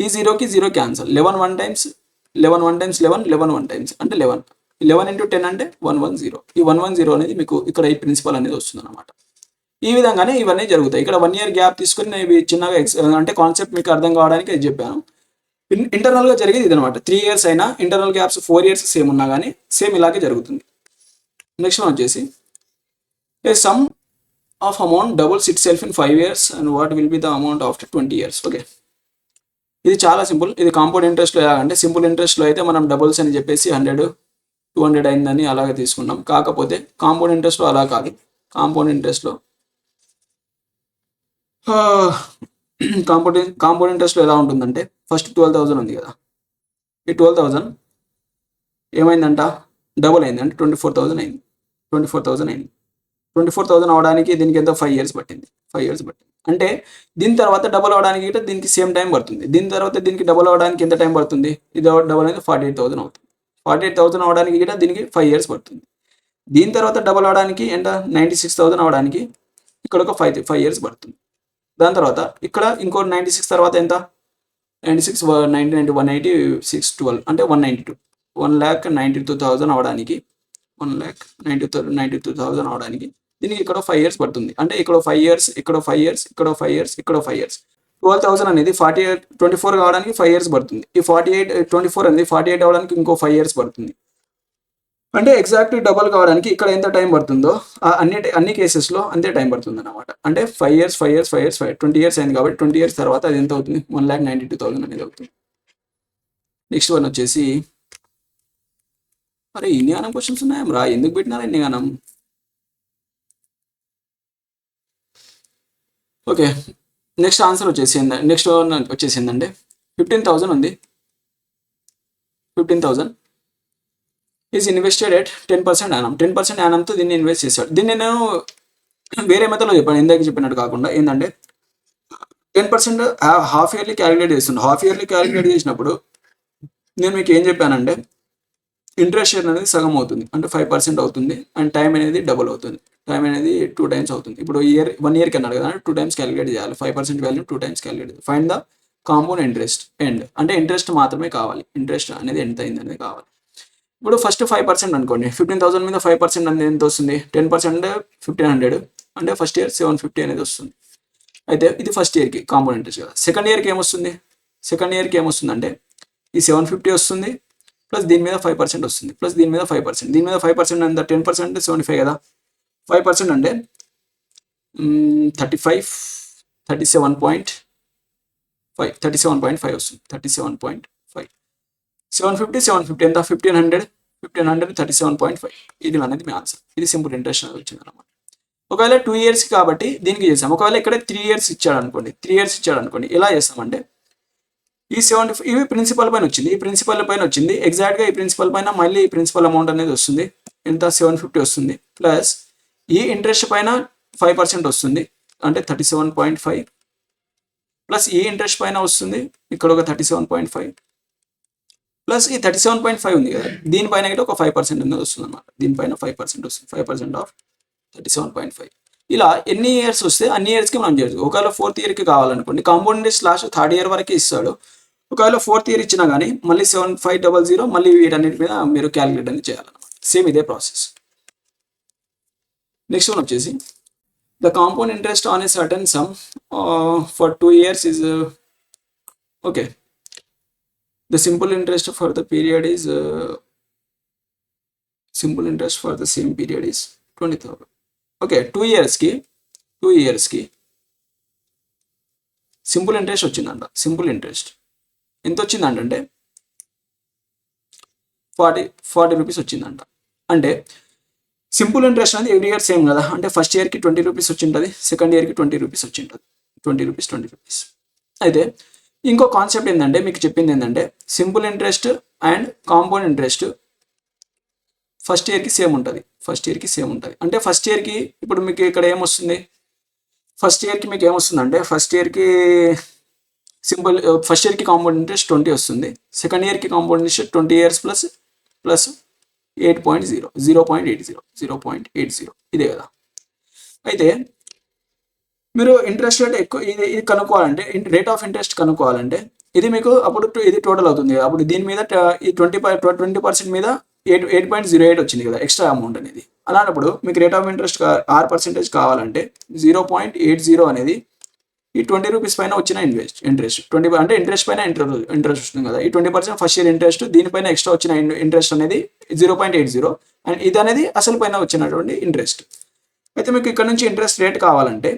ఈ 0కి 0 క్యాన్సల్. 11 1 టైమ్స్ 11 1 టైమ్స్ 11 11 1 టైమ్స్ అంటే 11. 11 ఇంటూ 10 అంటే 110. ఈ 110 అనేది మీకు ఇక్కడ ఈ ప్రిన్సిపల్ అనేది వస్తుంది అనమాట. ఈ విధంగానే ఇవన్నీ జరుగుతాయి. ఇక్కడ 1 ఇయర్ గ్యాప్ తీసుకొని నేను ఇవి చిన్నగా అంటే కాన్సెప్ట్ మీకు అర్థం కావడానికి అది చెప్పాను. ఇంటర్నల్గా జరిగేది ఇది అనమాట. 3 ఇయర్స్ అయినా ఇంటర్నల్ గ్యాప్స్ 4 ఇయర్స్ సేమ్ ఉన్నా కానీ సేమ్ ఇలాగే జరుగుతుంది. నెక్స్ట్ వన్ వచ్చేసి a sum of amount doubles itself in 5 years and what will be the amount after 20 years. Okay, ఇది చాలా సింపుల్. ఇది కాంపౌండ్ ఇంట్రెస్ట్లో ఎలాగంటే సింపుల్ ఇంట్రెస్ట్లో అయితే మనం డబుల్స్ అని చెప్పేసి 100 200 అయిందని అలాగే తీసుకున్నాం. కాకపోతే కాంపౌండ్ ఇంట్రెస్ట్లో అలా కాదు. కాంపౌండ్ ఇంట్రెస్ట్లో కాంపౌండ్ ఇంట్రెస్ట్లో ఎలా ఉంటుందంటే ఫస్ట్ 12,000 ఉంది కదా. ఈ 12,000 ఏమైందంట? డబుల్ అయింది. అంటే 24,000 అయింది. 24,000 అవడానికి దీనికి ఎంత? 5 years పట్టింది. 5 years పట్టింది. అంటే దీని తర్వాత డబుల్ అవడానికి దీనికి సేమ్ టైం పడుతుంది. దీని తర్వాత దీనికి డబుల్ అవడానికి ఎంత టైం పడుతుంది? ఇది డబుల్ అనేది 48,000 అవుతుంది. 48,000 అవడానికి దీనికి 5 years పడుతుంది. దీని తర్వాత డబుల్ అవడానికి ఎంత? 96,000 అవడానికి ఇక్కడ ఒక 5 years పడుతుంది. దాని తర్వాత ఇక్కడ ఇంకో 96 తర్వాత ఎంత? 96 90 90 180 6 12 అంటే 192. 1,92,000 అవడానికి 1,92,000 అవడానికి దీనికి ఇక్కడ 5 years పడుతుంది. అంటే ఇక్కడ 5 years, ఇక్కడ 5 years, ఇక్కడ 5 years, ఇక్కడ 5 years. 12,000 అనేది 24 కావడానికి 5 years పడుతుంది. ఈ 24 అనేది 48 అవడానికి ఇంకో 5 years పడుతుంది. అంటే ఎగ్జాక్ట్ డబల్ కావడానికి ఇక్కడ ఎంత టైం పడుతుందో అన్ని కేసెస్లో అంతే టైం పడుతుంది అనమాట. అంటే 5 years 20 years అయింది కాబట్టి 20 years తర్వాత అది ఎంత అవుతుంది? 1,92,000 అనేది అవుతుంది. నెక్స్ట్ వన్ వచ్చేసి అరే ఇన్ని గానం క్వశ్చన్స్ ఉన్నాయా రా? ఎందుకు పెట్టినారా ఇన్ని గానం? ఓకే, నెక్స్ట్ ఆన్సర్ వచ్చేసిందండి 15,000 ఉంది. 15,000 ఈజ్ ఇన్వెస్టెడ్ ఎట్ 10% యానం. 10% యానంతో దీన్ని ఇన్వెస్ట్ చేశాడు. దీన్ని నేను వేరే మెథడ్లో చెప్పాను, ఇందాక చెప్పినట్టు కాకుండా. ఏంటంటే 10% హాఫ్ ఇయర్లీ క్యాలిక్యులేట్ చేస్తుండే. హాఫ్ ఇయర్లీ క్యాలిక్యులేట్ చేసినప్పుడు నేను మీకు ఏం చెప్పానంటే ఇంట్రెస్ట్ రేట్ అనేది సగం అవుతుంది. అంటే 5% అవుతుంది. అండ్ టైం అనేది డబుల్ అవుతుంది. టైం అనేది 2 times అవుతుంది. ఇప్పుడు 1 yearకి అన్నాడు కదా, 2 times క్యాలిక్యులేట్ చేయాలి. 5% value 2 times calculate. Find the compound interest end. అంటే ఇంట్రెస్ట్ మాత్రమే కావాలి. ఇంట్రెస్ట్ అనేది ఎంత అయింది అనేది కావాలి. ఇప్పుడు ఫస్ట్ 5% అనుకోండి. 15,000 మీద 5% అనేది ఎంత వస్తుంది? 10% 1,500 అంటే ఫస్ట్ ఇయర్ 750 అనేది వస్తుంది. అయితే ఇది ఫస్ట్ ఇయర్కి కాంపౌండ్ ఇంట్రెస్ట్ కదా. సెకండ్ ఇయర్కి ఏమొస్తుంది? సెకండ్ ఇయర్కి ఏమొస్తుందంటే ఈ 750 వస్తుంది ప్లస్ దీని మీద 5% వస్తుంది ప్లస్ దీని మీద 5%. దీని మీద 5% ఎంత? 10% 75 కదా. 5% అంటే 37.5 వస్తుంది. 37.5 750 ఎంత? 1,500 37.5. ఇది అనేది మీ ఆన్సర్. ఇది సింపుల్ ఇంట్రెస్ట్ అనేది వచ్చింది అనమాట. ఒకవేళ 2 years కాబట్టి దీనికి చేసాం. ఒకవేళ ఇక్కడ 3 years ఇచ్చాడు అనుకోండి. ఎలా చేస్తామంటే ఈ 75 ఇవి ప్రిన్సిపల్ పైన వచ్చింది. ఈ ప్రిన్సిపల్ పైన వచ్చింది. ఎగ్జాక్ట్గా ఈ ప్రిన్సిపల్ పైన మళ్ళీ ఈ ప్రిన్సిపల్ అమౌంట్ అనేది వస్తుంది. ఎంత? 750 వస్తుంది. ప్లస్ ఈ ఇంట్రెస్ట్ పైన 5% వస్తుంది. అంటే 37.5 ప్లస్ ఈ ఇంట్రెస్ట్ పైన వస్తుంది ఇక్కడ ఒక 37.5 ప్లస్ ఈ 37.5 ఉంది కదా, దీనిపైన అయితే ఒక 5% అనేది వస్తుంది అనమాట. దీనిపైన 5% వస్తుంది. 5% ఆఫ్ 37.5. ఇలా ఎన్ని ఇయర్స్ వస్తే అన్ని ఇయర్స్కి మనం చేయొచ్చు. ఒకవేళ 4th yearకి కావాలనుకోండి, compound interest last 3rd year వరకు ఇస్తాడు. ఒకవేళ 4th year ఇచ్చినా కానీ మళ్ళీ 7500 మళ్ళీ వీటన్నిటి మీద మీరు క్యాలిక్యులేట్ అనేది చేయాలన్నమాట. సేమ్ ఇదే ప్రాసెస్. నెక్స్ట్ వన్ వచ్చేసి the compound interest on a certain some for 2 years is okay. The simple interest for the period is simple interest for the same period is 20,000. Okay, 2 years కి simple interest వచ్చిందంట. Simple interest ఎంత వచ్చిందంటే 40 rupees వచ్చిందంట. అంటే simple interest అనేది every year same కదా, అంటే first ఇయర్కి 20 రూపీస్ వచ్చింటుంది, సెకండ్ ఇయర్కి 20 రూపీస్ వచ్చింటుంది, 20 రూపీస్. అయితే ఇంకో కాన్సెప్ట్ ఏంటంటే మీకు చెప్పింది ఏంటంటే simple interest and compound interest first ఇయర్కి సేమ్ ఉంటుంది. అంటే ఫస్ట్ ఇయర్కి ఇప్పుడు మీకు ఇక్కడ ఏమొస్తుంది, ఫస్ట్ ఇయర్కి మీకు ఏమొస్తుందంటే ఫస్ట్ ఇయర్కి కాంపౌండ్ ఇంట్రెస్ట్ 20 వస్తుంది, సెకండ్ ఇయర్కి కాంపౌండ్ ఇంట్రెస్ట్ 20 ఇయర్స్ ప్లస్ 0.80 ఇదే కదా. అయితే మీరు ఇంట్రెస్ట్ రేట్ ఎక్కువ ఇది కనుక్కోవాలంటే, రేట్ ఆఫ్ ఇంట్రెస్ట్ కనుక్కోవాలంటే ఇది మీకు అప్పుడు ఇది టోటల్ అవుతుంది కదా. అప్పుడు దీని మీద ఈ 20% మీద 8.08 వచ్చింది కదా ఎక్స్ట్రా అమౌంట్ అనేది. అలాంటప్పుడు మీకు రేట్ ఆఫ్ ఇంట్రెస్ట్ 6% కావాలంటే 0.80 అనేది ఈ 20 రూపీస్ పైన వచ్చిన ఇంట్రెస్ట్ 20 అంటే ఇంట్రెస్ట్ పైన ఇంట్రెస్ట్ వస్తుంది కదా. ఈ 20% ఫస్ట్ ఇయర్ ఇంట్రెస్ట్, దీనిపైన ఎక్స్ట్రా వచ్చిన ఇంట్రెస్ట్ అనేది 0.80, అండ్ ఇది అనేది అసలు పైన వచ్చినటువంటి ఇంట్రెస్ట్. అయితే మీకు ఇక్కడ నుంచి ఇంట్రెస్ట్ రేట్ కావాలంటే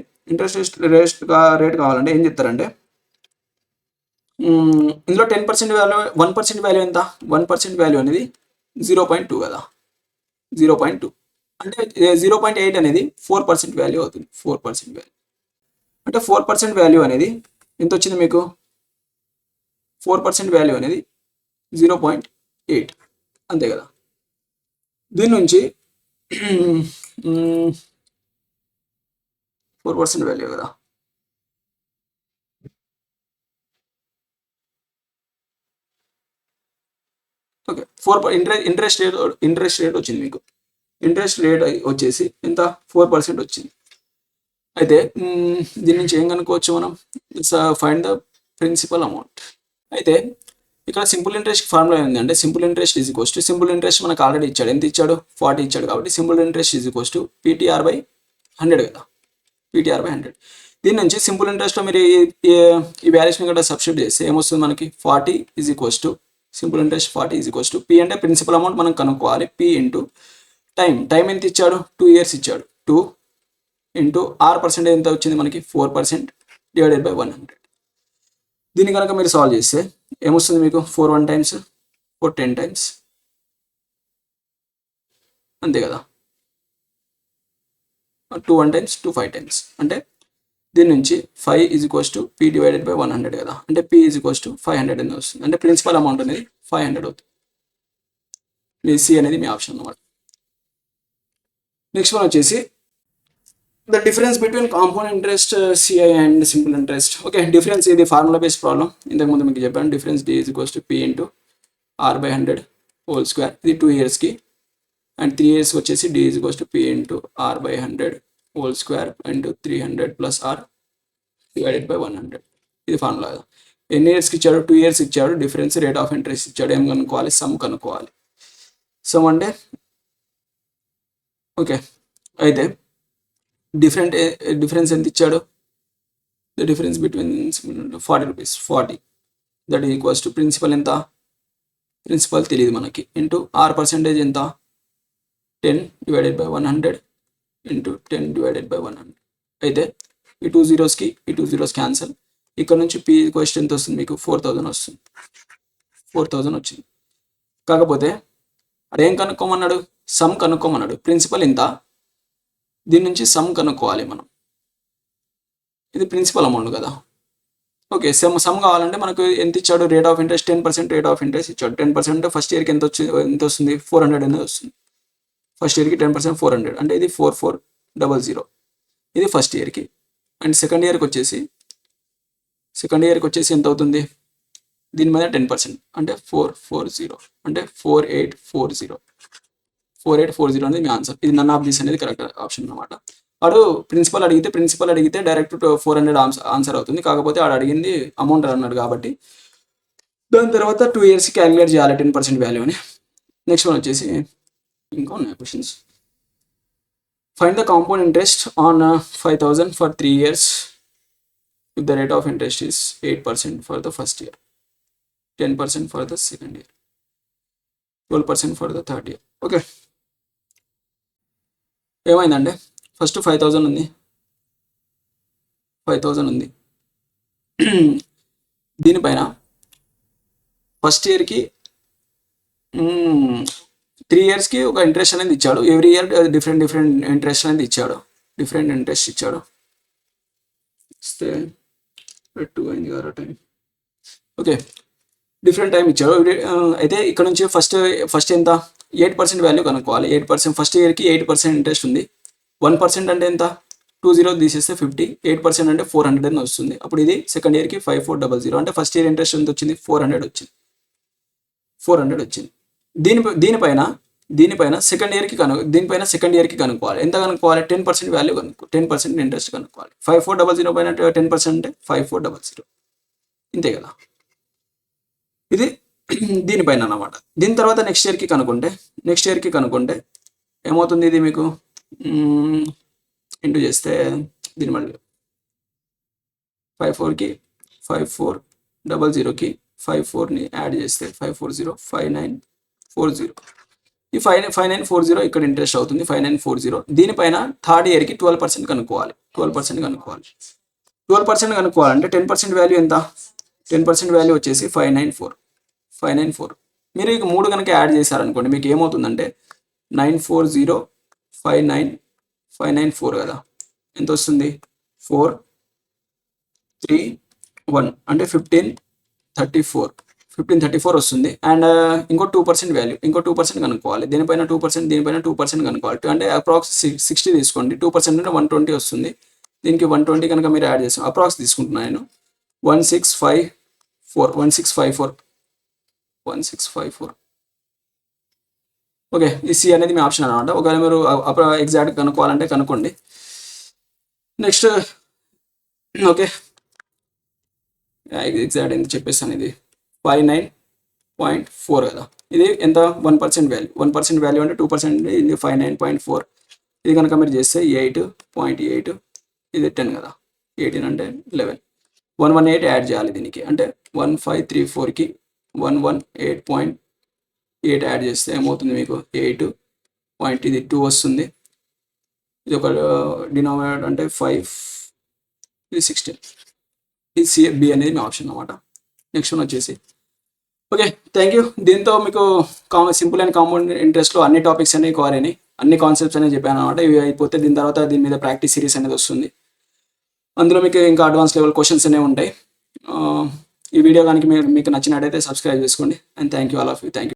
ఏం చెప్తారంటే ఇందులో 10% వాల్యూ 1% వాల్యూ ఎంత, 1% వాల్యూ అనేది 0.2 కదా, 0.2 అంటే 0.8 అనేది 4% వాల్యూ అవుతుంది. 4% వాల్యూ అంటే 4% వాల్యూ అనేది ఎంత వచ్చింది మీకు, 4% వాల్యూ అనేది 0.8 అంతే కదా. దీని నుంచి 4% వాల్యూ కదా, ఓకే. ఇంట్రెస్ట్ రేట్ వచ్చింది మీకు. ఇంట్రెస్ట్ రేట్ వచ్చేసి ఎంత, 4% వచ్చింది. అయితే దీని నుంచి ఏం కనుక్కోవచ్చు మనం, ఫైండ్ ద ప్రిన్సిపల్ అమౌంట్. అయితే ఇక్కడ సింపుల్ ఇంట్రెస్ట్ ఫార్ములా ఏంటంటే simple interest is equals to, simple interest మనకు ఆల్రెడీ ఇచ్చాడు, ఎంత ఇచ్చాడు 40 ఇచ్చాడు, కాబట్టి simple interest is equals to PTR/100 కదా, PTR/100. దీని నుంచి సింపుల్ ఇంట్రెస్ట్లో మీరు ఈ వాల్యూస్ని కూడా సబ్స్టిట్యూట్ చేస్తే ఏమొస్తుంది మనకి, 40 is equals to simple interest 40 is equals to P అంటే ప్రిన్సిపల్ అమౌంట్ మనం కనుక్కోవాలి, P ఇంటూ టైం ఎంత ఇచ్చాడు, 2 ఇయర్స్ ఇచ్చాడు, 2 ఇంటూ R% ఎంత వచ్చింది మనకి 4% డివైడెడ్ బై 100. దీన్ని కనుక మీరు సాల్వ్ చేస్తే ఏమొస్తుంది మీకు, 4 1 టైమ్స్ 4 10 టైమ్స్ అంతే కదా, 2 1 టైమ్స్ 2 5 టైమ్స్. అంటే దీని నుంచి 5 is equals to P divided by 100 కదా, అంటే P ఈజ్ ఈక్వల్స్ టు 500 అనేది వస్తుంది. అంటే ప్రిన్సిపల్ అమౌంట్ అనేది 500 అవుతుంది. మీ C అనేది మీ ఆప్షన్ అన్నమాట. నెక్స్ట్ వన్ వచ్చేసి the difference between compound interest CI and simple interest. Okay, difference ఇది ఫార్ములా బేస్డ్ ప్రాబ్లం, ఇంతకుముందు మీకు చెప్పాను. Difference D is equals to P into R/100 whole square, ఇది 2 ఇయర్స్కి, అండ్ 3 ఇయర్స్కి వచ్చేసి D is equals to P into R/100 whole square into 300 plus R divided by 100. ఇది formula కదా. ఎన్ని ఇయర్స్కి ఇచ్చాడు, 2 ఇయర్స్ ఇచ్చాడు. డిఫరెన్స్ రేట్ ఆఫ్ ఇంట్రెస్ట్ ఇచ్చాడు, ఏం కనుక్కోవాలి, సమ్ కనుక్కోవాలి. సమ్ అంటే ఓకే, అయితే డిఫరెన్స్ ఎంత ఇచ్చాడు, the difference between 40 rupees, 40 that equals to principal ఎంత, ప్రిన్సిపల్ తెలియదు మనకి, ఇంటూ R% ఎంత 10 divided by 100 into 10 divided by 100. అయితే ఈ 2 zeros క్యాన్సల్. ఇక్కడ నుంచి P ఈక్వల్స్ ఎంత వస్తుంది మీకు, 4000 వస్తుంది. 4000 వచ్చింది. కాకపోతే అదేం కనుక్కోమన్నాడు, సమ్ కనుక్కోమన్నాడు. ప్రిన్సిపల్ ఎంత, దీని నుంచి సమ్ కనుక్కోవాలి మనం. ఇది ప్రిన్సిపల్ అమౌంట్ కదా. ఓకే, సమ్ కావాలంటే మనకు ఎంత ఇచ్చాడు, rate of interest 10% rate of interest ఇచ్చాడు. 10% ఫస్ట్ ఇయర్కి ఎంత వస్తుంది, 400 అనేది వస్తుంది. ఫస్ట్ ఇయర్కి 10% 400 అంటే ఇది 4400. ఇది ఫస్ట్ ఇయర్కి. అండ్ సెకండ్ ఇయర్కి వచ్చేసి ఎంత అవుతుంది, దీని మీద 10% అంటే 440 అంటే 4840 అనేది మీ ఆన్సర్. ఇది నన్ ఆఫ్ దిస్ అనేది కరెక్ట్ ఆప్షన్ అనమాట. వాడు ప్రిన్సిపల్ అడిగితే డైరెక్ట్ 400 ఆన్సర్ అవుతుంది. కాకపోతే వాడు అడిగింది అమౌంట్ అన్నాడు కాబట్టి దాని తర్వాత 2 ఇయర్స్కి క్యాలిక్యులేట్ చేయాలి 10% వాల్యూ అని. నెక్స్ట్ వన్ వచ్చేసి ఇంకా ఉన్నాయి questions. Find the compound interest on 5000 for 3 years if the rate of interest is 8% for the first year, 10% for the second year, 12% for the third year. Okay, ఏమైందంటే first 5000 ఉంది. దీనిపైన first ఇయర్కి 3 ఇయర్స్కి ఒక interest అనేది ఇచ్చాడు. ఎవ్రీ ఇయర్ డిఫరెంట్ ఇంట్రెస్ట్ అనేది ఇచ్చాడు. డిఫరెంట్ ఇంట్రెస్ట్ ఇచ్చాడు. ఇస్తే 2 అయింది కదా టైం. ఓకే, డిఫరెంట్ టైం ఇచ్చాడు. అయితే ఇక్కడ నుంచి ఫస్ట్ ఎంత 8% వాల్యూ కనుక్కోవాలి. 8% ఫస్ట్ ఇయర్కి 8% ఇంట్రెస్ట్ ఉంది. 1% అంటే ఎంత 20 తీసేస్తే 50, 8% అంటే 400 అని వస్తుంది. అప్పుడు ఇది సెకండ్ ఇయర్కి 5400. అంటే ఫస్ట్ ఇయర్ ఇంట్రెస్ట్ ఎంత వచ్చింది 400 వచ్చింది. దీనిపైన సెకండ్ ఇయర్కి సెకండ్ ఇయర్కి కనుక్కోవాలి. ఎంత కనుక్కోవాలి 10% వాల్యూ 10% ఇంట్రెస్ట్ కనుక్కోవాలి. 5400 పైన 10% అంటే 5400, ఇంతే కదా. ఇది దీనిపైన అన్నమాట. దీని తర్వాత నెక్స్ట్ ఇయర్కి కనుక్కుంటే ఏమవుతుంది, ఇది మీకు ఇంటూ చేస్తే దీని మళ్ళీ 54కి 5400కి 54ని యాడ్ చేస్తే 540 5940. ఈ 5940 ఇక్కడ ఇంట్రెస్ట్ అవుతుంది 5940. దీనిపైన థర్డ్ ఇయర్కి 12% కనుక్కోవాలి. 12% కనుక్కోవాలంటే 10% వాల్యూ ఎంత, 10% వాల్యూ వచ్చేసి 594. మీరు ఇక 3 కనుక యాడ్ చేశారనుకోండి మీకు ఏమవుతుందంటే 940 594 కదా, ఎంత వస్తుంది 431 అంటే 1534 వస్తుంది. అండ్ ఇంకో 2% వాల్యూ, ఇంకో 2% కనుక్కోవాలి. దీనిపైన 2% కనుక్కోవాలి. అంటే అప్రాక్స్ 60 తీసుకోండి. 2% అంటే 120 వస్తుంది. దీనికి 120 కనుక మీరు యాడ్ చేస్తాం, అప్రాక్స్ తీసుకుంటున్నాను నేను 1654. ఓకే, ఈ సి అనేది మీ ఆప్షన్ అనమాట. ఒకవేళ మీరు ఎగ్జాక్ట్ కనుక్కోవాలంటే కనుక్కోండి. నెక్స్ట్ ఓకే, ఎగ్జాక్ట్ ఎంత చెప్పేస్తాను, ఇది 59.4 కదా. ఇది ఎంత 1% వాల్యూ. 1% వాల్యూ అంటే 2%, ఇది 59.4. ఇది కనుక మీరు చేస్తే 8.8, ఇది 10 కదా. 18 అంటే 11. 118 యాడ్ చేయాలి దీనికి. అంటే 1534కి 118.8 యాడ్ చేస్తే ఏమవుతుంది మీకు 8 పాయింట్, ఇది 2 వస్తుంది. ఇది ఒక డినామినేటర్ అంటే 5, ఇది 16. ఇది సిఎఫ్బి అనేది మీ ఆప్షన్ అన్నమాట. నెక్స్ట్ వన్ వచ్చేసి ఓకే, థ్యాంక్ యూ. దీంతో మీకు సింపుల్ అండ్ కాంపౌండ్ ఇంట్రెస్ట్లో అన్ని టాపిక్స్ అనేవి కవర్ అయినాయి, అన్ని కాన్సెప్ట్స్ అనేవి చెప్పాను అనమాట. ఇవి అయిపోతే దీని తర్వాత దీని మీద ప్రాక్టీస్ సిరీస్ అనేది వస్తుంది. అందులో మీకు ఇంకా అడ్వాన్స్ లెవెల్ క్వశ్చన్స్ అనేవి ఉంటాయి. ఈ వీడియో కనుక మీకు నచ్చినట్టయితే సబ్స్క్రైబ్ చేసుకోండి. And thank you all of you. Thank you.